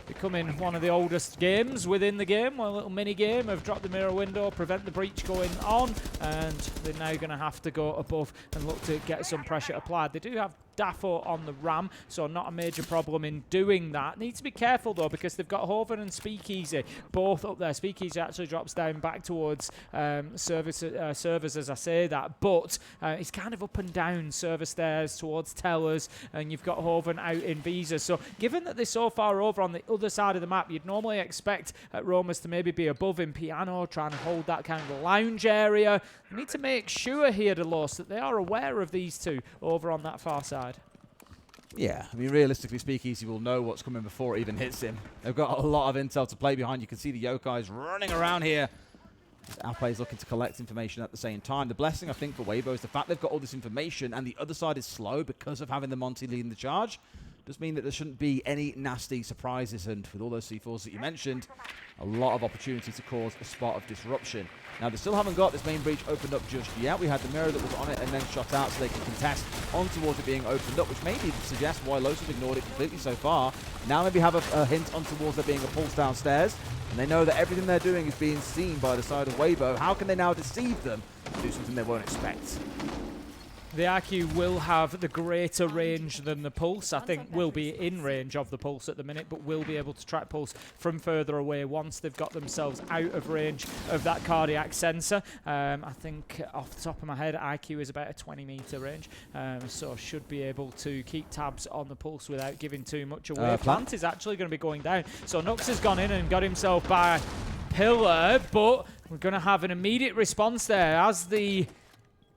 becoming one of the oldest games within the game, a little mini game of drop the mirror window, prevent the breach going on, and they're now going to have to go above and look to get some pressure applied. They do have Daffo on the Ram, so not a major problem in doing that. Need to be careful though, because they've got Hoven and Speakeasy both up there. Speakeasy actually drops down back towards servers as I say that, but it's kind of up and down server stairs towards tellers, and you've got Hoven out in Visa. So given that they're so far over on the other side of the map, you'd normally expect Romas to maybe be above in Piano, trying to hold that kind of lounge area. They need to make sure here, Delos, that they are aware of these two over on that far side. Yeah, I mean, realistically, Speakeasy will know what's coming before it even hits him. They've got a lot of intel to play behind. You can see the Yokais running around here. Alpay is looking to collect information at the same time. The blessing, I think, for WEIBO is the fact they've got all this information and the other side is slow because of having the Monty leading the charge. Does mean that there shouldn't be any nasty surprises, and with all those C4s that you mentioned, a lot of opportunity to cause a spot of disruption. Now, they still haven't got this main breach opened up just yet. We had the mirror that was on it and then shot out so they can contest on towards it being opened up, which maybe suggests why Los have ignored it completely so far. Now maybe have a hint on towards there being a pulse downstairs, and they know that everything they're doing is being seen by the side of WEIBO. How can they now deceive them and do something they won't expect? The IQ will have the greater range than the Pulse. I think will be in range of the Pulse at the minute, but will be able to track Pulse from further away once they've got themselves out of range of that cardiac sensor. I think off the top of my head, IQ is about a 20-meter range, so should be able to keep tabs on the Pulse without giving too much away. Plant is actually going to be going down. So Nux has gone in and got himself by Pillar, but we're going to have an immediate response there as the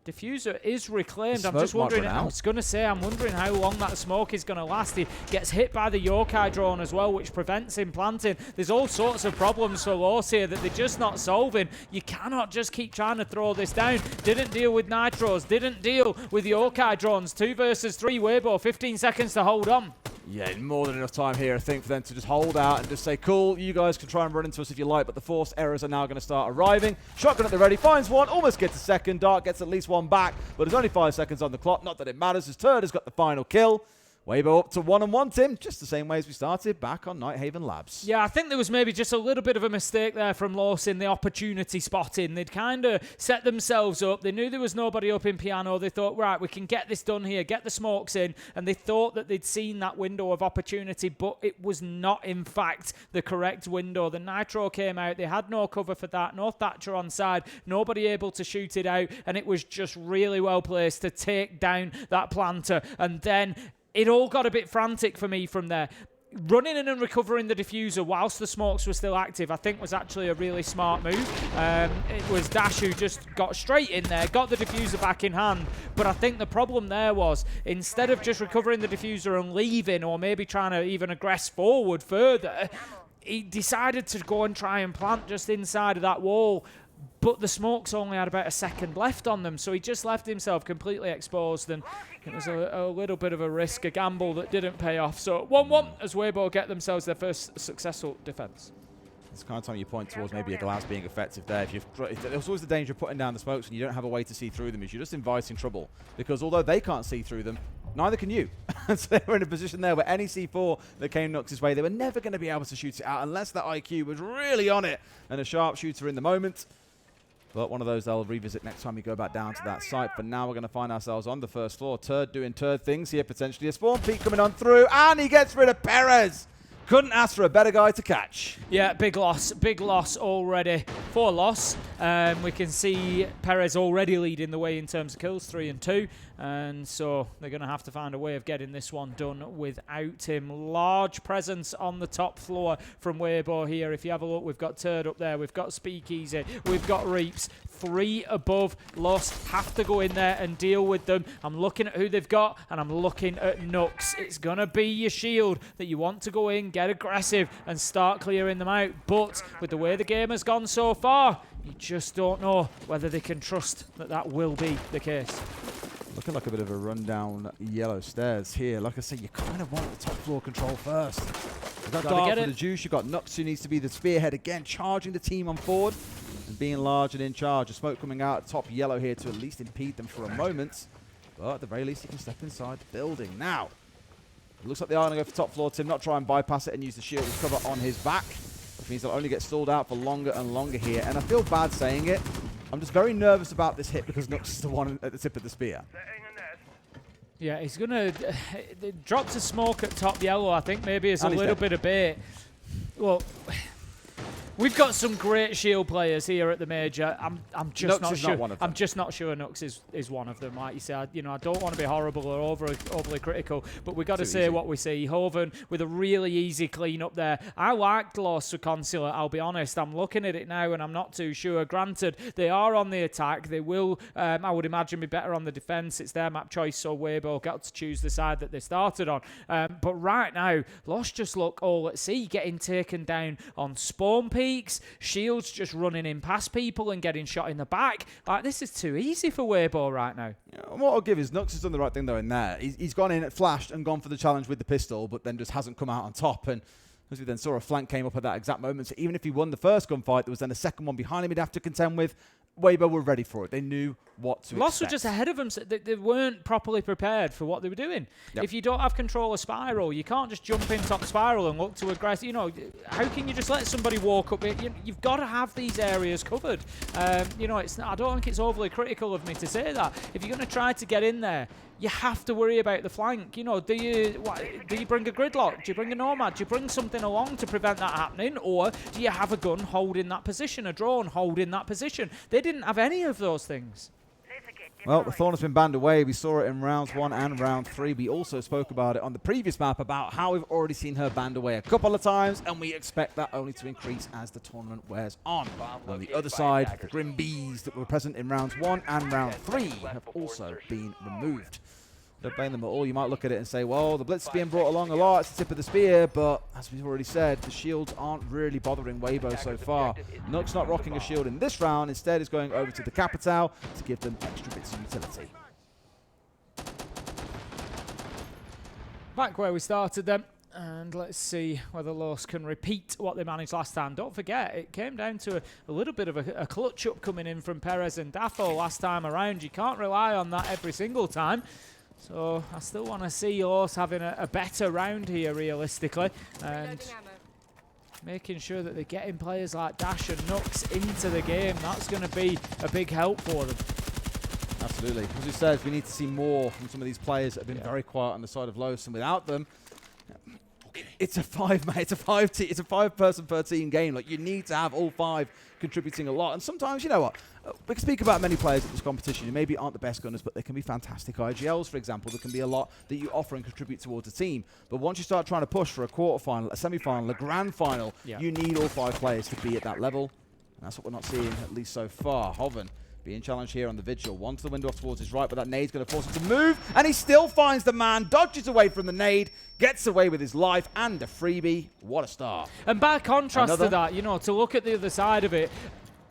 diffuser is reclaimed. I'm just wondering, I was going to say, I'm wondering how long that smoke is going to last. He gets hit by the Yokai drone as well, which prevents him planting. There's all sorts of problems for Los here that they're just not solving. You cannot just keep trying to throw this down. Didn't deal with Nitros, didn't deal with Yokai drones. 2 versus 3, WEIBO, 15 seconds to hold on. Yeah, more than enough time here, I think, for them to just hold out and just say, cool, you guys can try and run into us if you like, but the forced errors are now going to start arriving. Shotgun at the ready, finds one, almost gets a second. Dark gets at least one back, but there's only 5 seconds on the clock. Not that it matters, as Turd has got the final kill. WEIBO up to 1-1, Tim, just the same way as we started back on Nighthaven Labs. Yeah, I think there was maybe just a little bit of a mistake there from Los in the opportunity spotting. They'd kind of set themselves up. They knew there was nobody up in Piano. They thought, right, we can get this done here, get the smokes in, and they thought that they'd seen that window of opportunity, but it was not, in fact, the correct window. The Nitro came out. They had no cover for that, no Thatcher on side, nobody able to shoot it out, and it was just really well placed to take down that planter, and then it all got a bit frantic for me from there. Running in and recovering the diffuser whilst the smokes were still active, I think was actually a really smart move. It was Dash who just got straight in there, got the diffuser back in hand. But I think the problem there was, instead of just recovering the diffuser and leaving, or maybe trying to even aggress forward further, he decided to go and try and plant just inside of that wall. But the smokes only had about a second left on them, so he just left himself completely exposed, and it was a little bit of a risk, a gamble that didn't pay off. So 1-1 as WEIBO get themselves their first successful defense. It's the kind of time you point towards maybe a glass being effective there. There's always the danger of putting down the smokes when you don't have a way to see through them, is you're just inviting trouble, because although they can't see through them, neither can you. So they were in a position there where any C4 that came Nux's way, they were never going to be able to shoot it out unless that IQ was really on it and a sharpshooter in the moment. But one of those they'll revisit next time we go back down to that site. For now, we're going to find ourselves on the first floor. Turd doing Turd things here, potentially. A spawn peek coming on through, and he gets rid of Perez. Couldn't ask for a better guy to catch. Yeah, big loss already. 4 loss. We can see Perez already leading the way in terms of kills, 3 and 2. And so they're going to have to find a way of getting this one done without him. Large presence on the top floor from WEIBO here. If you have a look, we've got Turd up there. We've got Speakeasy. We've got Reaps. 3 above. Lost. Have to go in there and deal with them. I'm looking at who they've got, and I'm looking at Nux. It's going to be your shield that you want to go in, get aggressive, and start clearing them out. But with the way the game has gone so far, you just don't know whether they can trust that that will be the case. Looking like a bit of a rundown yellow stairs here. Like I say, you kind of want the top floor control first. You've got Dart for the juice. You've got Nux, who needs to be the spearhead again, charging the team on forward and being large and in charge. A smoke coming out top yellow here to at least impede them for a moment. But at the very least, he can step inside the building. Now, it looks like they are going to go for top floor. Tim, not try and bypass it and use the shield as cover on his back. Which means they'll only get stalled out for longer and longer here. And I feel bad saying it. I'm just very nervous about this hit because Nux is the one at the tip of the spear. Yeah, he's going to drop to smoke at top yellow, I think, maybe as a little bit of bait. Well, we've got some great shield players here at the major. I'm just not sure. I'm just not sure Nux is one of them. Like you said, you know, I don't want to be horrible or overly critical, but we got to say what we see. Hoven with a really easy clean up there. I liked Los Consular. I'll be honest. I'm looking at it now and I'm not too sure. Granted, they are on the attack. They will, I would imagine, be better on the defense. It's their map choice, so WEIBO got to choose the side that they started on. But right now, Los just look all at sea, getting taken down on spawn peaks. Shields just running in past people and getting shot in the back. Like, this is too easy for WEIBO right now. Yeah, what I'll give is Nux has done the right thing though in there. He's gone in, flashed, and gone for the challenge with the pistol, but then just hasn't come out on top. And as we then saw, a flank came up at that exact moment. So even if he won the first gunfight, there was then a second one behind him he'd have to contend with. WEIBO were ready for it. They knew what to Lost expect. were just ahead of them. So they weren't properly prepared for what they were doing. Yep. If you don't have control of Spiral, you can't just jump in top Spiral and look to aggress. You know, how can you just let somebody walk up it? You've got to have these areas covered. You know, I don't think it's overly critical of me to say that. If you're going to try to get in there, you have to worry about the flank. You know, do you bring a gridlock? Do you bring a nomad? Do you bring something along to prevent that happening? Or do you have a gun holding that position, a drone holding that position? They didn't have any of those things. Well, the Thorn has been banned away. We saw it in rounds 1 and round 3. We also spoke about it on the previous map about how we've already seen her banned away a couple of times, and we expect that only to increase as the tournament wears on. On the other side, the Grim Bees that were present in rounds 1 and round 3 have also been removed. Don't blame them at all. You might look at it and say, well, the Blitz is being brought along a lot. It's the tip of the spear. But as we've already said, the shields aren't really bothering WEIBO so far. Nux not rocking a shield in this round. Instead, is going over to the Capital to give them extra bits of utility. Back where we started then. And let's see whether Los can repeat what they managed last time. Don't forget, it came down to a little bit of a clutch-up coming in from Perez and Daffo last time around. You can't rely on that every single time. So I still want to see Los having a better round here, realistically. And making sure that they're getting players like Dash and Nux into the game. That's going to be a big help for them. Absolutely. As we said, we need to see more from some of these players that have been very quiet on the side of Los, and without them, it's a five-person per team game. Like, you need to have all 5 contributing a lot. And sometimes, you know what, we can speak about many players at this competition who maybe aren't the best gunners, but they can be fantastic IGLs, for example. There can be a lot that you offer and contribute towards a team. But once you start trying to push for a quarterfinal, a semi-final, a grand final, you need all 5 players to be at that level. And that's what we're not seeing, at least so far. Hoven being challenged here on the Vigil. One to the window off towards his right, but that nade's going to force him to move. And he still finds the man, dodges away from the nade, gets away with his life, and a freebie. What a start. And by contrast to that, you know, to look at the other side of it,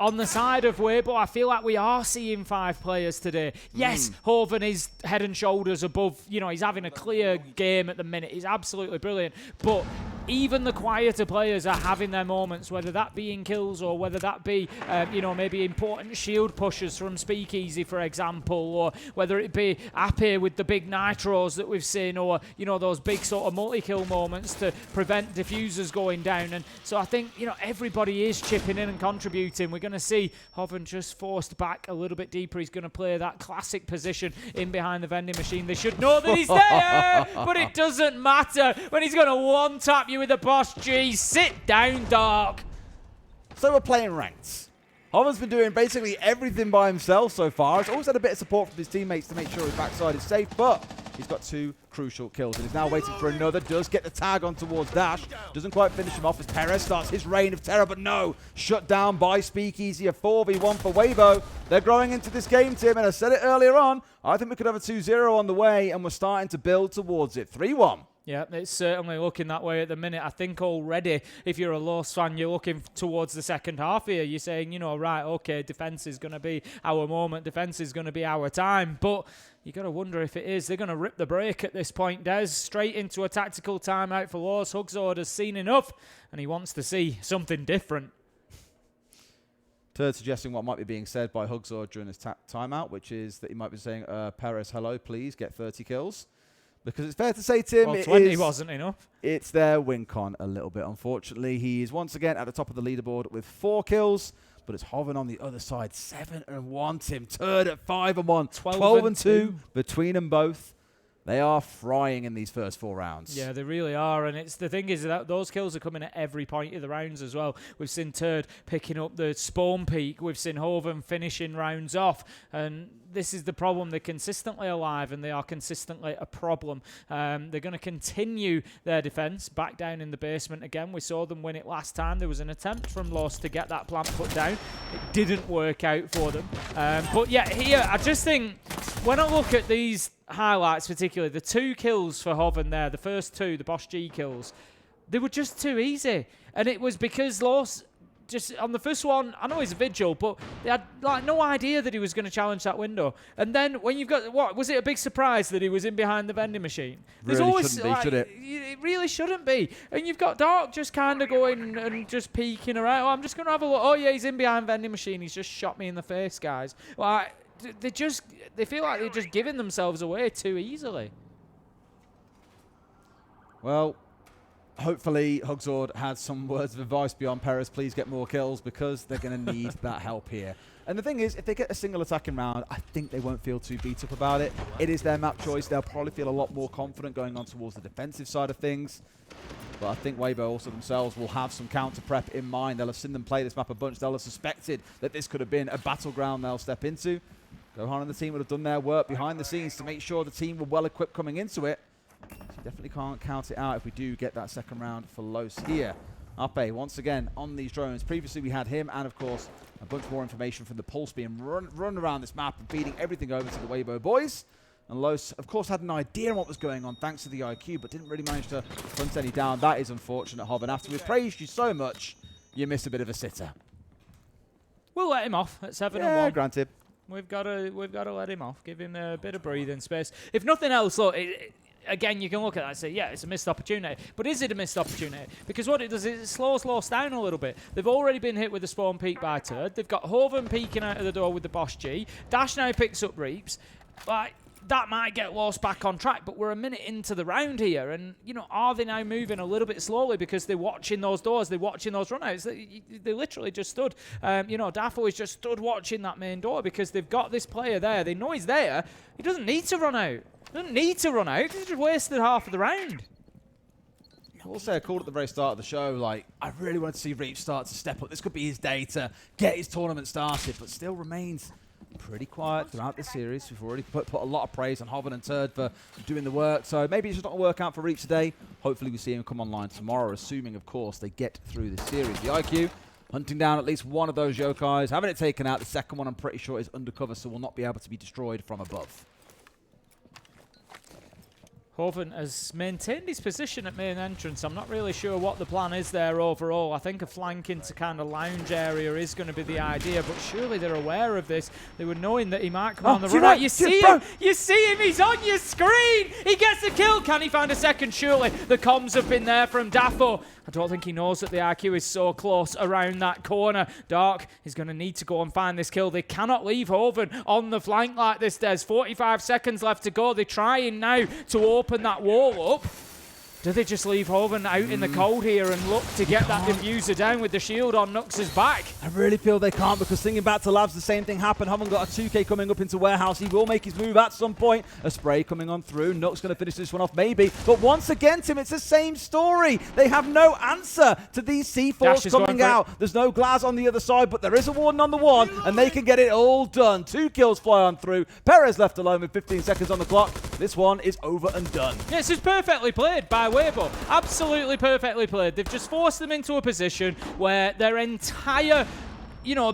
on the side of WEIBO, I feel like we are seeing 5 players today. Yes, Hoven is head and shoulders above. You know, he's having a clear game at the minute. He's absolutely brilliant. But even the quieter players are having their moments, whether that be in kills or whether that be, you know, maybe important shield pushes from Speakeasy, for example, or whether it be Ape with the big nitros that we've seen, or, you know, those big sort of multi-kill moments to prevent diffusers going down. And so I think, you know, everybody is chipping in and contributing. We're going to see Hoven just forced back a little bit deeper. He's going to play that classic position in behind the vending machine. They should know that he's there, but it doesn't matter when he's going to one-tap you you, with the Boss G. Sit down, Dark. So we're playing ranked. Hoven's been doing basically everything by himself so far. He's always had a bit of support from his teammates to make sure his backside is safe, but he's got 2 crucial kills and is now waiting for another. Does get the tag on towards Dash. Doesn't quite finish him off as Perez starts his reign of terror, but no. Shut down by Speakeasy. A 4v1 for WEIBO. They're growing into this game, Tim, and I said it earlier on. I think we could have a 2-0 on the way, and we're starting to build towards it. 3-1. Yeah, it's certainly looking that way at the minute. I think already, if you're a Los fan, you're looking towards the second half here. You're saying, you know, right, okay, defence is going to be our moment. Defence is going to be our time. But you got to wonder if it is. They're going to rip the break at this point. Des straight into a tactical timeout for Los. Hugsord has seen enough, and he wants to see something different. Turd suggesting what might be being said by Hugsord during his timeout, which is that he might be saying, Perez, hello, please, get 30 kills. Because it's fair to say, Tim, well, 20 wasn't enough. It's their win con a little bit, unfortunately. He is once again at the top of the leaderboard with 4 kills, but it's Hoven on the other side, 7-1, Tim. Turd at 5-1, 12-2 between them both. They are frying in these first 4 rounds. Yeah, they really are. And it's the thing is that those kills are coming at every point of the rounds as well. We've seen Turd picking up the spawn peak. We've seen Hoven finishing rounds off. And this is the problem. They're consistently alive and they are consistently a problem. They're going to continue their defense back down in the basement again. We saw them win it last time. There was an attempt from Los to get that plant put down. It didn't work out for them. But yeah, here, I just think when I look at these highlights, particularly the 2 kills for Hoven there, the first 2, the Boss G kills, they were just too easy. And it was because Los, just on the first one, I know he's a vigil, but they had like no idea that he was going to challenge that window. And then when you've got, what, was it a big surprise that he was in behind the vending machine? There's really always, shouldn't be, should it? It really shouldn't be. And you've got Dark just kind of going and just peeking around. Oh, I'm just going to have a look. Oh yeah, he's in behind vending machine. He's just shot me in the face, guys. Like, they feel like they're just giving themselves away too easily. Well, hopefully Hugsord had some words of advice beyond Perez. Please get more kills because they're going to need that help here. And the thing is, if they get a single attacking round, I think they won't feel too beat up about it. It is their map choice. They'll probably feel a lot more confident going on towards the defensive side of things. But I think WEIBO also themselves will have some counter prep in mind. They'll have seen them play this map a bunch. They'll have suspected that this could have been a battleground they'll step into. Gohan and the team would have done their work behind the scenes to make sure the team were well equipped coming into it. So you definitely can't count it out if we do get that second round for Los here. Ape, once again, on these drones. Previously, we had him and, of course, a bunch more information from the Pulse being run around this map and feeding everything over to the WEIBO boys. And Los, of course, had an idea on what was going on thanks to the IQ, but didn't really manage to hunt any down. That is unfortunate, Hoven. After we've praised you so much, you miss a bit of a sitter. We'll let him off at 7-1. Yeah, granted. We've got to let him off, give him a bit of breathing space. If nothing else, look, again, you can look at that and say, yeah, it's a missed opportunity. But is it a missed opportunity? Because what it does is it slows Los down a little bit. They've already been hit with the spawn peak by Turd. They've got Hoven peeking out of the door with the Boss G. Dash now picks up Reaps. Like, that might get Los back on track, but we're a minute into the round here. And, you know, are they now moving a little bit slowly because they're watching those doors, they're watching those runouts? They literally just stood. You know, Daffo is just stood watching that main door because they've got this player there. They know he's there. He doesn't need to run out. He doesn't need to run out. He's just wasted half of the round. I will say I called at the very start of the show, like, I really wanted to see Reap start to step up. This could be his day to get his tournament started, but still remains pretty quiet throughout the series. We've already put a lot of praise on Hoven and Turd for doing the work, so maybe it's just not going to work out for Reap today. Hopefully we see him come online tomorrow, assuming, of course, they get through the series. The IQ hunting down at least one of those yokais, having it taken out. The second one, I'm pretty sure, is undercover, so will not be able to be destroyed from above. Hoven has maintained his position at main entrance. I'm not really sure what the plan is there overall. I think a flank into kind of lounge area is going to be the idea, but surely they're aware of this. They were knowing that he might come on the run out. You see him! You see him! He's on your screen! He gets a kill! Can he find a second? Surely the comms have been there from Daffo. I don't think he knows that the IQ is so close around that corner. Dark is going to need to go and find this kill. They cannot leave Hoven on the flank like this. There's 45 seconds left to go. They're trying now to open that wall up. Do they just leave Hoven out in the cold here and look to get that diffuser down with the shield on Nux's back? I really feel they can't, because thinking back to Labs, the same thing happened. Hoven got a 2K coming up into Warehouse. He will make his move at some point. A spray coming on through. Nux going to finish this one off maybe. But once again, Tim, it's the same story. They have no answer to these C4s coming out. There's no glass on the other side, but there is a Warden on the one, and they can get it all done. 2 kills fly on through. Perez left alone with 15 seconds on the clock. This one is over and done. Yeah, this is perfectly played by WEIBO. Absolutely perfectly played. They've just forced them into a position where their entire,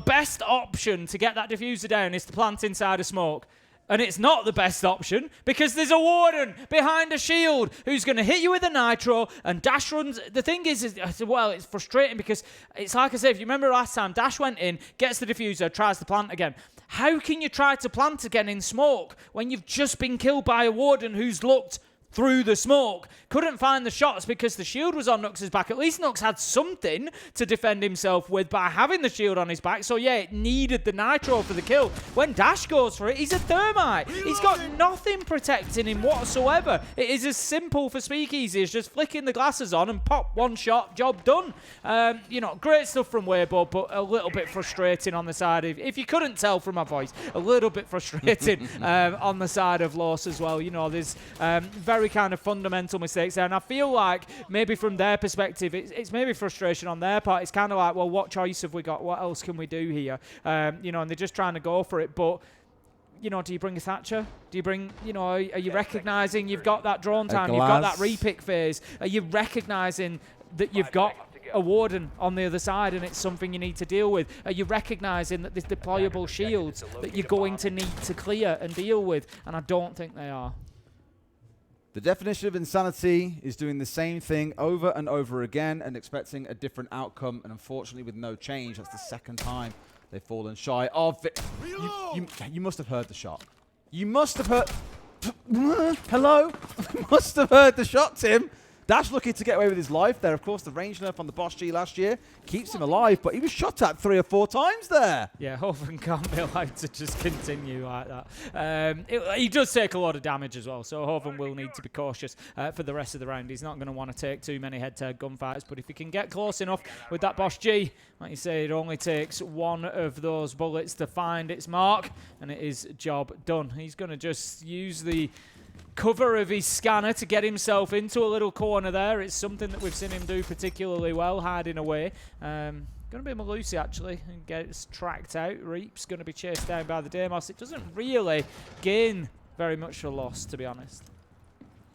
best option to get that diffuser down is to plant inside a smoke. And it's not the best option because there's a Warden behind a shield who's going to hit you with a nitro, and Dash runs. The thing is, well, it's frustrating because it's like I said, if you remember last time, Dash went in, gets the diffuser, tries to plant again. How can you try to plant again in smoke when you've just been killed by a Warden who's looked through the smoke? Couldn't find the shots because the shield was on Nux's back. At least Nux had something to defend himself with by having the shield on his back. So yeah, it needed the nitro for the kill. When Dash goes for it, he's a thermite. He's got nothing protecting him whatsoever. It is as simple for Speakeasy as just flicking the glasses on and pop one shot, job done. Great stuff from WEIBO, but a little bit frustrating on the side of, if you couldn't tell from my voice, a little bit frustrating on the side of Loss as well. There's very kind of fundamental mistakes there, and I feel like maybe from their perspective it's maybe frustration on their part. It's kind of like, well, what choice have we got? What else can we do here? And they're just trying to go for it. But do you bring a Thatcher? Do you bring, are you recognizing you've got that drone time, you've got that repick phase? Are you recognizing that you've got a Warden on the other side and it's something you need to deal with? Are you recognizing that there's deployable shields that you're going to need to clear and deal with? And I don't think they are. The definition of insanity is doing the same thing over and over again and expecting a different outcome, and unfortunately with no change, that's the second time they've fallen shy of it. You must have heard the shot. You must have heard... Hello? You must have heard the shot, Tim. Dash looking to get away with his life there. Of course, the range nerf on the Boss G last year keeps him alive, but he was shot at 3 or 4 times there. Yeah, Hoven can't be allowed to just continue like that. He does take a lot of damage as well, so Hoven will need to be cautious for the rest of the round. He's not going to want to take too many head-to-head gunfights, but if he can get close enough with that Boss G, like you say, it only takes one of those bullets to find its mark, and it is job done. He's going to just use the cover of his scanner to get himself into a little corner there. It's something that we've seen him do particularly well, hiding away. Going to be Malusi actually, and gets tracked out. Reap's going to be chased down by the Deimos. It doesn't really gain very much for Loss, to be honest.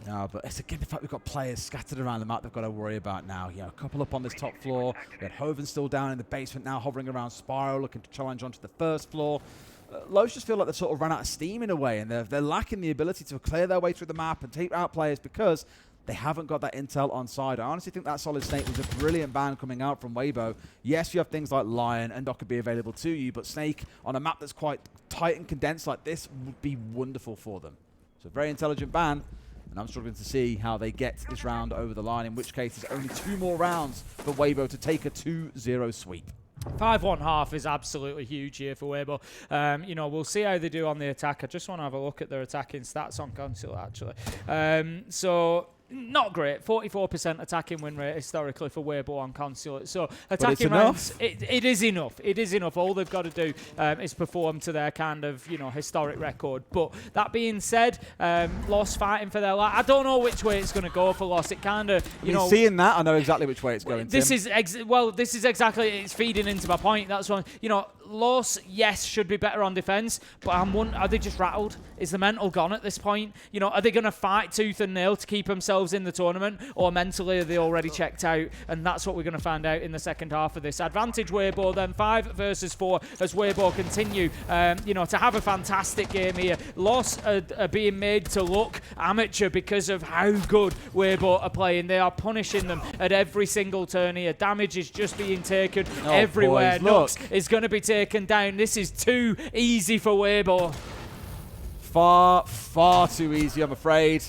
No, but it's again the fact we've got players scattered around the map they've got to worry about now. A couple up on this top floor. We had Hoven still down in the basement now, hovering around Spiral, looking to challenge onto the first floor. Lowe's just feel like they've sort of run out of steam in a way, and they're lacking the ability to clear their way through the map and take out players because they haven't got that intel on side. I honestly think that Solid Snake was a brilliant ban coming out from WEIBO. Yes, you have things like Lion and Doc could be available to you, but Snake on a map that's quite tight and condensed like this would be wonderful for them. So very intelligent ban, and I'm struggling to see how they get this round over the line, in which case there's only 2 more rounds for WEIBO to take a 2-0 sweep. 5-1-1 is absolutely huge here for WEIBO. We'll see how they do on the attack. I just want to have a look at their attacking stats on console, actually. So not great. 44% attacking win rate historically for WEIBO on Consulate. So attacking rounds, it is enough. It is enough. All they've got to do is perform to their kind of, historic record. But that being said, Loss fighting for their life. I don't know which way it's going to go for Loss. It kind of, seeing that, I know exactly which way it's going. This is exactly, it's feeding into my point. That's one. Loss, yes, should be better on defense, but I'm wondering, are they just rattled? Is the mental gone at this point? Are they going to fight tooth and nail to keep themselves in the tournament, or mentally are they already checked out? And that's what we're going to find out in the second half of this. Advantage WEIBO then, 5 versus 4 as WEIBO continue, to have a fantastic game here. Loss are being made to look amateur because of how good WEIBO are playing. They are punishing them at every single turn here. Damage is just being taken everywhere. Nux is going to be taken down. This is too easy for WEIBO. Far, far too easy, I'm afraid.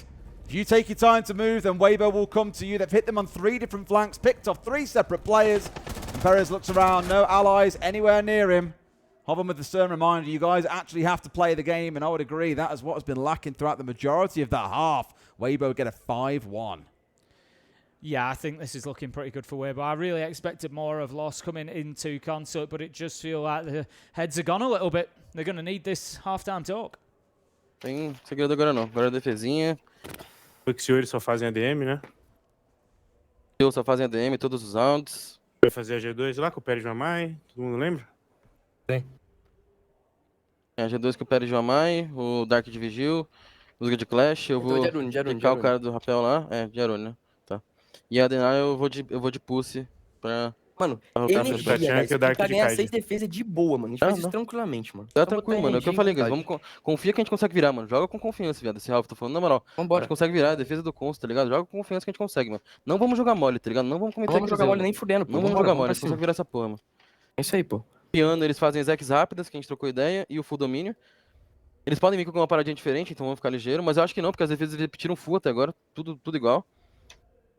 If you take your time to move, then WEIBO will come to you. They've hit them on 3 different flanks, picked off 3 separate players. And Perez looks around, no allies anywhere near him. Hoven with the stern reminder, you guys actually have to play the game, and I would agree, that is what has been lacking throughout the majority of that half. WEIBO get a 5-1. Yeah, I think this is looking pretty good for WEIBO. I really expected more of Loss coming into Consort, but it just feels like the heads are gone a little bit. They're going to need this half-time talk. Tem segredo agora não. Agora a defesinha. O Xio eles só fazem ADM, né? Eu só fazem ADM todos os rounds. Vai fazer a G2 lá com o Pérez Jamai, todo mundo lembra? Sim. É, G2 com o Pérez Jamai, o Dark de Vigil, o Liga de Clash. Eu vou picar o cara do rapel lá. É, de Arune, né? Tá. E a Deny eu vou de Pulse pra... Mano, energia, guys, pra ganhar 6 defesa de boa, mano. A gente faz isso tranquilamente, mano. Tá tranquilo, mano. É o que eu falei, guys. Confia que a gente consegue virar, mano. Joga com confiança, viado. Esse Ralph, tô falando na moral. Vambora. A gente consegue virar, a defesa do Consta, tá ligado? Joga com confiança que a gente consegue, mano. Não vamos jogar mole, tá ligado? Não vamos cometer Não vamos jogar mole nem fudendo, pô. Não vamos jogar mole, a gente consegue virar essa porra, mano. É isso aí, pô. Piano, eles fazem execs rápidas, que a gente trocou ideia, e o full domínio. Eles podem vir com uma paradinha diferente, então vamos ficar ligeiro, mas eu acho que não, porque as defesas eles repetiram full até agora, tudo igual.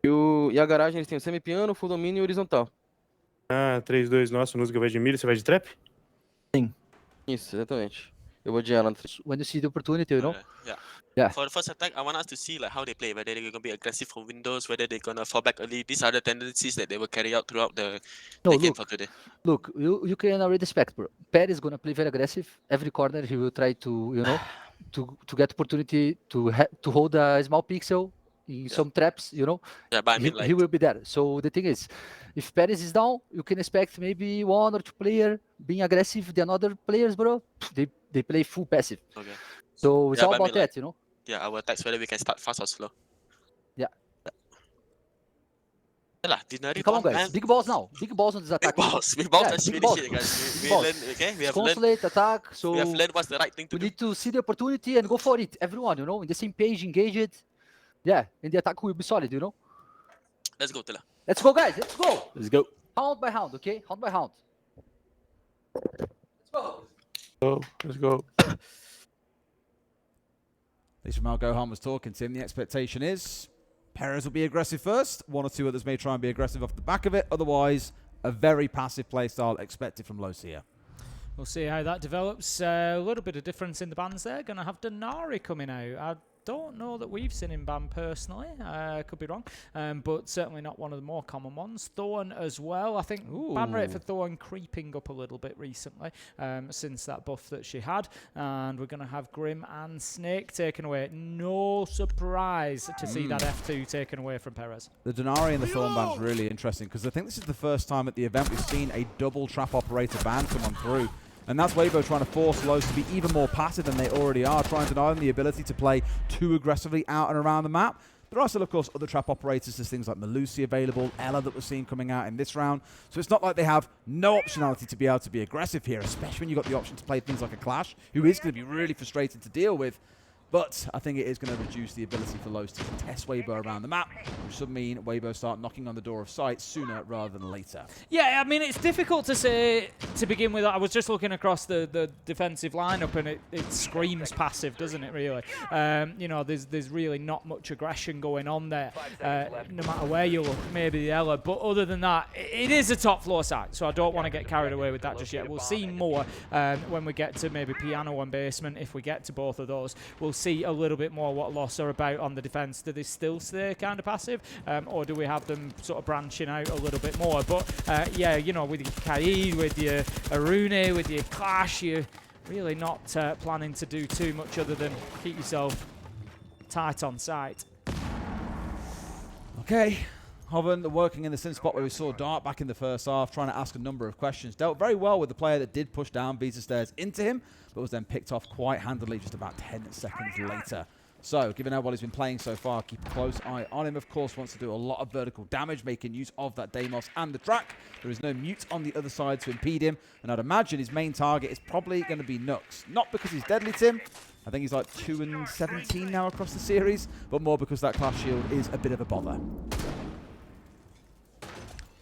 E a garagem eles têm o semi-piano, o full domínio e o horizontal. Ah, 3-2 nosso, o Nusga vai de milho, você vai de trap? Sim. Isso, exatamente. Eu vou de ela. When you see the opportunity, you know? Yeah. For the first attack, I want us to see like how they play, whether they're going to be aggressive from windows, whether they're going to fall back early. These are the tendencies that they will carry out throughout the game for today. Look, you can already expect, bro. Pet is going to play very aggressive. Every corner he will try to, you know, to get opportunity to hold a small pixel in some traps, you know. Yeah, but I mean, he will be there. So the thing is, if Paris is down, you can expect maybe 1 or 2 players being aggressive. The other players, bro, they play full passive. Okay. So it's all about that, like, you know. Yeah, our attacks, whether we can start fast or slow. Yeah. Come on, guys. Big balls now. Big balls on this attack. Big balls. Let's finish it, guys. We learn, okay? We have learned attack. So we have learned what's the right thing to do. We need to see the opportunity and go for it. Everyone, you know, in the same page, engaged. Yeah, and the attack will be solid, you know. Let's go, Tila. Let's go, guys. Let's go. Let's go. Round by round, okay? Round by round. Let's go. Let's go. At least Ramal Gohan was talking to him. The expectation is Perez will be aggressive first. 1 or 2 others may try and be aggressive off the back of it. Otherwise, a very passive play style expected from Lucia. We'll see how that develops. A little bit of difference in the bans there. Going to have Denari coming out. I don't know that we've seen him banned personally. Could be wrong. But certainly not one of the more common ones. Thorn as well. I think ban rate for Thorn creeping up a little bit recently since that buff that she had. And we're going to have Grim and Snake taken away. No surprise to see that F2 taken away from Perez. The Denari and the Thorn ban's really interesting because I think this is the first time at the event we've seen a double trap operator ban come on through. And that's WEIBO trying to force Lowe's to be even more passive than they already are, trying to deny them the ability to play too aggressively out and around the map. There are still, of course, other trap operators. There's things like Malusi available, Ella that we're seeing coming out in this round. So it's not like they have no optionality to be able to be aggressive here, especially when you've got the option to play things like a Clash, who is going to be really frustrated to deal with. But I think it is going to reduce the ability for Lowe's to test WEIBO around the map, which should mean WEIBO start knocking on the door of sight sooner rather than later. Yeah, I mean, it's difficult to say to begin with. I was just looking across the defensive lineup, and it screams passive, doesn't it, really? You know, there's really not much aggression going on there, no matter where you look, maybe the Ella. But other than that, it is a top floor side, so I don't want to get carried away with that just yet. We'll see more when we get to maybe Piano and Basement, if we get to both of those. We'll see a little bit more what Loss are about on the defense. Do they still stay kind of passive, or do we have them sort of branching out a little bit more? But yeah, you know, with your Kaid, with your Arune, with your Clash, you're really not planning to do too much other than keep yourself tight on sight. Okay. Hoven working in the same spot where we saw Dart back in the first half, trying to ask a number of questions. Dealt very well with the player that did push down Visa Stairs into him, but was then picked off quite handily just about 10 seconds later. So, given how well he's been playing so far, keep a close eye on him. Of course, wants to do a lot of vertical damage, making use of that Deimos and the track. There is no mute on the other side to impede him, and I'd imagine his main target is probably going to be Nux. Not because he's deadly, Tim. I think he's like 2-17 now across the series, but more because that class shield is a bit of a bother.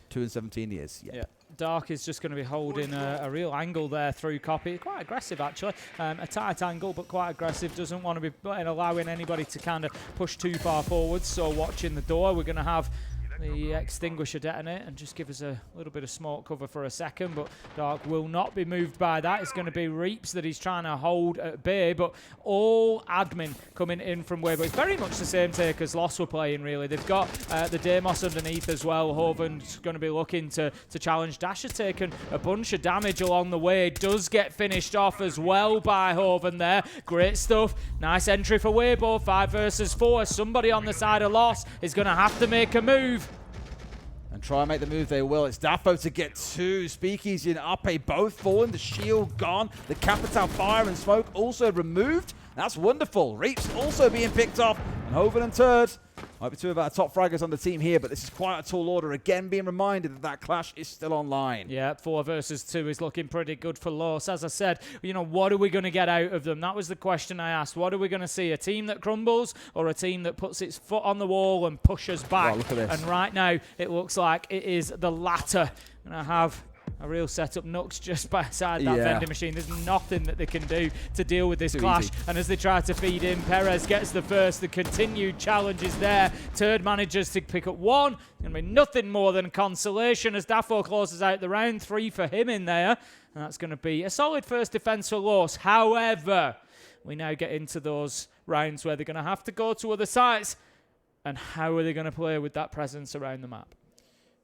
2-17 he is, yeah. Dark is just going to be holding a real angle there through Copy. Quite aggressive, actually. A tight angle, but quite aggressive. Doesn't want to be allowing anybody to kind of push too far forward. So watching the door, we're going to have the extinguisher detonate and just give us a little bit of smoke cover for a second, but Dark will not be moved by that. It's going to be Reaps that he's trying to hold at bay, but all admin coming in from WEIBO. It's very much the same take as Lost were playing, really. They've got the Deimos underneath as well. Hoven's going to be looking to challenge. Dash has taken a bunch of damage along the way. Does get finished off as well by Hoven there. Great stuff. Nice entry for WEIBO. 5 versus 4. Somebody on the side of Lost is going to have to make a move. And try and make the move they will. It's Dafo to get 2. Speakeasy and Ape both fallen. The shield gone. The Capital fire and smoke also removed. That's wonderful. Reaps also being picked off. And Hoven and Turd might be 2 of our top fraggers on the team here, but this is quite a tall order. Again, being reminded that that clash is still online. Yeah, 4 versus 2 is looking pretty good for Los. As I said, you know, what are we going to get out of them? That was the question I asked. What are we going to see? A team that crumbles or a team that puts its foot on the wall and pushes back? Wow, look at this. And right now, it looks like it is the latter. And I have a real setup. Nux just beside that vending machine. There's nothing that they can do to deal with this clash. Easy. And as they try to feed in, Perez gets the first. The continued challenge is there. Turd manages to pick up 1. Going to be nothing more than consolation as Dafo closes out the round. 3 for him in there. And that's going to be a solid first defense for Los. However, we now get into those rounds where they're going to have to go to other sites. And how are they going to play with that presence around the map?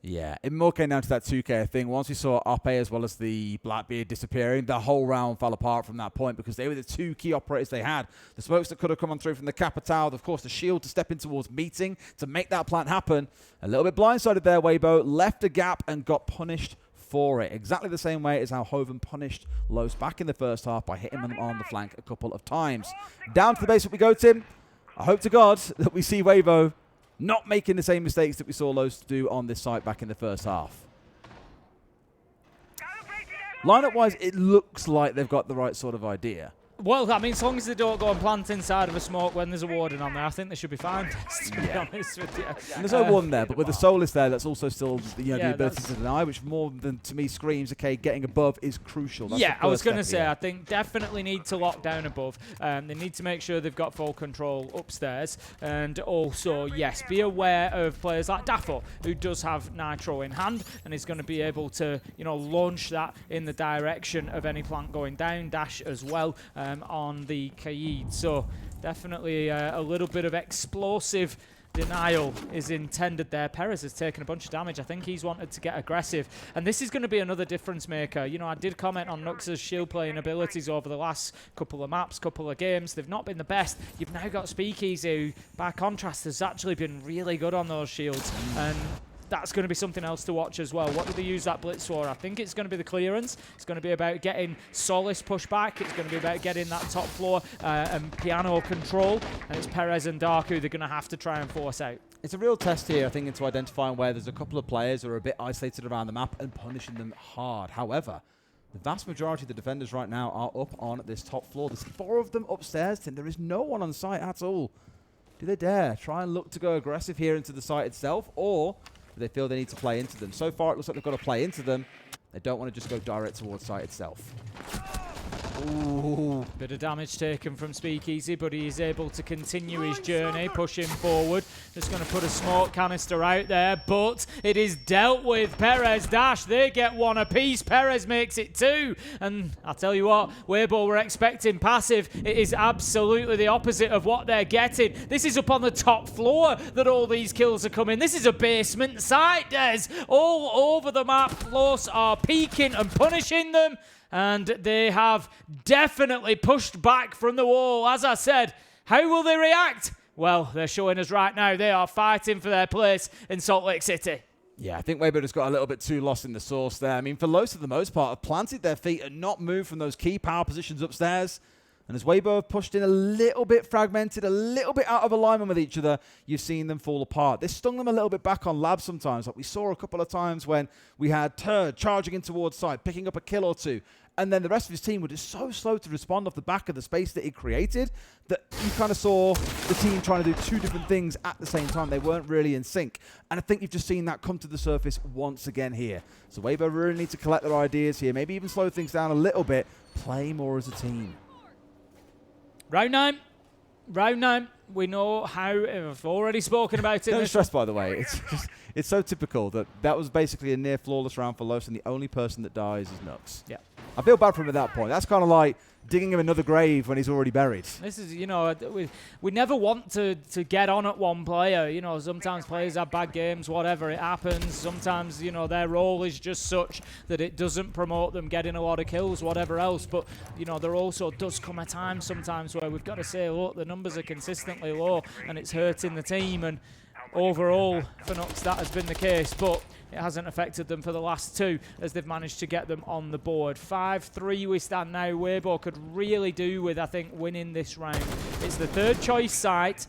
Yeah, it more came down to that 2K thing. Once we saw Ape as well as the Blackbeard disappearing, the whole round fell apart from that point because they were the 2 key operators they had. The smokes that could have come on through from the Capital, of course, the shield to step in towards meeting to make that plant happen. A little bit blindsided there, WEIBO, left a gap and got punished for it. Exactly the same way as how Hoven punished Los back in the first half by hitting them on the flank a couple of times. Down to the basement we go, Tim. I hope to God that we see WEIBO not making the same mistakes that we saw Los do on this site back in the first half. Lineup-wise, it looks like they've got the right sort of idea. Well, I mean, as long as they don't go and plant inside of a smoke when there's a warden on there, I think they should be fine, to be honest with you. And there's no warden there, but with the Solus there, that's also still the ability that's to deny, which more than, to me, screams, okay, getting above is crucial. That's yeah, the I was first going to step say, here. I think definitely need to lock down above. They need to make sure they've got full control upstairs. And also, yes, be aware of players like Dafo, who does have Nitro in hand and is going to be able to, you know, launch that in the direction of any plant going down. Dash as well on the Kaid. So definitely a little bit of explosive denial is intended there. Perez has taken a bunch of damage. I think he's wanted to get aggressive. And this is going to be another difference maker. You know, I did comment on Nux's shield playing abilities over the last couple of maps, couple of games. They've not been the best. You've now got Speakeasy, who, by contrast, has actually been really good on those shields. And that's going to be something else to watch as well. What do they use that blitz for? I think it's going to be the clearance. It's going to be about getting Solis pushed back. It's going to be about getting that top floor and piano control. And it's Perez and Dark who they're going to have to try and force out. It's a real test here, I think, into identifying where there's a couple of players who are a bit isolated around the map and punishing them hard. However, the vast majority of the defenders right now are up on this top floor. There's 4 of them upstairs, Tim. There is no one on site at all. Do they dare try and look to go aggressive here into the site itself, or do they feel they need to play into them? So far, it looks like they've got to play into them. They don't want to just go direct towards site itself. Ooh. Bit of damage taken from Speakeasy, but he is able to continue his journey, pushing forward. Just going to put a smoke canister out there, but it is dealt with. Perez, Dash, they get 1 apiece. Perez makes it 2. And I'll tell you what, WEIBO were expecting passive. It is absolutely the opposite of what they're getting. This is up on the top floor that all these kills are coming. This is a basement site, Des. All over the map, Los are peeking and punishing them. And they have definitely pushed back from the wall. As I said, how will they react? Well, they're showing us right now they are fighting for their place in Salt Lake City. Yeah, I think WEIBO just got a little bit too lost in the sauce there. I mean, for Los, for the most part, have planted their feet and not moved from those key power positions upstairs. And as WEIBO have pushed in a little bit fragmented, a little bit out of alignment with each other, you've seen them fall apart. This stung them a little bit back on lab sometimes, like we saw a couple of times when we had Turd charging in towards side, picking up a kill or 2. And then the rest of his team were just so slow to respond off the back of the space that he created that you kind of saw the team trying to do 2 different things at the same time. They weren't really in sync. And I think you've just seen that come to the surface once again here. So WEIBO really need to collect their ideas here, maybe even slow things down a little bit, play more as a team. Round 9. we know how. I've already spoken about it. Don't stress, by the way. It's so typical that was basically a near flawless round for Los, and the only person that dies is Nux. Yeah. I feel bad for him at that point. That's kind of like digging him another grave when he's already buried. This is, we never want to get on at one player. Sometimes players have bad games, whatever, it happens. Sometimes, their role is just such that it doesn't promote them getting a lot of kills, whatever else. But, there also does come a time sometimes where we've got to say, look, the numbers are consistently low and it's hurting the team. And overall, for Nux, that has been the case. But it hasn't affected them for the last two as they've managed to get them on the board. 5-3 we stand now. WEIBO could really do with, I think, winning this round. It's the third choice site.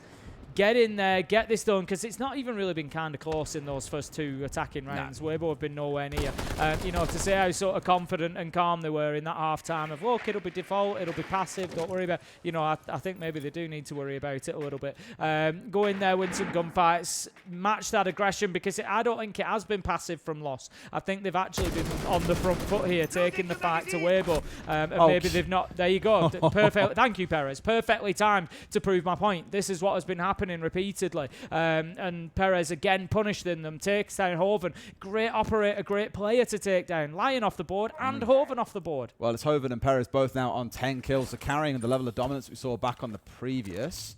Get in there, get this done, because it's not even really been kind of close in those first two attacking rounds. WEIBO have been nowhere near. To say how sort of confident and calm they were in that half-time of, look, it'll be default, it'll be passive, don't worry about it. I think maybe they do need to worry about it a little bit. Go in there, win some gunfights, match that aggression, because I don't think it has been passive from Loss. I think they've actually been on the front foot here, taking the fight to WEIBO. Maybe they've not. There you go. Perfect. Thank you, Perez. Perfectly timed to prove my point. This is what has been happening repeatedly, and Perez again punished them, takes down Hoven. Great operator, great player to take down. Lion off the board and Hoven off the board. Well, it's Hoven and Perez both now on 10 kills, so carrying the level of dominance we saw back on the previous.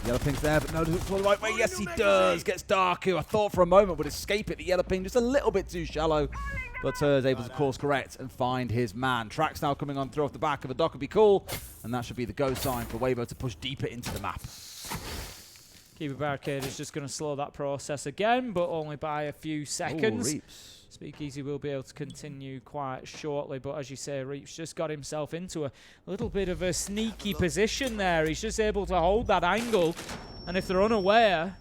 Yellow ping's there, but no, does it fall the right way? Yes, he does. Gets Darku. I thought for a moment would escape it. The yellow ping just a little bit too shallow, but is able to course correct and find his man. Tracks now coming on through off the back of a dock would be cool, and that should be the go sign for WEIBO to push deeper into the map. Keeper Barricade is just going to slow that process again, but only by a few seconds. Reaps. Speakeasy will be able to continue quite shortly, but as you say, Reaps just got himself into a little bit of a sneaky position there. He's just able to hold that angle, and if they're unaware,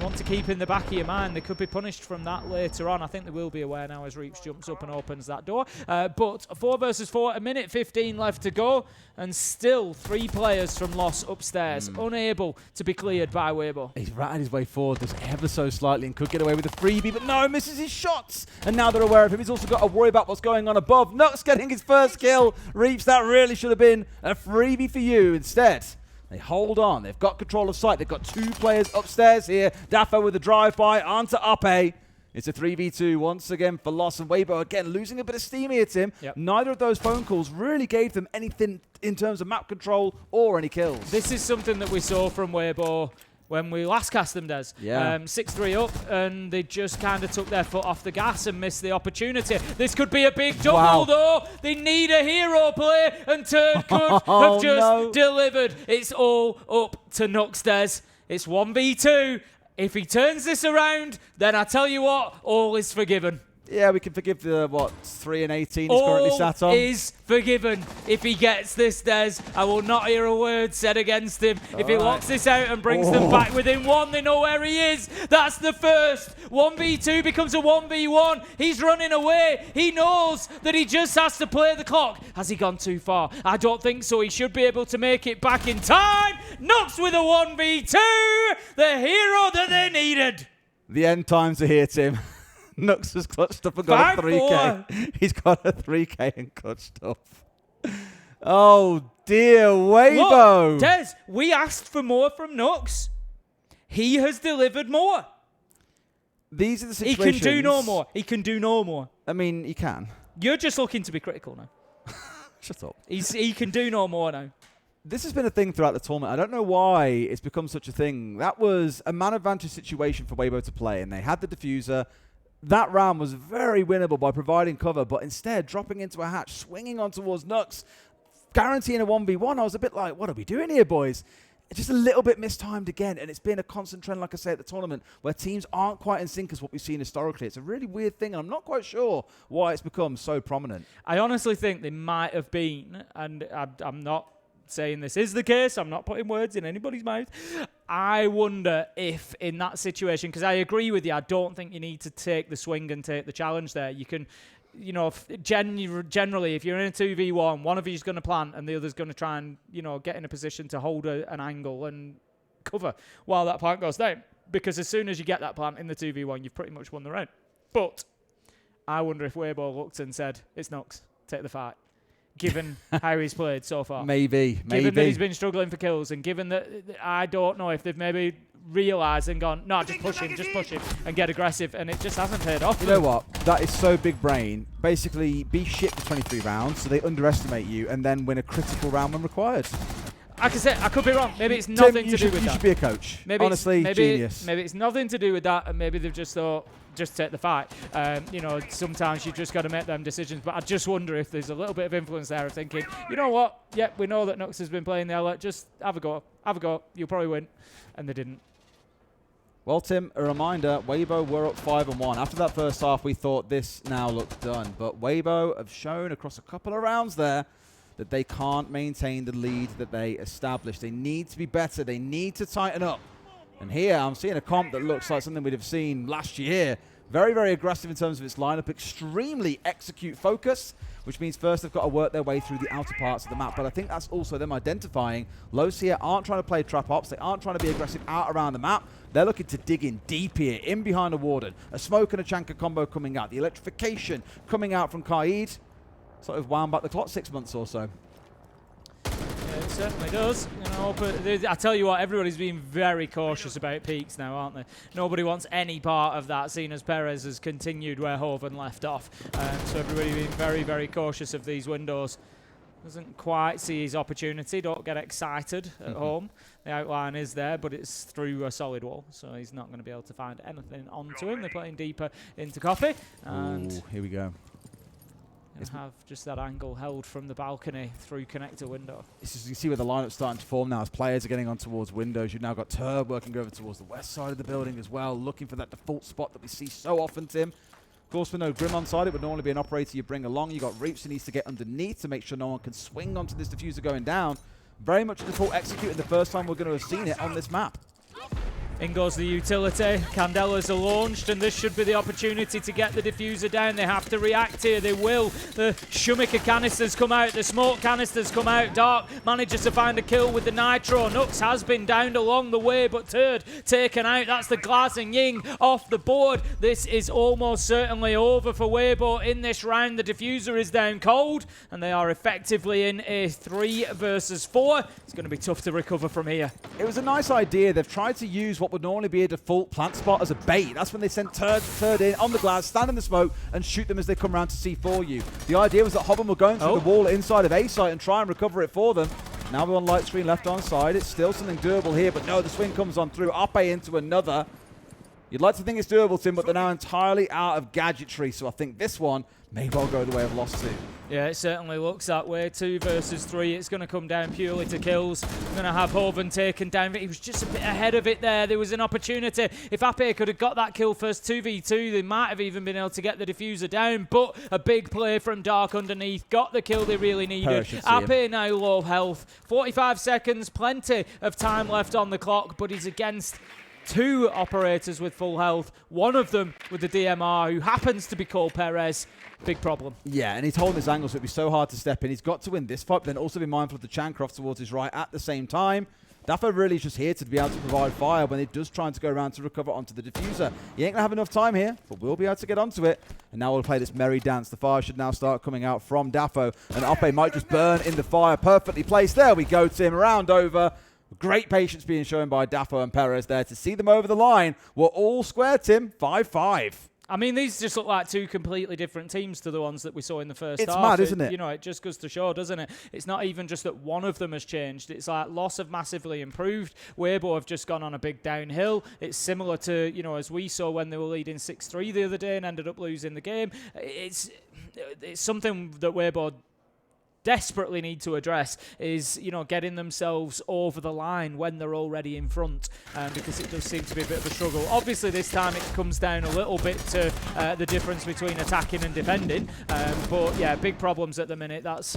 want to keep in the back of your mind, they could be punished from that later on. I think they will be aware now as Reaps jumps up and opens that door. But 4 versus 4, 1:15 left to go, and still 3 players from Loss upstairs, unable to be cleared by WEIBO. He's ratted his way forward just ever so slightly and could get away with a freebie, but no, misses his shots. And now they're aware of him. He's also got to worry about what's going on above. Nux getting his first kill. Reaps, that really should have been a freebie for you. Instead, they hold on. They've got control of sight. They've got 2 players upstairs here. Daffo with a drive-by onto Uppe. It's a 3v2 once again for Loss, and WEIBO again losing a bit of steam here, Tim. Yep. Neither of those phone calls really gave them anything in terms of map control or any kills. This is something that we saw from WEIBO when we last cast them, Des. Yeah. 6-3 up, and they just kind of took their foot off the gas and missed the opportunity. This could be a big double, though. They need a hero play, and Turd could have just delivered. It's all up to Nux, Des. It's 1v2. If he turns this around, then I tell you what, all is forgiven. Yeah, we can forgive the, 3 and 18 he's currently sat on. All is forgiven if he gets this, Des. I will not hear a word said against him. If he locks this out and brings them back within 1, they know where he is. That's the first. 1v2 becomes a 1v1. He's running away. He knows that he just has to play the clock. Has he gone too far? I don't think so. He should be able to make it back in time. Nux with a 1v2. The hero that they needed. The end times are here, Tim. Nux has clutched up and got a 3k. He's got a 3k and clutched up. Oh dear, WEIBO. Look, Des, we asked for more from Nux. He has delivered more. These are the situations. He can do no more. He can do no more. I mean, he can. You're just looking to be critical now. Shut up. He can do no more now. This has been a thing throughout the tournament. I don't know why it's become such a thing. That was a man advantage situation for WEIBO to play, and they had the diffuser. That round was very winnable by providing cover, but instead dropping into a hatch, swinging on towards Nux, guaranteeing a 1v1. I was a bit like, what are we doing here, boys? It's just a little bit mistimed again, and it's been a constant trend, like I say, at the tournament, where teams aren't quite in sync as what we've seen historically. It's a really weird thing, and I'm not quite sure why it's become so prominent. I honestly think they might have been, and I'm not saying this is the case, I'm not putting words in anybody's mouth. I wonder if in that situation, because I agree with you, I don't think you need to take the swing and take the challenge there. You can, generally, if you're in a 2v1, one of you's going to plant and the other's going to try and, get in a position to hold an angle and cover while that plant goes down. Because as soon as you get that plant in the 2v1, you've pretty much won the round. But I wonder if WEIBO looked and said, it's Nux, take the fight. given how he's played so far. Maybe. Given that he's been struggling for kills, and given that I don't know if they've maybe realised and gone, no, just push him and get aggressive, and it just hasn't paid off. You know what? That is so big brain. Basically, be shit for 23 rounds, so they underestimate you, and then win a critical round when required. Like I said, I could be wrong. Maybe it's nothing to do with that. You should be a coach. Maybe honestly, genius. Maybe it's nothing to do with that, and maybe they've just thought, just take the fight. You know, sometimes you just got to make them decisions. But I just wonder if there's a little bit of influence there of thinking, you know what? Yep, we know that Nux has been playing there. Just have a go. Have a go. You'll probably win. And they didn't. Well, Tim, a reminder, WEIBO were up 5-1. After that first half, we thought this now looked done. But WEIBO have shown across a couple of rounds there that they can't maintain the lead that they established. They need to be better. They need to tighten up. And here, I'm seeing a comp that looks like something we'd have seen last year. Very, very aggressive in terms of its lineup. Extremely execute focused, which means first they've got to work their way through the outer parts of the map. But I think that's also them identifying Los here aren't trying to play trap ops. They aren't trying to be aggressive out around the map. They're looking to dig in deep here, in behind a Warden. A smoke and a Chanka combo coming out. The electrification coming out from Kaid. Sort of wound back the clock 6 months or so. Yeah, it certainly does. You know, but I tell you what, everybody's being very cautious about peaks now, aren't they? Nobody wants any part of that, seeing as Perez has continued where Hoven left off. So everybody being very, very cautious of these windows. Doesn't quite see his opportunity. Don't get excited at home. The outline is there, but it's through a solid wall, so he's not going to be able to find anything onto him. They're playing deeper into Coffee, and ooh, here we go. Have just that angle held from the balcony through connector window. This is, you see where the lineup's starting to form now as players are getting on towards windows. You've now got Turb working over towards the west side of the building as well, looking for that default spot that we see so often, Tim. Of course, with no Grim on side, it would normally be an operator you bring along. You've got Reaps who needs to get underneath to make sure no one can swing onto this diffuser going down. Very much a default executed the first time we're going to have seen it on this map. In goes the utility. Candelas are launched, and this should be the opportunity to get the diffuser down. They have to react here. They will. The Shumiker canisters come out. The smoke canisters come out. Dark manages to find a kill with the nitro. Nux has been downed along the way, but Turd taken out. That's the glass, and Ying off the board. This is almost certainly over for WEIBO in this round. The diffuser is down cold, and they are effectively in a 3 versus 4. It's going to be tough to recover from here. It was a nice idea. They've tried to use what would normally be a default plant spot as a bait. That's when they sent Turd in on the glass, stand in the smoke, and shoot them as they come around to C4 you. The idea was that Hobbin were going through the wall inside of A site and try and recover it for them. Now we're on light screen left on side. It's still something doable here, but no, the swing comes on through. Ape into another. You'd like to think it's doable, Tim, but they're now entirely out of gadgetry, so I think this one may well go the way of lost 2. Yeah, it certainly looks that way. 2 versus 3. It's going to come down purely to kills. We're going to have Hoven taken down. He was just a bit ahead of it there. There was an opportunity. If Ape could have got that kill first 2v2, they might have even been able to get the diffuser down. But a big play from Dark underneath. Got the kill they really needed. Ape now low health. 45 seconds. Plenty of time left on the clock. But he's against 2 operators with full health. One of them with the DMR, who happens to be called Perez. Big problem. Yeah, and he's holding his angle, so it'd be so hard to step in. He's got to win this fight, but then also be mindful of the Chancroft towards his right at the same time. Daffo really is just here to be able to provide fire when it does trying to go around to recover onto the diffuser. He ain't going to have enough time here, but we'll be able to get onto it. And now we'll play this merry dance. The fire should now start coming out from Daffo, and Ape might just burn in the fire. Perfectly placed. There we go, Tim. Round over. Great patience being shown by Daffo and Perez there to see them over the line. We're all square, Tim. 5-5. I mean, these just look like 2 completely different teams to the ones that we saw in the first half. It's mad, isn't it? You know, it just goes to show, doesn't it? It's not even just that one of them has changed. It's like Loss have massively improved. WEIBO have just gone on a big downhill. It's similar to, you know, as we saw when they were leading 6-3 the other day and ended up losing the game. It's something that WEIBO desperately need to address is, you know, getting themselves over the line when they're already in front, because it does seem to be a bit of a struggle. Obviously this time it comes down a little bit to the difference between attacking and defending, but yeah, big problems at the minute. That's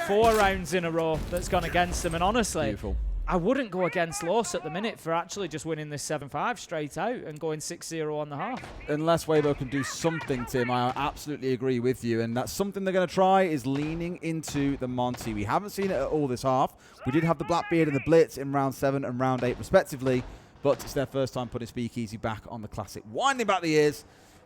4 rounds in a row that's gone against them, and honestly, beautiful. I wouldn't go against Los at the minute for actually just winning this 7-5 straight out and going 6-0 on the half. Unless WEIBO can do something, Tim, I absolutely agree with you. And that's something they're going to try, is leaning into the Monty. We haven't seen it at all this half. We did have the Blackbeard and the Blitz in round 7 and round 8 respectively, but it's their first time putting Speakeasy back on the Classic. Winding back the ears.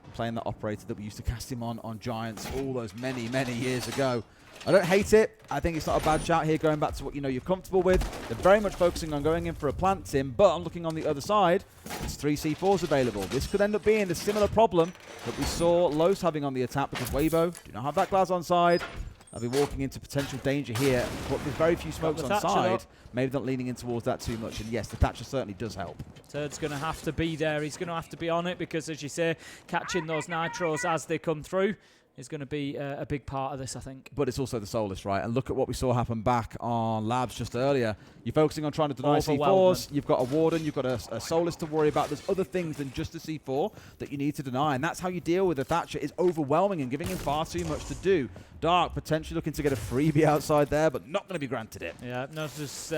playing that operator that we used to cast him on Giants all those many years ago. I don't hate it. I think it's not a bad shout here, going back to what you're comfortable with. They're very much focusing on going in for a plant sim, but I'm looking on the other side. There's 3 C4s available. This could end up being a similar problem that we saw Los having on the attack, because WEIBO do not have that glass on side. They'll be walking into potential danger here, but with very few smokes on side, maybe not leaning in towards that too much. And yes, the Thatcher certainly does help. Turd's going to have to be there. He's going to have to be on it, because, as you say, catching those nitros as they come through is going to be a big part of this, I think. But it's also the Solus, right? And look at what we saw happen back on Labs just earlier. You're focusing on trying to deny C4s. You've got a Warden. You've got a Solus to worry about. There's other things than just a C4 that you need to deny. And that's how you deal with a Thatcher, is overwhelming and giving him far too much to do. Dark potentially looking to get a freebie outside there, but not going to be granted it. Yeah, just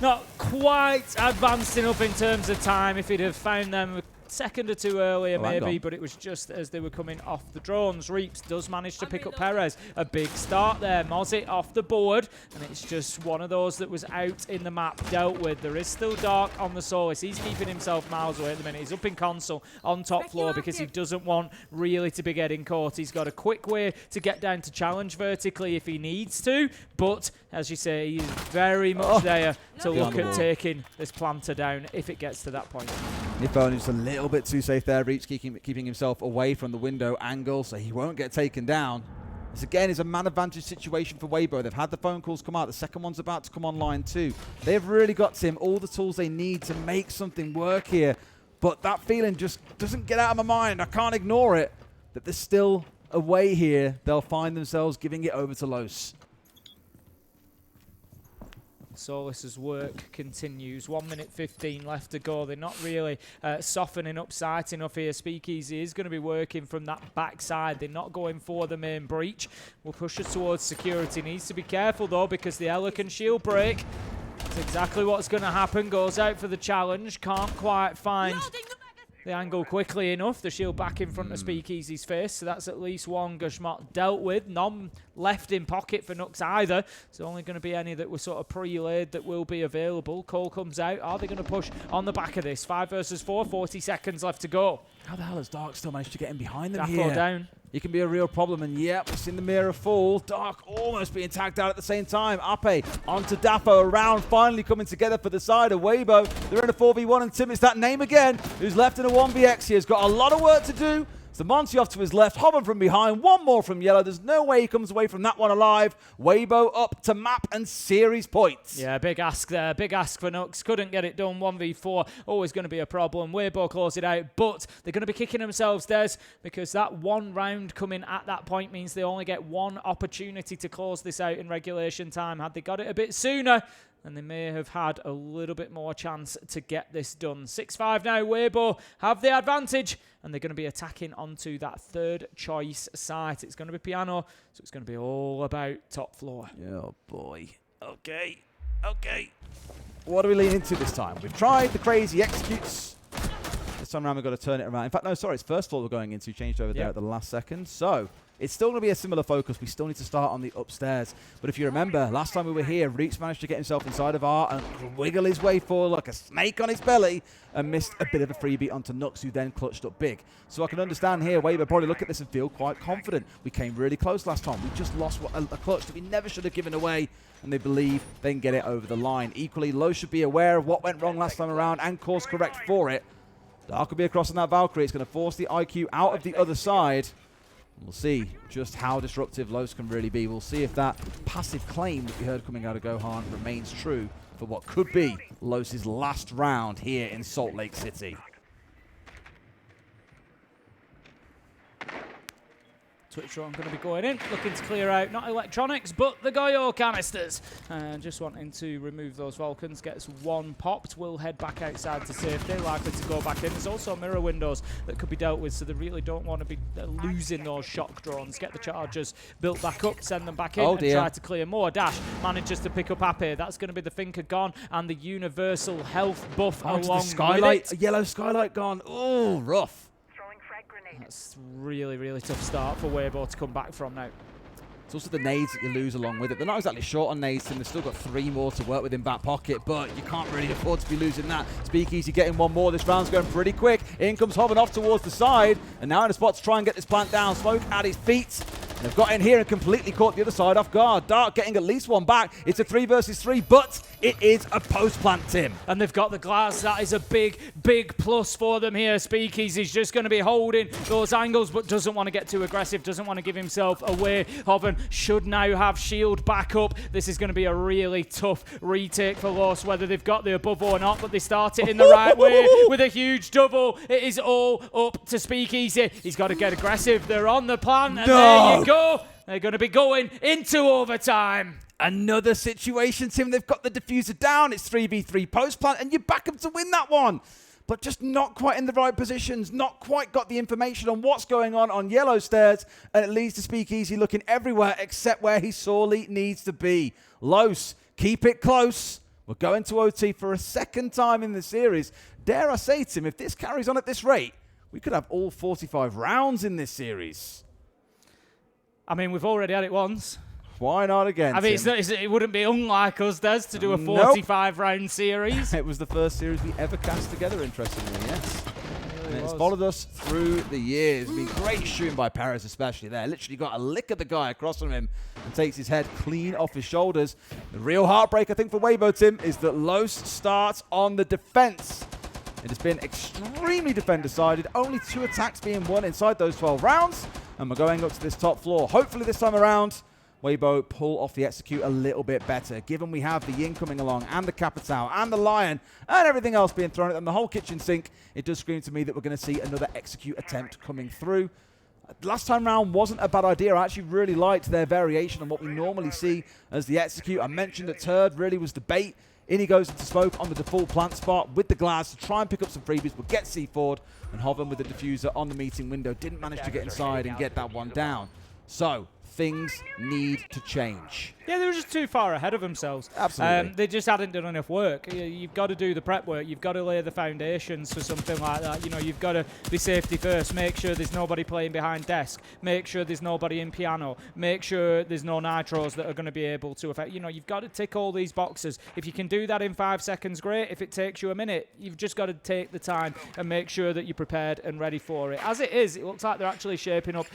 not quite advanced enough in terms of time. If he'd have found them a second or two earlier, maybe, but it was just as they were coming off the drones. Reaps does manage to pick up Perez. A big start there. Mozzie off the board, and it's just one of those that was out in the map, dealt with. There is still Dark on the Solus. He's keeping himself miles away at the minute. He's up in console on top floor because he doesn't want really to be getting caught. He's got a quick way to get down to challenge vertically if he needs to, but as you say, he's very much there to look at taking this planter down if it gets to that point. If only just a little bit too safe there. Reach keeping himself away from the window angle so he won't get taken down. This again is a man advantage situation for WEIBO. They've had the phone calls come out. The second one's about to come online too. They've really got, Tim, all the tools they need to make something work here. But that feeling just doesn't get out of my mind. I can't ignore it. That there's still a way here. They'll find themselves giving it over to Los. Solus's work continues. 1 minute 15 left to go. They're not really softening up sight enough here. Speakeasy is going to be working from that backside. They're not going for the main breach. We'll push us towards security. Needs to be careful though, because the Ella can shield break. That's exactly what's going to happen. Goes out for the challenge. Can't quite find the angle quickly enough. The shield back in front of Speakeasy's face, so that's at least one Gashmot dealt with. None left in pocket for Nux either. It's only going to be any that were sort of pre-laid that will be available. Cole comes out. Are they going to push on the back of this? 5 versus 4, 40 seconds left to go. How the hell has Dark still managed to get in behind them Daffo here? Down. It can be a real problem, and yep, we've seen the mirror fall. Dark almost being tagged out at the same time. Ape onto Daffo, around finally coming together for the side of WEIBO. They're in a 4v1, and Tim, it's that name again, who's left in a 1vx. He has got a lot of work to do. It's the Monty off to his left, Hobbin from behind, one more from Yellow. There's no way he comes away from that one alive. WEIBO up to map and series points. Yeah, big ask there. Big ask for Nux. Couldn't get it done. 1v4, always going to be a problem. WEIBO close it out, but they're going to be kicking themselves, Des, because that one round coming at that point means they only get one opportunity to close this out in regulation time. Had they got it a bit sooner, and they may have had a little bit more chance to get this done. 6-5 now. WEIBO have the advantage, and they're going to be attacking onto that third choice site. It's going to be piano, so it's going to be all about top floor. Oh, boy. Okay. What do we lean into this time? We've tried the crazy executes. This time around, we've got to turn it around. In fact, no, sorry, it's first floor we're going into. Changed over there at the last second. So it's still going to be a similar focus. We still need to start on the upstairs. But if you remember, last time we were here, Reeks managed to get himself inside of R and wiggle his way forward like a snake on his belly and missed a bit of a freebie onto Nux, who then clutched up big. So I can understand here, WEIBO probably look at this and feel quite confident. We came really close last time. We just lost a clutch that we never should have given away, and they believe they can get it over the line. Equally, Low should be aware of what went wrong last time around and course correct for it. Dark will be across on that Valkyrie. It's going to force the IQ out of the other side. We'll see just how disruptive Los can really be. We'll see if that passive claim that we heard coming out of Gohan remains true for what could be Los's last round here in Salt Lake City. Twitch Run going to be going in, looking to clear out not electronics, but the Goyo canisters. Just wanting to remove those Vulcans. Gets one popped. Will head back outside to safety. Likely to go back in. There's also mirror windows that could be dealt with, so they really don't want to be losing those shock drones. Get the chargers built back up, send them back in, and try to clear more. Dash manages to pick up Ape. That's going to be the Thinker gone, and the universal health buff along the skylight, with it. a yellow skylight gone. Oh, rough. That's really, really tough start for WEIBO to come back from now. It's also the nades that you lose along with it. They're not exactly short on nades, and they've still got 3 more to work with in back pocket, but you can't really afford to be losing that. Speakeasy getting 1 more. This round's going pretty quick. In comes Hoven off towards the side, and now in a spot to try and get this plant down. Smoke at his feet. They've got in here and completely caught the other side off guard. Dark getting at least 1 back. It's a 3 versus 3, but it is a post-plant, Tim. And they've got the glass. That is a big, big plus for them here. Speakeasy's just going to be holding those angles, but doesn't want to get too aggressive, doesn't want to give himself away. Hoven should now have shield back up. This is going to be a really tough retake for Los, whether they've got the above or not, but they start it in the right way with a huge double. It is all up to Speakeasy. He's got to get aggressive. They're on the plan, and there you go. They're going to be going into overtime. Another situation, Tim. They've got the diffuser down. It's 3v3 post-plant, and you back them to win that one. But just not quite in the right positions, not quite got the information on what's going on yellow stairs, and it leads to Speakeasy looking everywhere except where he sorely needs to be. Los, keep it close. We're going to OT for a 2nd time in the series. Dare I say, Tim, if this carries on at this rate, we could have all 45 rounds in this series. I mean, we've already had it once. Why not again, I mean, Tim? it wouldn't be unlike us, Des, to do a 45-round series. It was the first series we ever cast together, interestingly, yes. And it's followed us through the years. I mean, great shooting by Perez, especially there. Literally got a lick of the guy across from him and takes his head clean off his shoulders. The real heartbreak, I think, for WEIBO, Tim, is that Los starts on the defense. It has been extremely defender-sided. Only 2 attacks being won inside those 12 rounds. And we're going up to this top floor. Hopefully this time around, WEIBO pull off the execute a little bit better. Given we have the Yin coming along and the Capitao and the Lion and everything else being thrown at them, the whole kitchen sink, it does scream to me that we're going to see another execute attempt coming through. Last time round wasn't a bad idea. I actually really liked their variation on what we normally see as the execute. I mentioned that Turd really was the bait. In he goes into smoke on the default plant spot with the glass to try and pick up some freebies, but get C4'd, and Hoven with the diffuser on the meeting window didn't manage to get inside and get that one down. So things need to change. Yeah, they were just too far ahead of themselves. Absolutely. They just hadn't done enough work. You've got to do the prep work. You've got to lay the foundations for something like that. You know, you've got to be safety first. Make sure there's nobody playing behind desk. Make sure there's nobody in piano. Make sure there's no nitros that are going to be able to affect. You know, you've got to tick all these boxes. If you can do that in 5 seconds, great. If it takes you a minute, you've just got to take the time and make sure that you're prepared and ready for it. As it is, it looks like they're actually shaping up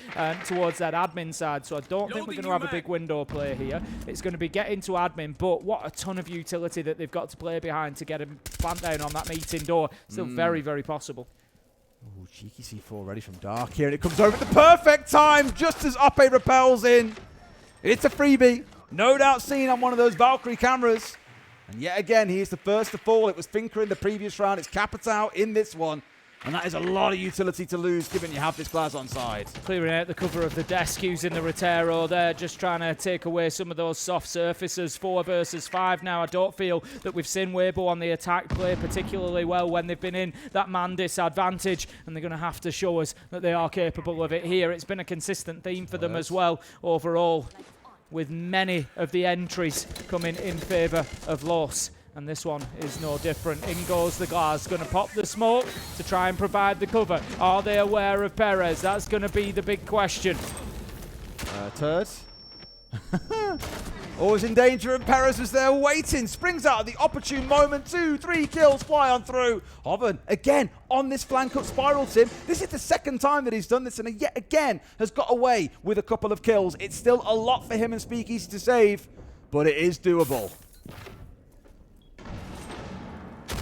towards that admin side. So I don't think we're going to have a big window play here. It's going to be get into admin, but what a ton of utility that they've got to play behind to get a plant down on that meeting door. Still very, very possible. Ooh, cheeky C4 ready from Dark here, and it comes over at the perfect time, just as Oppe repels in. It's a freebie, no doubt seen on one of those Valkyrie cameras. And yet again, he is the first to fall. It was Finker in the previous round. It's Capitao in this one. And that is a lot of utility to lose, given you have this glass on side. Clearing out the cover of the desk, using the Rotero there, just trying to take away some of those soft surfaces. 4 versus 5 now. I don't feel that we've seen WEIBO on the attack play particularly well when they've been in that man disadvantage, and they're going to have to show us that they are capable of it here. It's been a consistent theme for them as well overall, with many of the entries coming in favour of Los. And this one is no different. In goes the glass, going to pop the smoke to try and provide the cover. Are they aware of Perez? That's going to be the big question. Turd. Always in danger, and Perez was there waiting. Springs out at the opportune moment. 2, 3 kills fly on through. Hoven, again, on this flank up spiral, Tim. This is the 2nd time that he's done this, and yet again has got away with a couple of kills. It's still a lot for him and Speakeasy to save, but it is doable.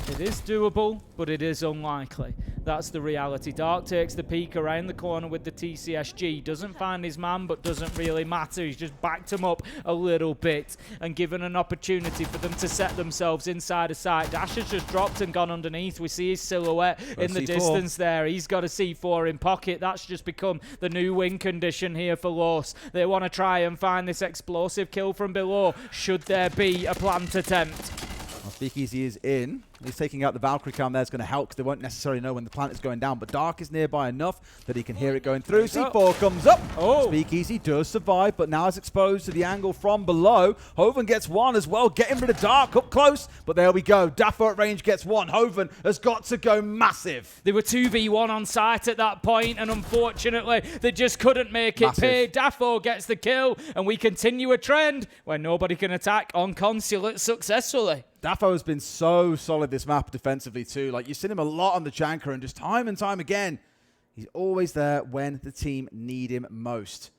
It is doable, but it is unlikely. That's the reality. Dark takes the peek around the corner with the TCSG. Doesn't find his man, but doesn't really matter. He's just backed him up a little bit and given an opportunity for them to set themselves inside a sight. Dash has just dropped and gone underneath. We see his silhouette in the distance there. He's got a C4 in pocket. That's just become the new win condition here for Los. They want to try and find this explosive kill from below, should there be a plant attempt. Well, Speakeasy is in. He's taking out the Valkyrie cam there is going to help because they won't necessarily know when the plant is going down. But Dark is nearby enough that he can hear it going through. C4 comes up. Speakeasy does survive, but now is exposed to the angle from below. Hoven gets one as well, getting rid of Dark up close. But there we go. Daffo at range gets one. Hoven has got to go massive. They were 2v1 on site at that point, and unfortunately, they just couldn't make it pay. Daffo gets the kill, and we continue a trend where nobody can attack on Consulate successfully. Daffo has been so solid this map defensively too. Like, you've seen him a lot on the Janker, and just time and time again, he's always there when the team need him most.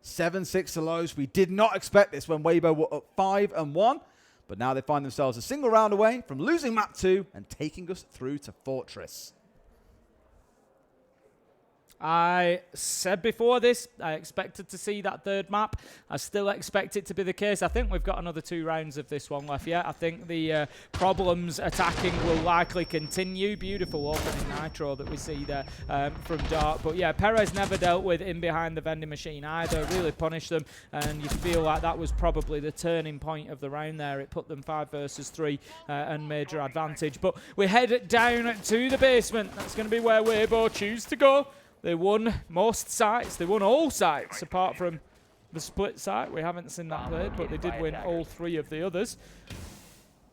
7-6 to Lowe's. We did not expect this when WEIBO were up 5-1, but now they find themselves a single round away from losing map 2 and taking us through to Fortress. I said before this, I expected to see that third map. I still expect it to be the case. I think we've got another 2 rounds of this one left yet. I think the problems attacking will likely continue. Beautiful opening nitro that we see there from Dark. But yeah, Perez never dealt with in behind the vending machine either. Really punished them, and you feel like that was probably the turning point of the round there. It put them 5 versus 3 and major advantage. But we head down to the basement. That's going to be where WEIBO choose to go. They won most sites. They won all sites apart from the split site. We haven't seen that played, but they did win all 3 of the others.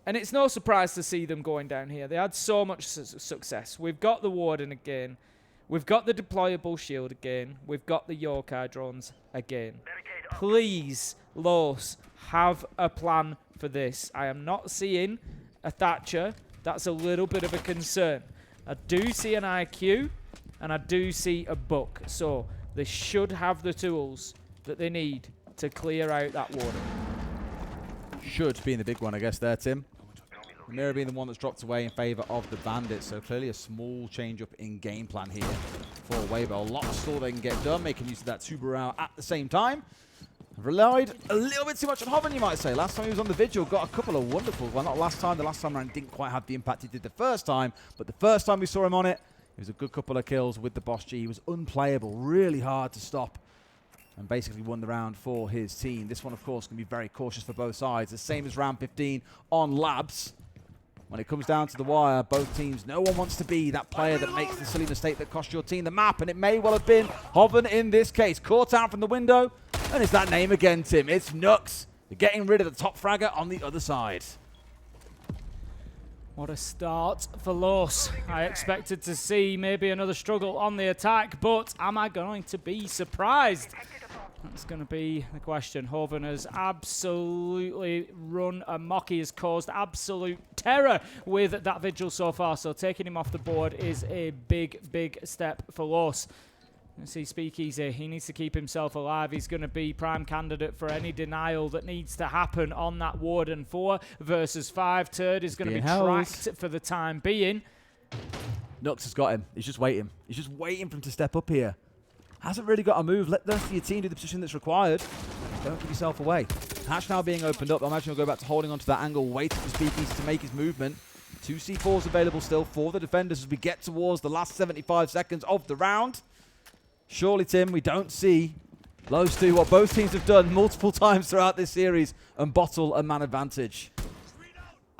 And it's no surprise to see them going down here. They had so much success. We've got the Warden again. We've got the deployable shield again. We've got the Yokai drones again. Please, Los, have a plan for this. I am not seeing a Thatcher. That's a little bit of a concern. I do see an IQ. And I do see a book, so they should have the tools that they need to clear out that Warden. Should being the big one, I guess, there, Tim. The Mirror being the one that's dropped away in favour of the Bandits, so clearly a small change up in game plan here for WEIBO. A lot of store they can get done, making use of that Tubarão at the same time. Relied a little bit too much on Hoven, you might say. Last time he was on the Vigil, got a couple of wonderful, well, not last time. The last time around didn't quite have the impact he did the first time, but the first time we saw him on it, it was a good couple of kills with the Boss G. He was unplayable, really hard to stop, and basically won the round for his team. This one, of course, can be very cautious for both sides. The same as round 15 on Labs. When it comes down to the wire, both teams, no one wants to be that player that makes the silly mistake that cost your team the map, and it may well have been Hoven in this case. Caught out from the window, and it's that name again, Tim. It's Nux. They're getting rid of the top fragger on the other side. What a start for Los. I expected to see maybe another struggle on the attack, but am I going to be surprised? That's going to be the question. Hoven has absolutely run amok. He has caused absolute terror with that Vigil so far, so taking him off the board is a big, big step for Los. Let's see Speakeasy. He needs to keep himself alive. He's going to be prime candidate for any denial that needs to happen on that Warden. 4 versus 5. Turd is going to be tracked for the time being. Nux has got him. He's just waiting. He's just waiting for him to step up here. Hasn't really got a move. Let the rest of your team do the position that's required. Don't give yourself away. Hatch now being opened up. I imagine he'll go back to holding onto that angle, waiting for Speakeasy to make his movement. 2 C4s available still for the defenders as we get towards the last 75 seconds of the round. Surely, Tim, we don't see Lowe's do what both teams have done multiple times throughout this series and bottle a man advantage.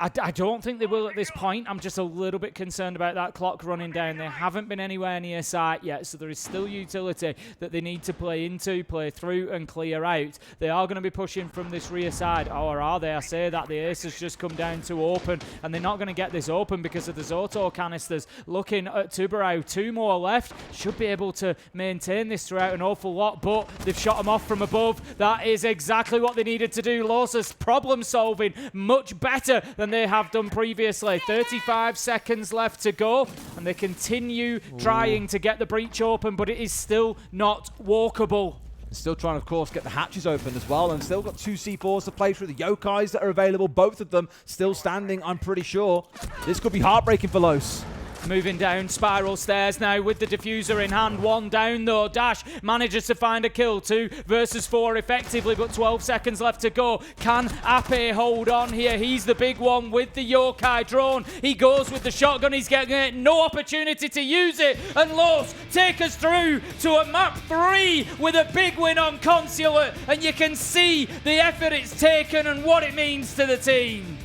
I don't think they will at this point. I'm just a little bit concerned about that clock running down. They haven't been anywhere near site yet, so there is still utility that they need to play into, play through, and clear out. They are going to be pushing from this rear side, or are they? I say that the ace has just come down to open, and they're not going to get this open because of the auto canisters. Looking at Tubarão, 2 more left. Should be able to maintain this throughout an awful lot, but they've shot them off from above. That is exactly what they needed to do. Losas problem solving much better than they have done previously. 35 seconds left to go, and they continue trying to get the breach open, but it is still not walkable. Still trying, of course, get the hatches open as well, and still got 2 C4s to play through. The Yokais that are available, both of them still standing, I'm pretty sure. This could be heartbreaking for Los. Moving down spiral stairs now with the diffuser in hand. 1 down though. Dash manages to find a kill. 2 versus 4 effectively, but 12 seconds left to go. Can Ape hold on here? He's the big one with the Yokai drone. He goes with the shotgun. He's getting no opportunity to use it. And Los take us through to a map 3 with a big win on Consulate. And you can see the effort it's taken and what it means to the team.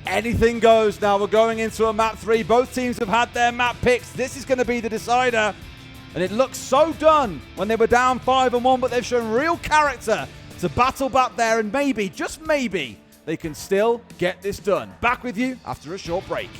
Anything goes now. We're going into a map 3. Both teams have had their map picks. This is going to be the decider. And it looks so done when they were down 5-1, but they've shown real character to battle back there, and maybe, just maybe, they can still get this done. Back with you after a short break.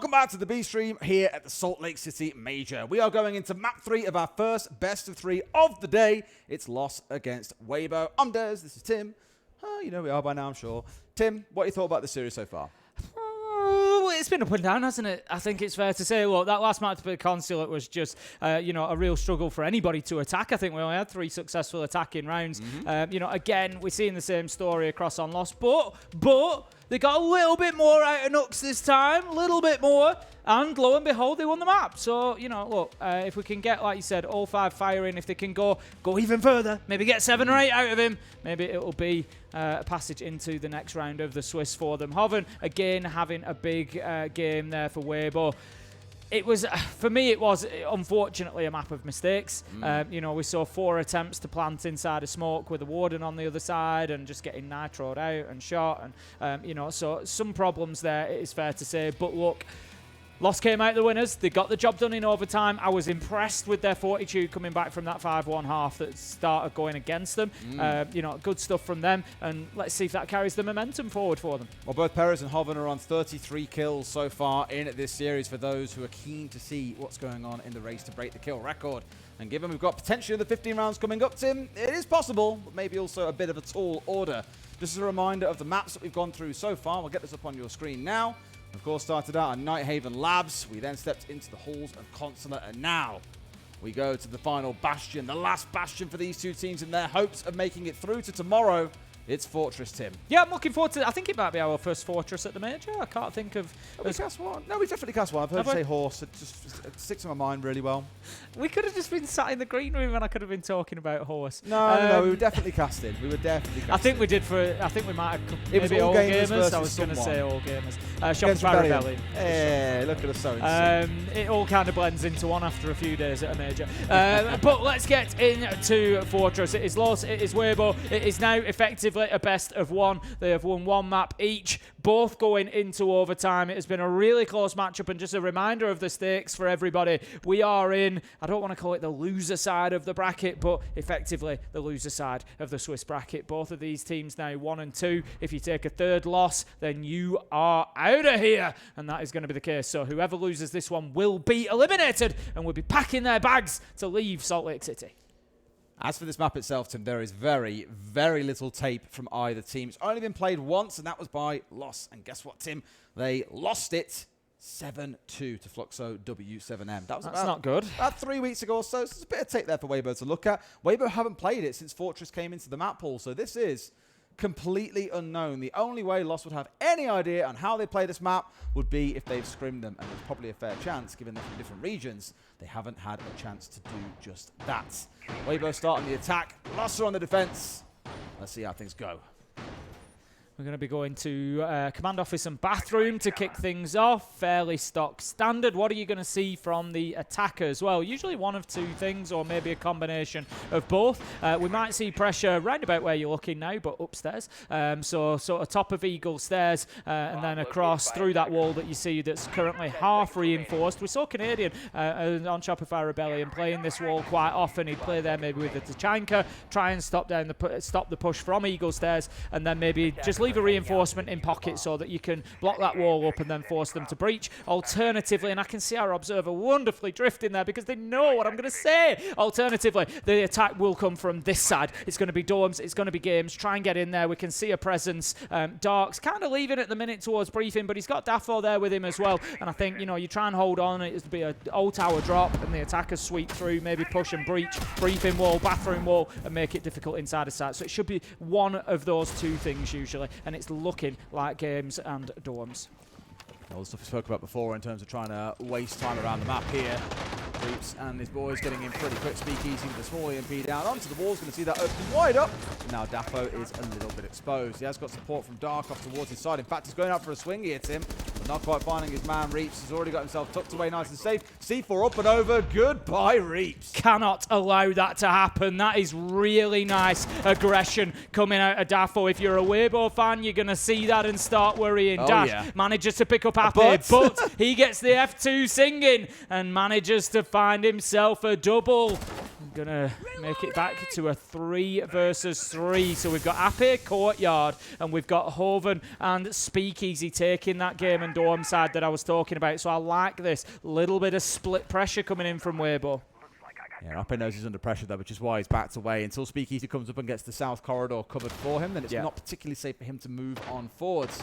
Welcome back to the B stream here at the Salt Lake City Major. We are going into map 3 of our first best of 3 of the day. It's Loss against WEIBO. I'm Des, this is Tim. You know we are by now, I'm sure. Tim, what have you thought about the series so far? It's been up and down, hasn't it? I think it's fair to say. Look, that last match for Consulate was just, a real struggle for anybody to attack. I think we only had 3 successful attacking rounds. Again, we're seeing the same story across on Lost, but they got a little bit more out of Nux this time, a little bit more, and lo and behold, they won the map. So, look, if we can get, like you said, all 5 firing, if they can go even further, maybe get 7 or 8 out of him, maybe it'll be a passage into the next round of the Swiss for them. Hoven, again, having a big game there for WEIBO. It was, for me, it was unfortunately a map of mistakes. We saw 4 attempts to plant inside a smoke with a warden on the other side and just getting nitroed out and shot. And, so some problems there, it is fair to say. But look, Lost came out the winners. They got the job done in overtime. I was impressed with their fortitude coming back from that 5-1 half that started going against them. Good stuff from them. And let's see if that carries the momentum forward for them. Well, both Perez and Hoven are on 33 kills so far in this series for those who are keen to see what's going on in the race to break the kill record. And given we've got potentially the 15 rounds coming up, Tim, it is possible, but maybe also a bit of a tall order. Just as a reminder of the maps that we've gone through so far, we'll get this up on your screen now. Of course, started out at Nighthaven Labs. We then stepped into the halls of Consulate, and now we go to the final bastion, the last bastion for these 2 teams in their hopes of making it through to tomorrow. It's Fortress, Tim. Yeah, I'm looking forward to. I think it might be our first Fortress at the Major. I can't think of. Have we cast one? No, we definitely cast one. I've heard you say horse. It sticks in my mind really well. We could have just been sat in the green room and I could have been talking about horse. No, we were definitely casting. We were definitely casting. I think we did I think we might have. It was maybe all gamers. I was going to say all gamers. Shopify Rebellion. Hey, look at us so it all kind of blends into one after a few days at a Major. But let's get into Fortress. It is Lost. It is WEIBO. It is now effectively a best of 1. They have won 1 map each, both going into overtime. It has been a really close matchup, and just a reminder of the stakes for everybody. We are in, I don't want to call it the loser side of the bracket, but effectively the loser side of the Swiss bracket. Both of these teams now 1 and 2. If you take a 3rd loss, then you are out of here, and that is going to be the case. So whoever loses this one will be eliminated and will be packing their bags to leave Salt Lake City. As for this map itself, Tim, there is very, very little tape from either team. It's only been played once, and that was by Loss. And guess what, Tim? They lost it 7-2 to Fluxo W7M. That's not good. About 3 weeks ago or so. So there's a bit of tape there for WEIBO to look at. WEIBO haven't played it since Fortress came into the map pool, so this is completely unknown. The only way Lost would have any idea on how they play this map would be if they've scrimmed them, and there's probably a fair chance, given they're from different regions, they haven't had a chance to do just that. WEIBO starting the attack, Lost are on the defense. Let's see how things go. We're going to be going to command office and bathroom to kick things off. Fairly stock standard. What are you going to see from the attackers? Well, usually one of 2 things, or maybe a combination of both. We might see pressure round about where you're looking now, but upstairs. So sort of top of Eagle stairs, and then across through that wall that you see that's currently half reinforced. We saw Canadian on Shopify Rebellion playing this wall quite often. He'd play there maybe with the Tachanka, try and stop the push from Eagle stairs, and then maybe just leave a reinforcement in pocket so that you can block that wall up and then force them to breach. Alternatively, and I can see our observer wonderfully drifting there because they know what I'm going to say. Alternatively, the attack will come from this side. It's going to be dorms, it's going to be games. Try and get in there. We can see a presence. Dark's kind of leaving at the minute towards briefing, but he's got Daffo there with him as well. And I think, you try and hold on. It'll be an old tower drop, and the attackers sweep through, maybe push and breach, briefing wall, bathroom wall, and make it difficult inside a site. So it should be one of those 2 things usually. And it's looking like games and dorms. All the stuff we spoke about before in terms of trying to waste time around the map here. Creeps and his boys getting in pretty quick. Speakeasy with the small EMP down onto the walls. Going to see that open wide up. Now Daffo is a little bit exposed. He has got support from Dark off towards his side. In fact, he's going out for a swing here, Tim. But not quite finding his man. Reaps has already got himself tucked away nice and safe. C4 up and over. Goodbye, Reaps. Cannot allow that to happen. That is really nice aggression coming out of Daffo. If you're a WEIBO fan, you're going to see that and start worrying. Dash manages to pick up Happy, but he gets the F2 singing and manages to find himself a double. gonna make it back to a 3 versus 3. So we've got Ape, Courtyard, and we've got Hoven and Speakeasy taking that game and Dorm side that I was talking about. So I like this little bit of split pressure coming in from Weibo. Yeah, Ape knows he's under pressure though, which is why he's backed away. Until Speakeasy comes up and gets the south corridor covered for him, then it's not particularly safe for him to move on forwards.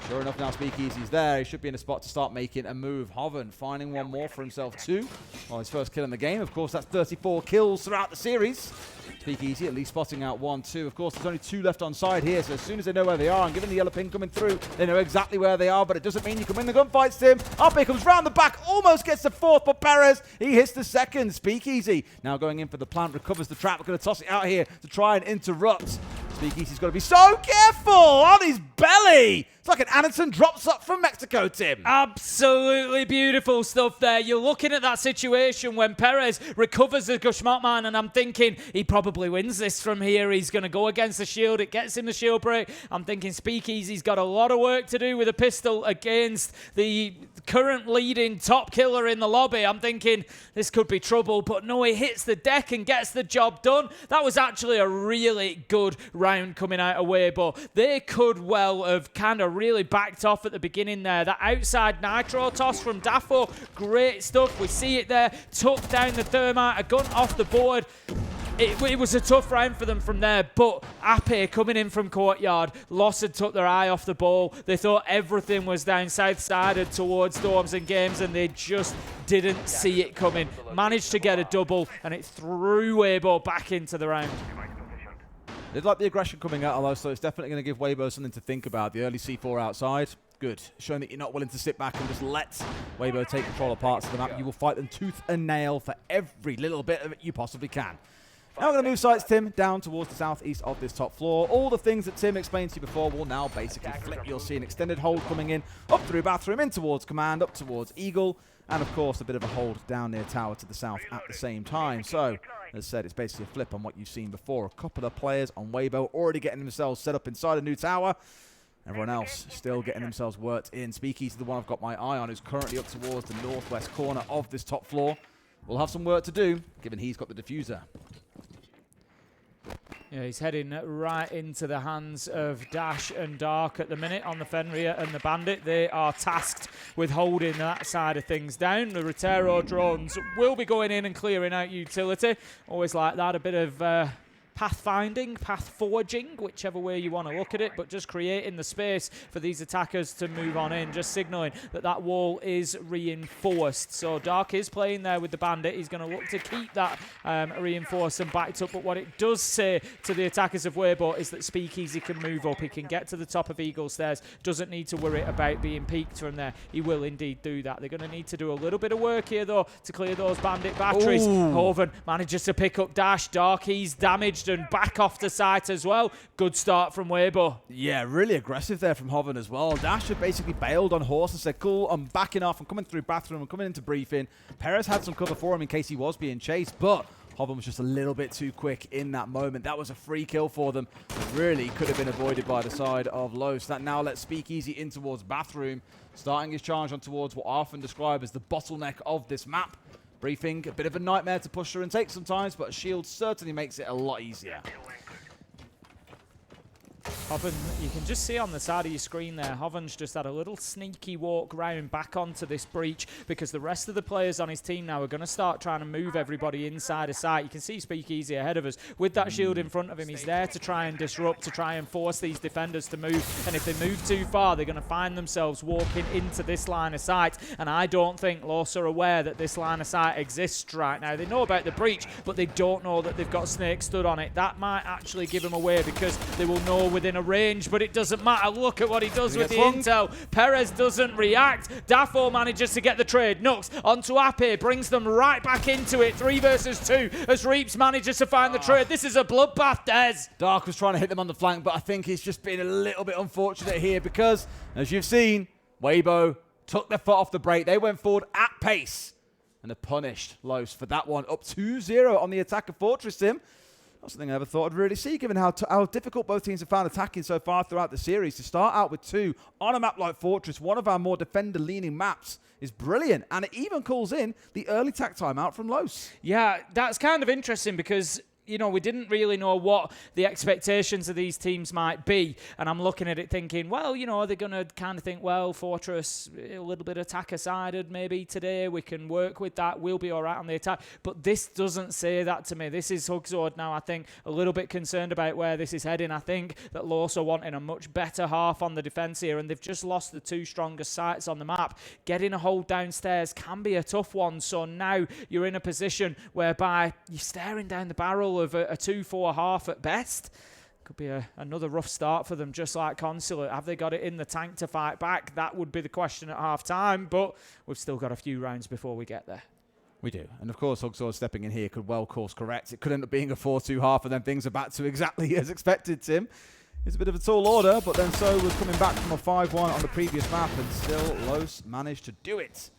Sure enough, now Speakeasy's there. He should be in a spot to start making a move. Hoven finding one more for himself too. Well, his first kill in the game. Of course, that's 34 kills throughout the series. Speakeasy at least spotting out 1-2. Of course, there's only 2 left on side here, so as soon as they know where they are, and given the yellow pin coming through, they know exactly where they are, but it doesn't mean you can win the gunfights, Tim. Ape comes round the back, almost gets the 4th, but Perez, he hits the 2nd. Speakeasy now going in for the plant, recovers the trap. We're going to toss it out here to try and interrupt. Speakeasy's got to be so careful on his belly. It's like an Anderson drops up from Mexico, Tim. Absolutely beautiful stuff there. You're looking at that situation when Perez recovers the Gushmatman, and I'm thinking he probably wins this from here. He's going to go against the shield. It gets him the shield break. I'm thinking Speakeasy's got a lot of work to do with a pistol against the current leading top killer in the lobby. I'm thinking this could be trouble, but no, he hits the deck and gets the job done. That was actually a really good round coming out of Weibo. They could well have kind of really backed off at the beginning there. That outside nitro toss from Dafo, great stuff. We see it there. Took down the thermite, a gun off the board. It was a tough round for them from there, but Ape coming in from Courtyard, Lost had took their eye off the ball. They thought everything was down south-sided towards Dorms and Games, and they just didn't see it coming. Managed to get a double, and it threw Weibo back into the round. They'd like the aggression coming out, although, so it's definitely going to give Weibo something to think about. The early C4 outside, good. Showing that you're not willing to sit back and just let Weibo take control of parts of the map. You will fight them tooth and nail for every little bit of it you possibly can. Now we're going to move sites, Tim, down towards the southeast of this top floor. All the things that Tim explained to you before will now basically flip. You'll see an extended hold coming in, up through bathroom, in towards command, up towards Eagle, and of course a bit of a hold down near tower to the south at the same time. So, as I said, it's basically a flip on what you've seen before. A couple of players on Weibo already getting themselves set up inside a new tower. Everyone else still getting themselves worked in. Speakeasy, the one I've got my eye on, who's currently up towards the northwest corner of this top floor. Will have some work to do, given he's got the diffuser. Yeah, he's heading right into the hands of Dash and Dark at the minute on the Fenrir and the Bandit. They are tasked with holding that side of things down. The Rotero drones will be going in and clearing out utility. Always like that, a bit of pathfinding, path forging, whichever way you want to look at it, but just creating the space for these attackers to move on in, just signaling that that wall is reinforced. So Dark is playing there with the Bandit. He's going to look to keep that reinforced and backed up, but what it does say to the attackers of Weibo is that Speakeasy can move up. He can get to the top of Eagle Stairs, doesn't need to worry about being peaked from there. He will indeed do that. They're going to need to do a little bit of work here, though, to clear those Bandit batteries. Hoven manages to pick up Dash. Dark, he's damaged and back off the site as well. Good start from Weibo. Yeah, really aggressive there from Hoven as well. Dash had basically bailed on horse and said, cool, I'm backing off. I'm coming through bathroom. I'm coming into briefing. Perez had some cover for him in case he was being chased, but Hoven was just a little bit too quick in that moment. That was a free kill for them. It really could have been avoided by the side of Los. That now lets Speakeasy in towards bathroom, starting his charge on towards what I often describe as the bottleneck of this map. Briefing, a bit of a nightmare to push through and take sometimes, but a shield certainly makes it a lot easier. Hoven, you can just see on the side of your screen there, Hoven's just had a little sneaky walk round back onto this breach because the rest of the players on his team now are going to start trying to move everybody inside a site. You can see Speakeasy ahead of us. With that shield in front of him, he's there to try and disrupt, to try and force these defenders to move. And if they move too far, they're going to find themselves walking into this line of sight. And I don't think Los are aware that this line of sight exists right now. They know about the breach, but they don't know that they've got Snake stood on it. That might actually give them away because they will know within a range, but it doesn't matter. Look at what he does with the intel. Perez doesn't react. Dafo manages to get the trade. Nux onto Ape, brings them right back into it. 3 versus 2 as Reaps manages to find the trade. This is a bloodbath, Des. Dark was trying to hit them on the flank, but I think he's just been a little bit unfortunate here because, as you've seen, Weibo took their foot off the brake. They went forward at pace and have punished Los for that one. Up 2-0 on the attack of Fortress, Tim. That's something I never thought I'd really see, given how difficult both teams have found attacking so far throughout the series. To start out with 2 on a map like Fortress, one of our more defender-leaning maps, is brilliant. And it even calls in the early tack timeout from Los. Yeah, that's kind of interesting because you know, we didn't really know what the expectations of these teams might be. And I'm looking at it thinking, well, you know, are they going to kind of think, well, Fortress, a little bit attacker-sided maybe today. We can work with that. We'll be all right on the attack. But this doesn't say that to me. This is Hugzord now, I think, a little bit concerned about where this is heading. I think that Los are wanting a much better half on the defence here, and they've just lost the two strongest sites on the map. Getting a hold downstairs can be a tough one. So now you're in a position whereby you're staring down the barrel of a 2-4 half at best. Could be another rough start for them, just like Consulate. Have they got it in the tank to fight back? That would be the question at half-time, but we've still got a few rounds before we get there. We do. And of course, Hugzord stepping in here could well course correct. It could end up being a 4-2 half, and then things are back to exactly as expected, Tim. It's a bit of a tall order, but then So was coming back from a 5-1 on the previous map, and still Los managed to do it.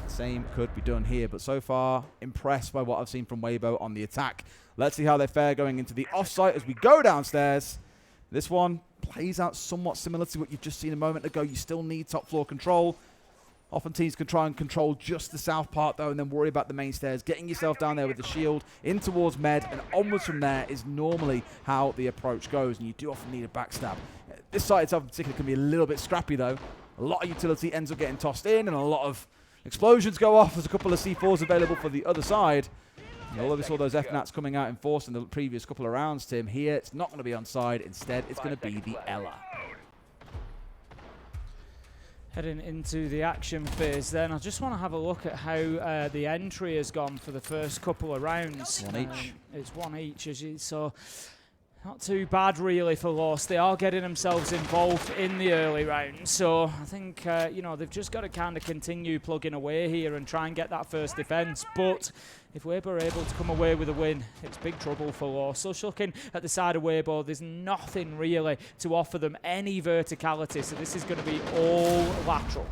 Same could be done here, but so far, impressed by what I've seen from WEIBO on the attack. Let's see how they fare going into the offsite as we go downstairs. This one plays out somewhat similar to what you've just seen a moment ago. You still need top floor control. Often teams can try and control just the south part, though, and then worry about the main stairs. Getting yourself down there with the shield in towards Med and onwards from there is normally how the approach goes, and you do often need a backstab. This site itself in particular can be a little bit scrappy, though. A lot of utility ends up getting tossed in, and a lot of explosions go off. There's a couple of C4s available for the other side. And although we saw those FNATs coming out in force in the previous couple of rounds, Tim, here it's not going to be on side. Instead, it's going to be the Ella. Heading into the action phase then, I just want to have a look at how the entry has gone for the first couple of rounds. One each. It's one each, so not too bad really for Los. They are getting themselves involved in the early rounds, so I think you know, they've just got to kind of continue plugging away here and try and get that first defence. But if WEIBO are able to come away with a win, it's big trouble for Los. So looking at the side of WEIBO, there's nothing really to offer them any verticality, so this is going to be all lateral.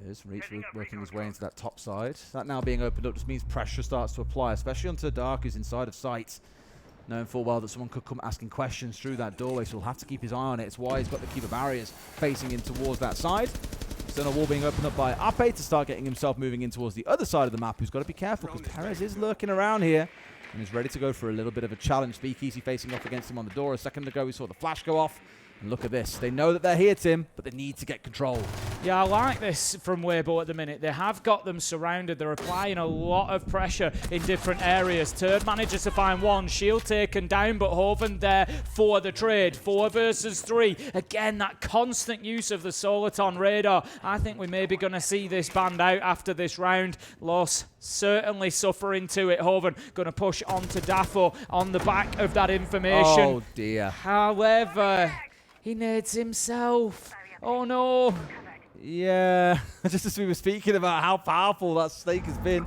There's Reach working his way into that top side. That now being opened up just means pressure starts to apply, especially onto Dark, who's inside of sight, knowing full well that someone could come asking questions through that doorway, so he'll have to keep his eye on it. It's why he's got the keeper barriers facing in towards that side. Still a wall being opened up by Ape to start getting himself moving in towards the other side of the map, who's got to be careful because Perez is lurking around here and is ready to go for a little bit of a challenge. Speakeasy facing off against him on the door. A second ago we saw the flash go off. And look at this. They know that they're here, Tim, but they need to get control. Yeah, I like this from WEIBO at the minute. They have got them surrounded. They're applying a lot of pressure in different areas. Turd manages to find one. Shield taken down, but Hoven there for the trade. 4 versus 3. Again, that constant use of the Soliton radar. I think we may be going to see this banned out after this round. Los certainly suffering to it. Hoven going to push on to Dafo on the back of that information. Oh, dear. However, he nades himself. Oh, no. Yeah, just as we were speaking about how powerful that snake has been,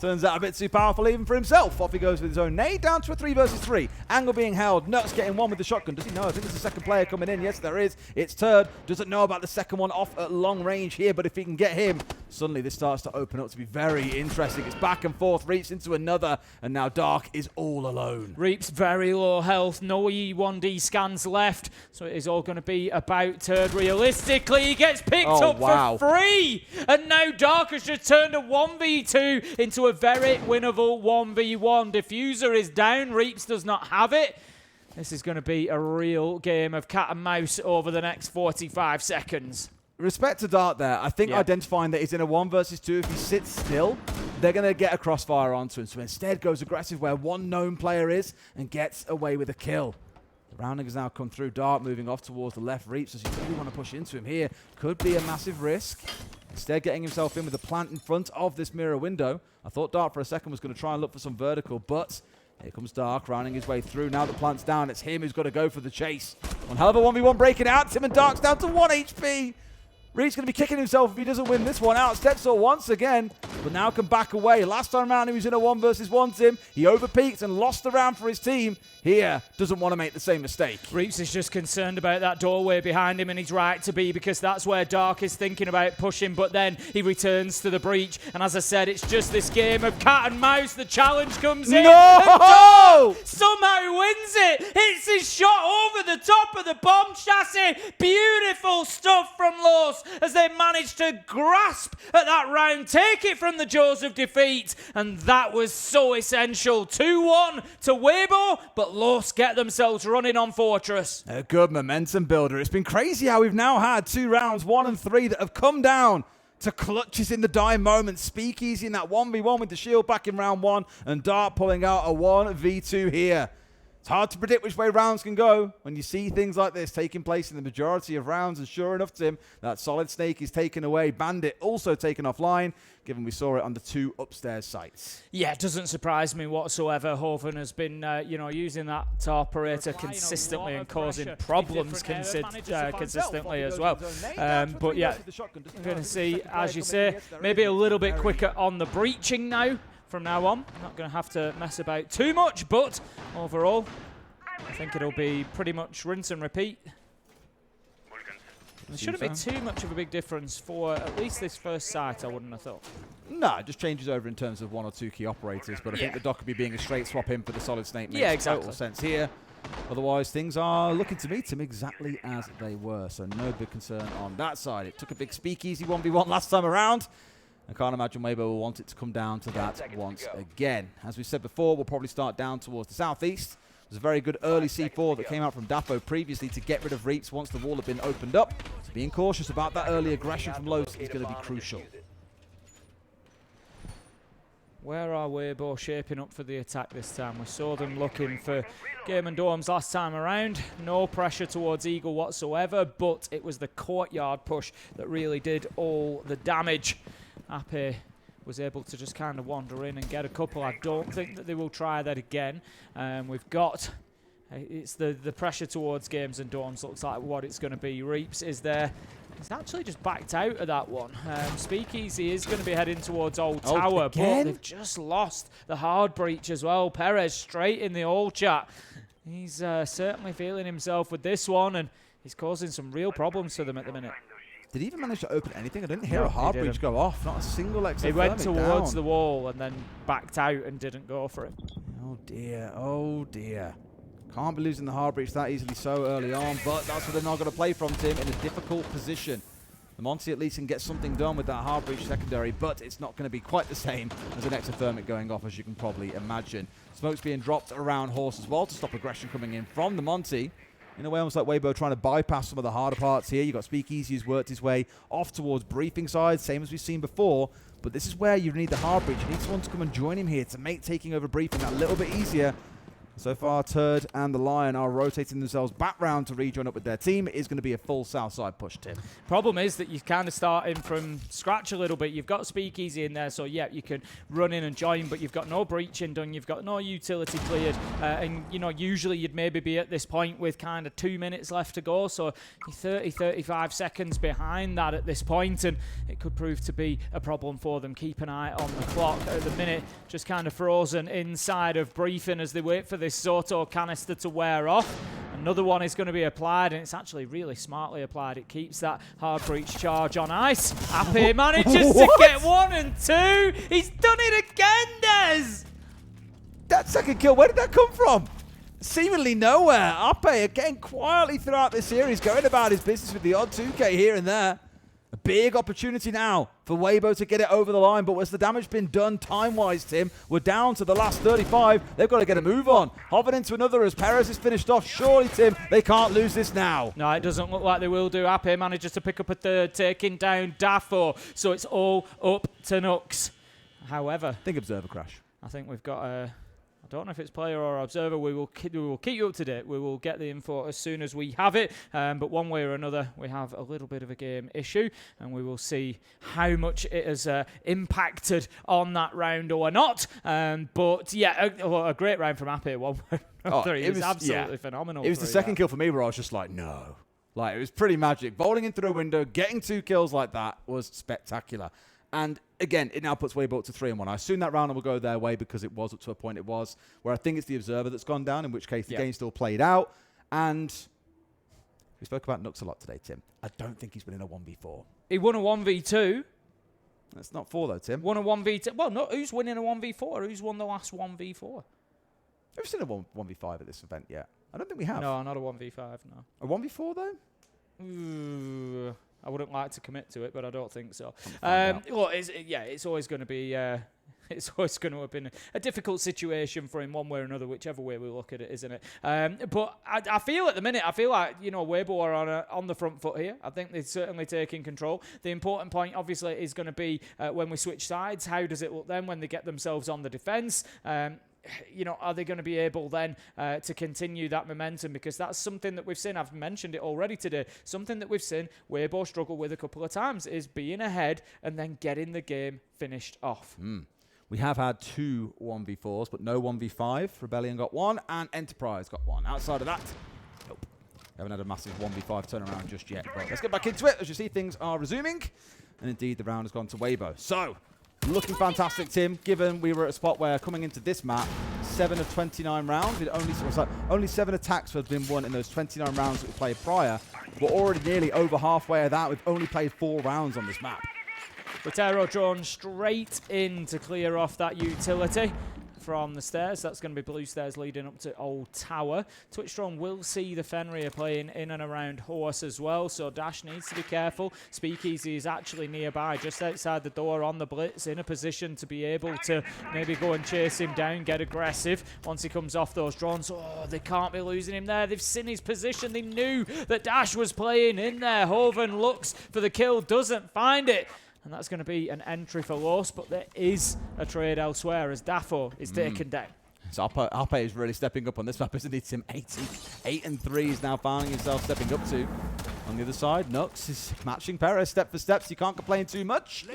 turns out a bit too powerful even for himself. Off he goes with his own nade, down to a 3 versus 3. Angle being held, Nuts getting one with the shotgun. Does he know? I think there's a second player coming in. Yes, there is. It's Turd. Doesn't know about the second one off at long range here, but if he can get him, suddenly this starts to open up to be very interesting. It's back and forth, Reaps into another, and now Dark is all alone. Reaps very low health, no E1D scans left, so it is all going to be about Turd realistically. He gets picked up for free, and now Dark has just turned a 1v2 into a very winnable 1v1. Diffuser is down, Reaps does not have it. This is going to be a real game of cat and mouse over the next 45 seconds. Respect to Dart there. I think identifying that he's in a 1 versus 2, if he sits still, they're going to get a crossfire onto him. So instead goes aggressive where one known player is and gets away with a kill. The rounding has now come through. Dart moving off towards the left. Reaps, as you really want to push into him here, could be a massive risk. Instead getting himself in with a plant in front of this mirror window. I thought Dart for a second was going to try and look for some vertical, but here comes Dark, rounding his way through. Now the plant's down, it's him who's got to go for the chase. One hell of a 1v1 breaking out. Tim and Dark's down to 1 HP. Reed's going to be kicking himself if he doesn't win this one out. Stepsaw once again but now can back away. Last time around, he was in a 1 versus 1, Tim. He overpeaked and lost the round for his team. Here, doesn't want to make the same mistake. Reeps is just concerned about that doorway behind him, and he's right to be, because that's where Dark is thinking about pushing, but then he returns to the breach, and as I said, it's just this game of cat and mouse. The challenge comes in, and Dark somehow wins it. Hits his shot over the top of the bomb chassis. Beautiful stuff from Los as they managed to grasp at that round, take it from the jaws of defeat, and that was so essential. 2-1 to WEIBO, but Los get themselves running on Fortress. A good momentum builder. It's been crazy how we've now had 2 rounds, 1 and 3, that have come down to clutches in the dying moment. Speakeasy in that 1v1 with the shield back in round 1, and Dart pulling out a 1v2 here. It's hard to predict which way rounds can go when you see things like this taking place in the majority of rounds, and sure enough, Tim, that Solid Snake is taken away. Bandit also taken offline, given we saw it on the 2 upstairs sites. Yeah, it doesn't surprise me whatsoever. Hoven has been, using that operator consistently and causing problems consistently as well. But yeah, going to see, as you say, maybe a little bit quicker on the breaching now. From now on, not going to have to mess about too much, but overall, I think it'll be pretty much rinse and repeat. There shouldn't be too much of a big difference for at least this first site, I wouldn't have thought. No, it just changes over in terms of 1 or 2 key operators, but I think the Dockerby being a straight swap in for the Solid Snake makes total sense here. Otherwise, things are looking to me, Tim, exactly as they were, so no big concern on that side. It took a big Speakeasy 1v1 last time around. I can't imagine WEIBO will want it to come down to that once again. As we said before, we'll probably start down towards the southeast. There's a very good early C4 that came out from Dapo previously to get rid of Reaps once the wall had been opened up. So being cautious about that early aggression from Los is going to be crucial. Where are WEIBO shaping up for the attack this time? We saw them looking for Game and Dorms last time around. No pressure towards Eagle whatsoever, but it was the courtyard push that really did all the damage. Ape was able to just kind of wander in and get a couple. I don't think that they will try that again. We've got, it's the pressure towards Games and Dorms looks like what it's going to be. Reaps is there. He's actually just backed out of that one. Speakeasy is going to be heading towards Old Tower, but they've just lost the hard breach as well. Perez straight in the old chat. He's certainly feeling himself with this one, and he's causing some real problems for them at the minute. Did he even manage to open anything? I didn't hear a hard breach go off. Not a single exothermic He went towards the wall and then backed out and didn't go for it. Oh dear, oh dear. Can't be losing the hard breach that easily so early on, but that's what they're not going to play from, Tim, in a difficult position. The Monty at least can get something done with that hard breach secondary, but it's not going to be quite the same as an exothermic going off, as you can probably imagine. Smoke's being dropped around Horse as well to stop aggression coming in from the Monty. In a way, almost like WEIBO trying to bypass some of the harder parts here. You've got Speakeasy who's worked his way off towards briefing side, same as we've seen before. But this is where you need the hard breach. You need someone to come and join him here to make taking over briefing that little bit easier. So far, Turd and the Lion are rotating themselves back round to rejoin up with their team. It is going to be a full south side push, Tim. Problem is that you're kind of starting from scratch a little bit. You've got Speakeasy in there, so yeah, you can run in and join, but you've got no breaching done. You've got no utility cleared. And, you know, usually you'd maybe be at this point with kind of 2 minutes left to go. So you're 30, 35 seconds behind that at this point, and it could prove to be a problem for them. Keep an eye on the clock at the minute. Just kind of frozen inside of briefing as they wait for this Soto canister to wear off. Another one is going to be applied, and it's actually really smartly applied. It keeps that hard breach charge on ice. Ape manages to get 1 and 2. He's done it again, Des! That second kill, where did that come from? Seemingly nowhere. Ape again quietly throughout this series, going about his business with the odd 2K here and there. A big opportunity now for WEIBO to get it over the line, but has the damage been done time-wise, Tim? We're down to the last 35. They've got to get a move on. Hovered into another as Perez is finished off. Surely, Tim, they can't lose this now. No, it doesn't look like they will do. Ape manages to pick up a third, taking down Dafo, so it's all up to Nux. However, I think Observer crash. I think we've got a... I don't know if it's player or observer. We will keep you up to date. We will get the info as soon as we have it. But one way or another, we have a little bit of a game issue, and we will see how much it has impacted on that round or not. But yeah, a great round from Ape. 1-3. It was absolutely phenomenal. It was the second kill for me where I was just like, no. Like, it was pretty magic. Bowling in through a window, getting 2 kills like that was spectacular. And again, it now puts WEIBO up to 3-1. I assume that round will go their way because it was up to a point it was, where I think it's the Observer that's gone down, in which case the game's still played out. And we spoke about Nux a lot today, Tim. I don't think he's winning a 1v4. He won a 1v2. That's not 4 though, Tim. Won a 1v2. Well, no, who's winning a 1v4? Who's won the last 1v4? We've seen a 1v5 at this event yet. I don't think we have. No, not a 1v5, no. A 1v4 though? Ooh, I wouldn't like to commit to it, but I don't think so. Well, it's always going to be... it's always going to have been a difficult situation for him one way or another, whichever way we look at it, isn't it? But I feel at the minute, I feel like, you know, WEIBO are on the front foot here. I think they're certainly taking control. The important point, obviously, is going to be when we switch sides. How does it look then when they get themselves on the defence? You know, are they going to be able then to continue that momentum? Because that's something that we've seen. I've mentioned it already today. Something that we've seen WEIBO struggle with a couple of times is being ahead and then getting the game finished off. We have had 2 1v4s, but no 1v5. Rebellion got 1, and Enterprise got 1. Outside of that, nope. We haven't had a massive 1v5 turnaround just yet. But let's get back into it. As you see, things are resuming. And indeed, the round has gone to WEIBO. So, looking fantastic, Tim, given we were at a spot where coming into this map, 7 of 29 rounds, only 7 attacks have been won in those 29 rounds that we played prior. We're already nearly over halfway of that. We've only played 4 rounds on this map. Rotero drawn straight in to clear off that utility from the stairs. That's going to be blue stairs leading up to Old Tower. Twitchstrom will see the Fenrir playing in and around Horse as well, so Dash needs to be careful. Speakeasy is actually nearby, just outside the door on the blitz, in a position to be able to maybe go and chase him down, get aggressive once he comes off those drones. Oh, they can't be losing him there. They've seen his position. They knew that Dash was playing in there. Hoven looks for the kill, doesn't find it. And that's going to be an entry for Los, but there is a trade elsewhere as Dafo is taken down. So Alpe is really stepping up on this map, isn't he, Tim? 8 and 3 is now finding himself stepping up to. On the other side, Nux is matching Perez step for step, so you can't complain too much.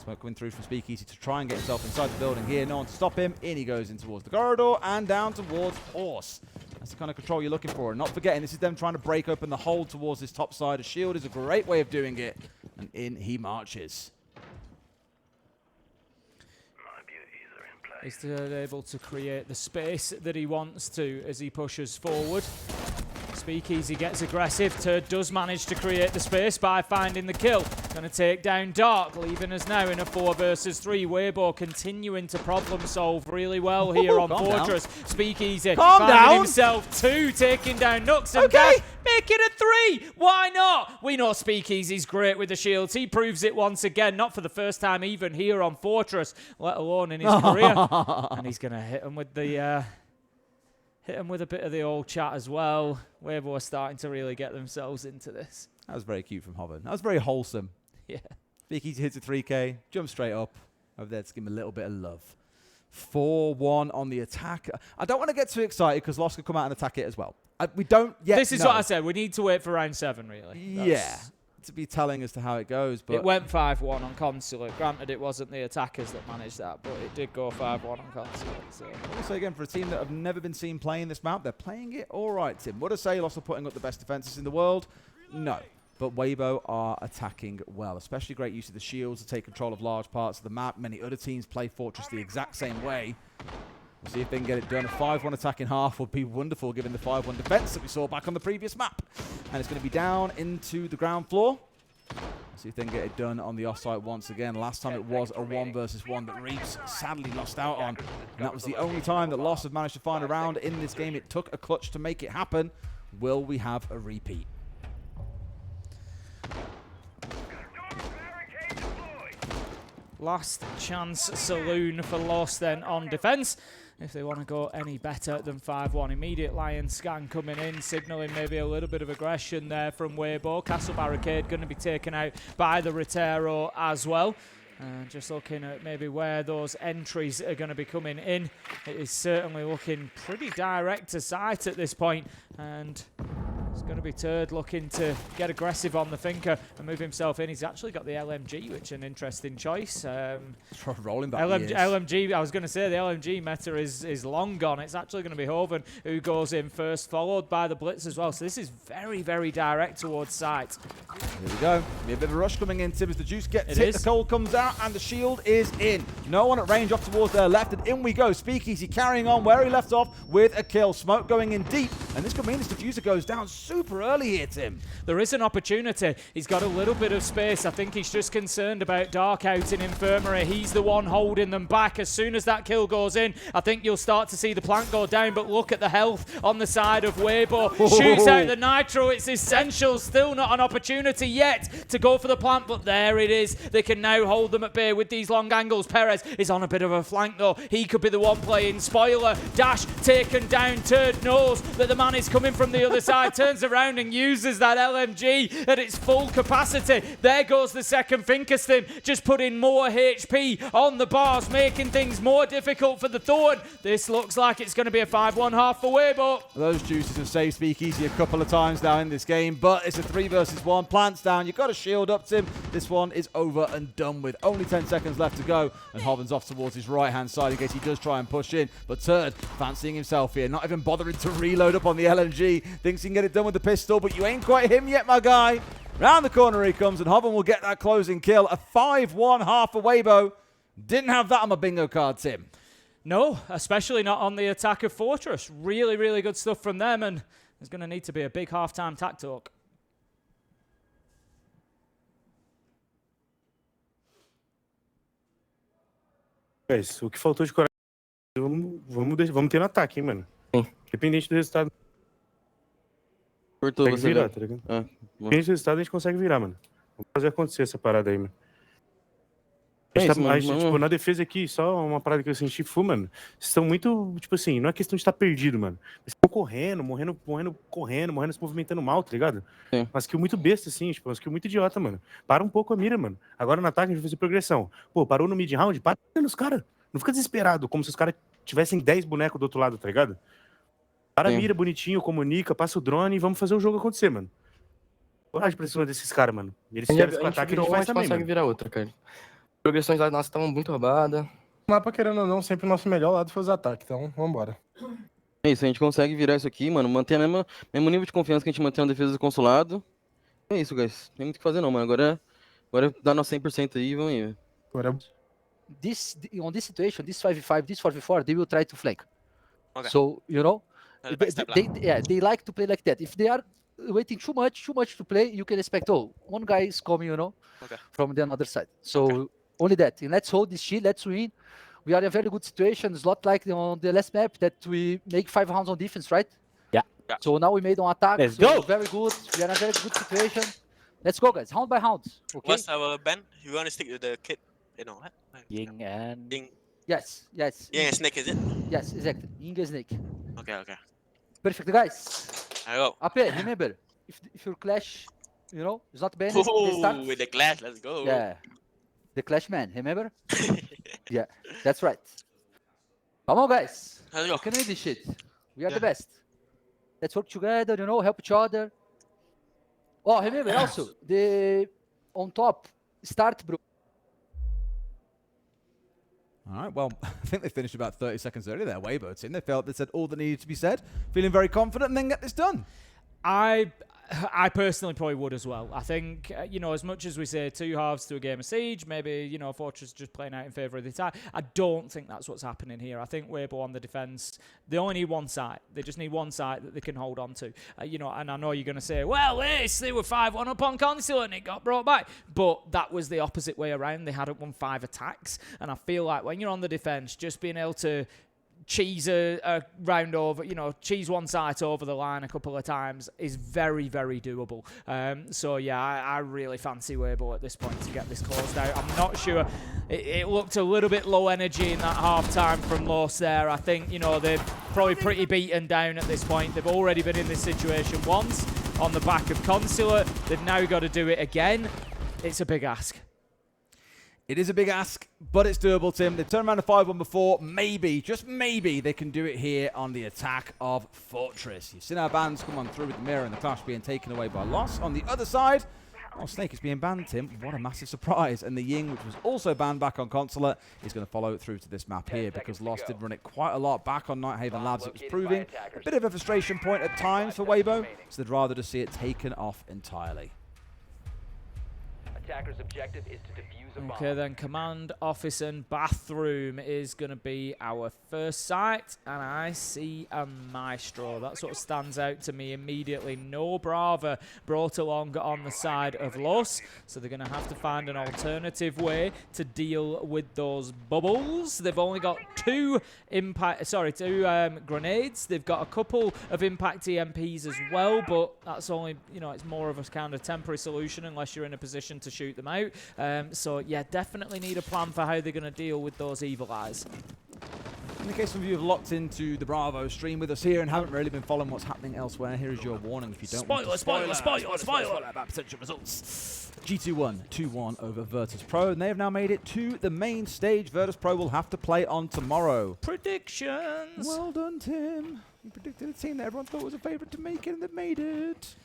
Smoke coming through from Speakeasy to try and get himself inside the building here. No one to stop him. In he goes in towards the corridor and down towards Horse. That's the kind of control you're looking for. And not forgetting, this is them trying to break open the hold towards this top side. A shield is a great way of doing it. And in he marches. He's able to create the space that he wants to as he pushes forward. Speakeasy gets aggressive. Turd does manage to create the space by finding the kill. Going to take down Dark, leaving us now in a 4 versus 3. WEIBO continuing to problem solve really well here on Fortress. Down. Speakeasy Calm finding down. himself 2, taking down Nux and Dash. Make it a 3. Why not? We know Speakeasy's great with the shields. He proves it once again, not for the first time even here on Fortress, let alone in his career. And he's going to hit him with the... hit him with a bit of the old chat as well. WEIBO are starting to really get themselves into this. That was very cute from Hoven. That was very wholesome. Yeah. Speakeasy hits a 3K, jumps straight up. Over there to give him a little bit of love. 4-1 on the attack. I don't want to get too excited because Lost could come out and attack it as well. We don't yet This is know. what I said. We need to wait for round 7, really. Yeah. To be telling as to how it goes. But it went 5-1 on Consulate. Granted, it wasn't the attackers that managed that, but it did go 5-1 on Consulate. So. Also, again, for a team that have never been seen playing this map, they're playing it all right, Tim. Would I say Lost are putting up the best defenses in the world? No. But WEIBO are attacking well, especially great use of the shields to take control of large parts of the map. Many other teams play Fortress the exact same way. We'll see if they can get it done. A 5-1 attack in half would be wonderful, given the 5-1 defense that we saw back on the previous map. And it's going to be down into the ground floor. See if they can get it done on the offsite once again. Last time it was a 1 versus 1 that Reeves sadly lost out on. And that was the only time that Lost have managed to find a round in this game. It took a clutch to make it happen. Will we have a repeat? Last chance saloon for Lost then on defence. If they want to go any better than 5-1. Immediate Lion scan coming in, signalling maybe a little bit of aggression there from WEIBO. Castle Barricade going to be taken out by the Rotero as well. Just looking at maybe where those entries are going to be coming in. It is certainly looking pretty direct to sight at this point. And It's going to be Turd looking to get aggressive on the Thinker and move himself in. He's actually got the LMG, which is an interesting choice. Rolling back LMG, I was going to say the LMG meta is long gone. It's actually going to be Hoven who goes in first, followed by the Blitz as well. So this is very, very direct towards site. Here we go. Be a bit of a rush coming in, Tim, as the juice gets hit. The cold comes out, and the shield is in. No one at range off towards their left, and in we go. Speakeasy carrying on where he left off with a kill. Smoke going in deep, and this could mean this diffuser goes down super early here, Tim. There is an opportunity. He's got a little bit of space. I think he's just concerned about Dark out in Infirmary. He's the one holding them back. As soon as that kill goes in, I think you'll start to see the plant go down, but look at the health on the side of WEIBO. Shoots out the Nitro. It's essential. Still not an opportunity yet to go for the plant, but there it is. They can now hold them at bay with these long angles. Perez is on a bit of a flank, though. He could be the one playing. Spoiler, Dash taken down. Turd knows that the man is coming from the other side, turns around and uses that LMG at its full capacity. There goes the second Finkerstim, just putting more HP on the bars, making things more difficult for the Thorn. This looks like it's going to be a 5-1 half for WEIBO. Those juices have saved Speakeasy a couple of times now in this game, but it's a 3 versus 1. Plants down. You've got a shield up, Tim. This one is over and done with. Only 10 seconds left to go, and Hoven's off towards his right-hand side in case he does try and push in. But Turd fancying himself here, not even bothering to reload up on the LMG. Thinks he can get it done with the pistol, but you ain't quite him yet, my guy. Round the corner he comes, and Hoven will get that closing kill. A 5-1 half for WEIBO. Didn't have that on my bingo card, Tim. No, especially not on the attack of Fortress. Really, really good stuff from them, and there's going to need to be a big half-time tack talk. Guys, o que faltou de coragem, vamos ter no ataque, hein, mano. Independente do resultado. Cortou consegue você, virar, velho. tá ligado? Ah, Independente do resultado, a gente consegue virar, mano. Vamos fazer acontecer essa parada aí, mano. É isso, mano. Tipo, na defesa aqui, só uma parada que eu senti, mano, vocês estão muito, tipo assim, não é questão de estar perdido, mano. Vocês estão correndo, se movimentando mal, tá ligado? Sim. Uma skill muito besta, assim, tipo, uma skill muito idiota, mano. Para um pouco a mira, mano. Agora no ataque a gente vai fazer progressão. Pô, parou no mid round, para nos caras. Não fica desesperado, como se os caras tivessem 10 bonecos do outro lado, tá ligado? Para a mira bonitinho, comunica, passa o drone e vamos fazer o jogo acontecer, mano. Coragem pra cima desses caras, mano. Eles fizeram esse ataque, a gente faz também, consegue mano. virar outra, cara. Progressões lá nossas estavam muito roubadas. O mapa, querendo ou não, sempre o nosso melhor lado foi os ataques, então vambora. É isso, a gente consegue virar isso aqui, mano. Manter o mesmo nível de confiança que a gente mantém na defesa do consulado. É isso, guys. Não tem muito o que fazer não, mano. Agora é dar nosso 100% aí e vamos aí. Agora On this situation, this 5v5, this 4v4, they will try to flank. Okay. So, you know, they like to play like that. If they are waiting too much to play, you can expect, oh, one guy is coming, you know, from the other side. So only that. And let's hold this shit, let's win. We are in a very good situation. It's not like on the last map that we make 5 rounds on defense, right? Yeah. So now we made on attack. Let's so go. Very good. We are in a very good situation. Let's go, guys. Round by round. Okay. What's our ban? You want to stick with the kid? You know what? Ying and... Ying. Yes. Yeah, snake, is it? Yes, exactly. Inga Snake. Okay. Perfect, guys. I go. AP, remember, if your clash, you know, is not banned, they start. Ooh, with the clash, let's go. Yeah. The clash man, remember? Yeah, that's right. Come on, guys. Let's go. We can win this shit. We are the best. Let's work together, you know, help each other. Oh, remember also, the on top, start, bro. All right, well, I think they finished about 30 seconds earlier there, WEIBO team. They felt they said all that needed to be said, feeling very confident, and then get this done. I personally probably would as well. I think, you know, as much as we say 2 halves to a game of Siege, maybe, you know, Fortress just playing out in favour of the attack, I don't think that's what's happening here. I think WEIBO on the defence, they only need one side. They just need one side that they can hold on to. You know, and I know you're going to say, well, they were 5-1 up on Consulate and it got brought back. But that was the opposite way around. They hadn't won 5 attacks. And I feel like when you're on the defence, just being able to cheese a round over, you know, cheese one side over the line a couple of times is very, very doable. So, yeah, I really fancy WEIBO at this point to get this closed out. I'm not sure. It looked a little bit low energy in that half-time from Los there. I think, you know, they're probably pretty beaten down at this point. They've already been in this situation once on the back of Consulate. They've now got to do it again. It's a big ask. It is a big ask, but it's doable, Tim. They've turned around to 5-1 before. Maybe, just maybe, they can do it here on the attack of Fortress. You've seen our bans come on through with the Mirror and the Clash being taken away by Loss. On the other side, Snake is being banned, Tim. What a massive surprise. And the Ying, which was also banned back on Consulate, is going to follow through to this map here because Lost did run it quite a lot back on Nighthaven Labs. It was proving a bit of a frustration point at times for WEIBO, so they'd rather just see it taken off entirely. Attacker's objective is to defuse a bomb. Okay, then Command Office and Bathroom is going to be our first site, and I see a Maestro. That's what stands out to me immediately. No Brava brought along on the side of Los, so they're going to have to find an alternative way to deal with those bubbles. They've only got two grenades. They've got a couple of impact EMPs as well, but that's only, you know, it's more of a kind of temporary solution unless you're in a position to shoot them out. So yeah, definitely need a plan for how they're going to deal with those evil eyes. In the case of you have locked into the Bravo stream with us here and haven't really been following what's happening elsewhere, here is your warning if you don't want to spoiler about potential results. G2-1, 2-1 over Virtus Pro, and they have now made it to the main stage. Virtus Pro will have to play on tomorrow. Predictions. Well done, Tim. You predicted a team that everyone thought was a favourite to make it, and they've made it.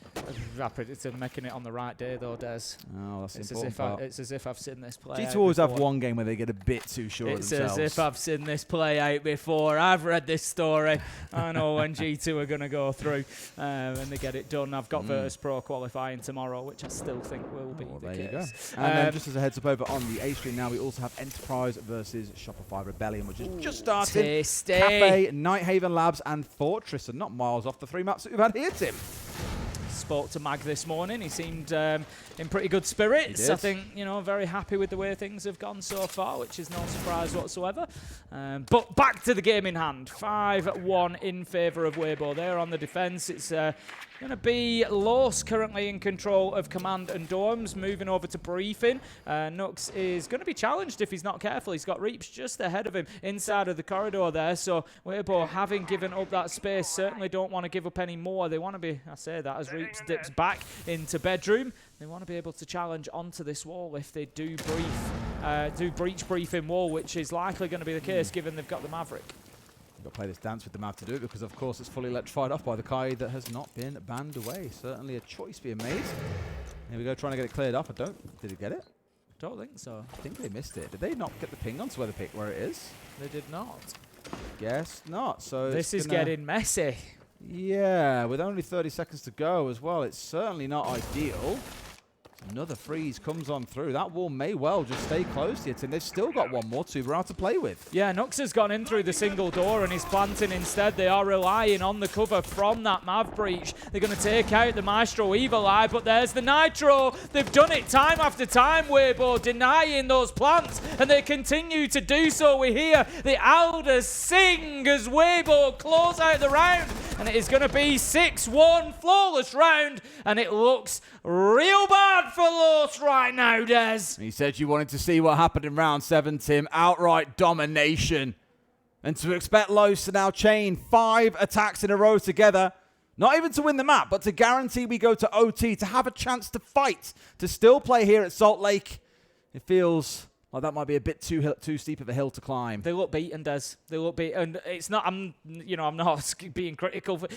I predicted making it on the right day, though, Des. Oh, that's it's important part. It's as if I've seen this play G2 always have one game where they get a bit too sure of themselves. It's as if I've seen this play out before. I've read this story. I know when G2 are going to go through and they get it done. I've got Virtus Pro qualifying tomorrow, which I still think will be the case. You go. And then just as a heads up over on the A stream now, we also have Enterprise versus Shopify Rebellion, which is just started. Tasty. Cafe, Nighthaven Labs, and Fortress, and not miles off the three maps that we've had here, Tim. Spoke to Mag this morning. He seemed in pretty good spirits. I think, you know, very happy with the way things have gone so far, which is no surprise whatsoever. But back to the game in hand. 5-1 in favour of WEIBO. They're on the defence. It's going to be Los currently in control of command and dorms, moving over to briefing. Nux is going to be challenged if he's not careful. He's got Reaps just ahead of him inside of the corridor there. So WEIBO, having given up that space, certainly don't want to give up any more. They want to be, I say that, as Reaps dips back into bedroom. They want to be able to challenge onto this wall if they do breach briefing wall, which is likely going to be the case given they've got the Maverick. Got to play this dance with the Mav to do it because, of course, it's fully electrified off by the Kai that has not been banned away. Certainly a choice being made. Here we go, trying to get it cleared off. Did it get it? Don't think so. I think they missed it. Did they not get the ping onto where it is? They did not. Guess not. So this is getting messy. Yeah, with only 30 seconds to go as well, it's certainly not ideal. Another freeze comes on through. That wall may well just stay closed here, Tim. They've still got one more Tuber to play with. Yeah, Nux has gone in through the single door and he's planting instead. They are relying on the cover from that Mav breach. They're going to take out the Maestro Evil Eye, but there's the Nitro. They've done it time after time, WEIBO, denying those plants, and they continue to do so. We hear the Alders sing as WEIBO close out the round, and it is going to be 6-1, flawless round, and it looks real bad for Los right now, Des. He said you wanted to see what happened in round 7, Tim. Outright domination. And to expect Los to now chain 5 attacks in a row together, not even to win the map, but to guarantee we go to OT, to have a chance to fight, to still play here at Salt Lake. It feels like that might be a bit too steep of a hill to climb. They look beaten, Des. They look beaten. It's not. I'm not being critical for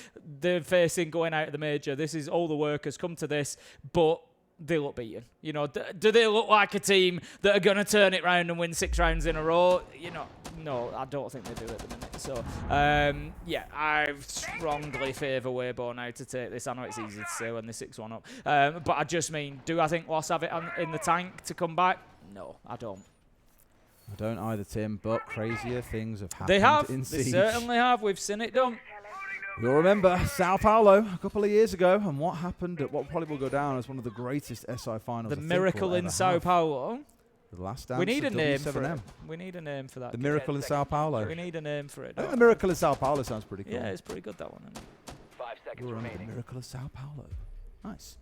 the facing going out of the major. This is all the workers come to this, but they look beaten. You know, do they look like a team that are going to turn it round and win 6 rounds in a row? You know, no, I don't think they do at the minute. So, yeah, I strongly favour WEIBO now to take this. I know it's easy to say when they're 6-1 up, but I just mean, do I think Los have it in the tank to come back? No, I don't. I don't either, Tim, but crazier things have happened. They have. In They Siege. certainly have. We've seen it done. You'll remember Sao Paulo a couple of years ago and what happened at what probably will go down as one of the greatest SI finals. The miracle in Sao Paulo. The last dance. We need a name for W7M. it. We need a name for that. The miracle in Sao Paulo. We need a name for it. I think the miracle in Sao Paulo sounds pretty cool. Yeah, it's pretty good, that one. Isn't it? 5 seconds You'll remember remaining. the miracle of Sao Paulo. Nice.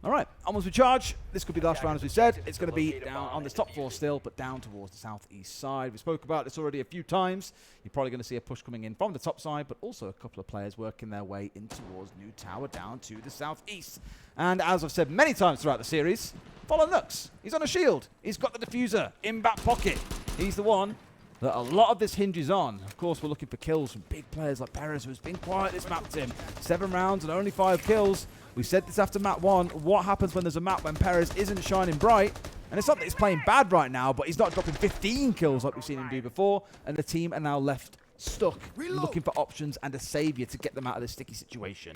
All right, onwards we charge. This could be the last round, as we said. It's going to be down on this top floor still, but down towards the southeast side. We spoke about this already a few times. You're probably going to see a push coming in from the top side, but also a couple of players working their way in towards New Tower down to the southeast. And as I've said many times throughout the series, follow Nux. He's on a shield. He's got the diffuser in back pocket. He's the one that a lot of this hinges on. Of course, we're looking for kills from big players like Perez, who's been quiet this map, Tim. 7 rounds and only 5 kills. We said this after map 1. What happens when there's a map when Perez isn't shining bright? And it's not that he's playing bad right now, but he's not dropping 15 kills like we've seen him do before. And the team are now left stuck, looking for options and a savior to get them out of this sticky situation.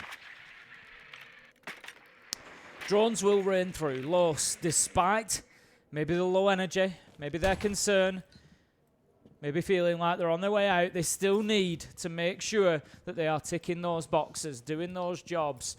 Drones will rain through. Los, despite maybe the low energy, maybe their concern, maybe feeling like they're on their way out, they still need to make sure that they are ticking those boxes, doing those jobs,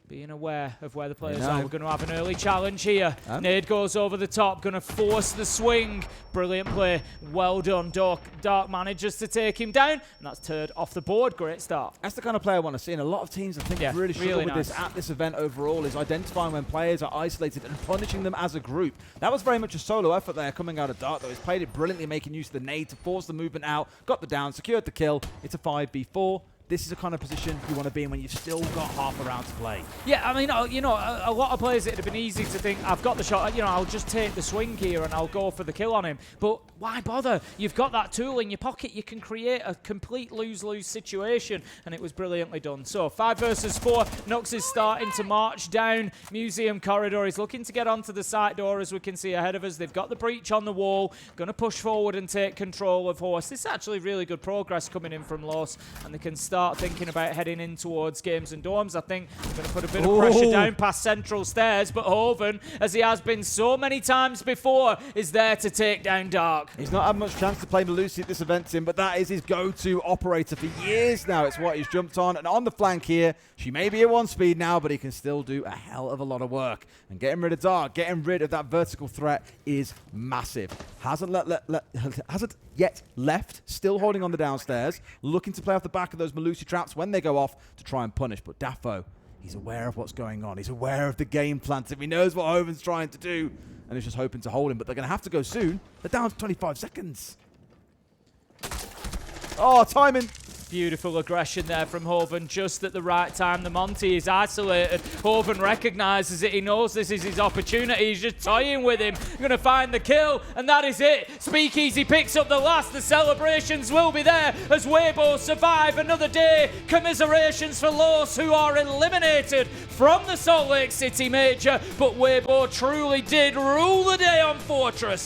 being aware of where the players are. We're going to have an early challenge here. Nade goes over the top, going to force the swing. Brilliant play. Well done. Dark manages to take him down, and that's turned off the board. Great start. That's the kind of player I want to see. And a lot of teams, I think, really struggle with this at this event overall, is identifying when players are isolated and punishing them as a group. That was very much a solo effort there coming out of Dark, though. He's played it brilliantly, making use of the nade to force the movement out, got the down, secured the kill. It's a 5v4. This is the kind of position you want to be in when you've still got half a round to play. Yeah, I mean, you know, a lot of players, it would have been easy to think, I've got the shot, you know, I'll just take the swing here and I'll go for the kill on him. But why bother? You've got that tool in your pocket. You can create a complete lose-lose situation, and it was brilliantly done. So 5 versus 4. Nux is starting to march down Museum Corridor. He's looking to get onto the side door, as we can see ahead of us. They've got the breach on the wall, going to push forward and take control of Horse. This is actually really good progress coming in from Los, and they can start thinking about heading in towards Games and Dorms. I think they're going to put a bit of pressure down past Central Stairs, but Hoven, as he has been so many times before, is there to take down Dark. He's not had much chance to play Melusi at this event, Tim, but that is his go-to operator for years now. It's what he's jumped on. And on the flank here, she may be at 1 speed now, but he can still do a hell of a lot of work. And getting rid of Dark, getting rid of that vertical threat is massive. Hasn't yet left, still holding on the downstairs, looking to play off the back of those Melusi traps when they go off to try and punish. But Daffo, he's aware of what's going on. He's aware of the game plan. He knows what Hoven's trying to do, and he's just hoping to hold him. But they're going to have to go soon. They're down to 25 seconds. Oh, timing. Beautiful aggression there from Hoven, just at the right time. The Monty is isolated. Hoven recognises it. He knows this is his opportunity. He's just toying with him. Going to find the kill, and that is it. Speakeasy picks up the last. The celebrations will be there as WEIBO survive another day. Commiserations for Los, who are eliminated from the Salt Lake City Major, but WEIBO truly did rule the day on Fortress.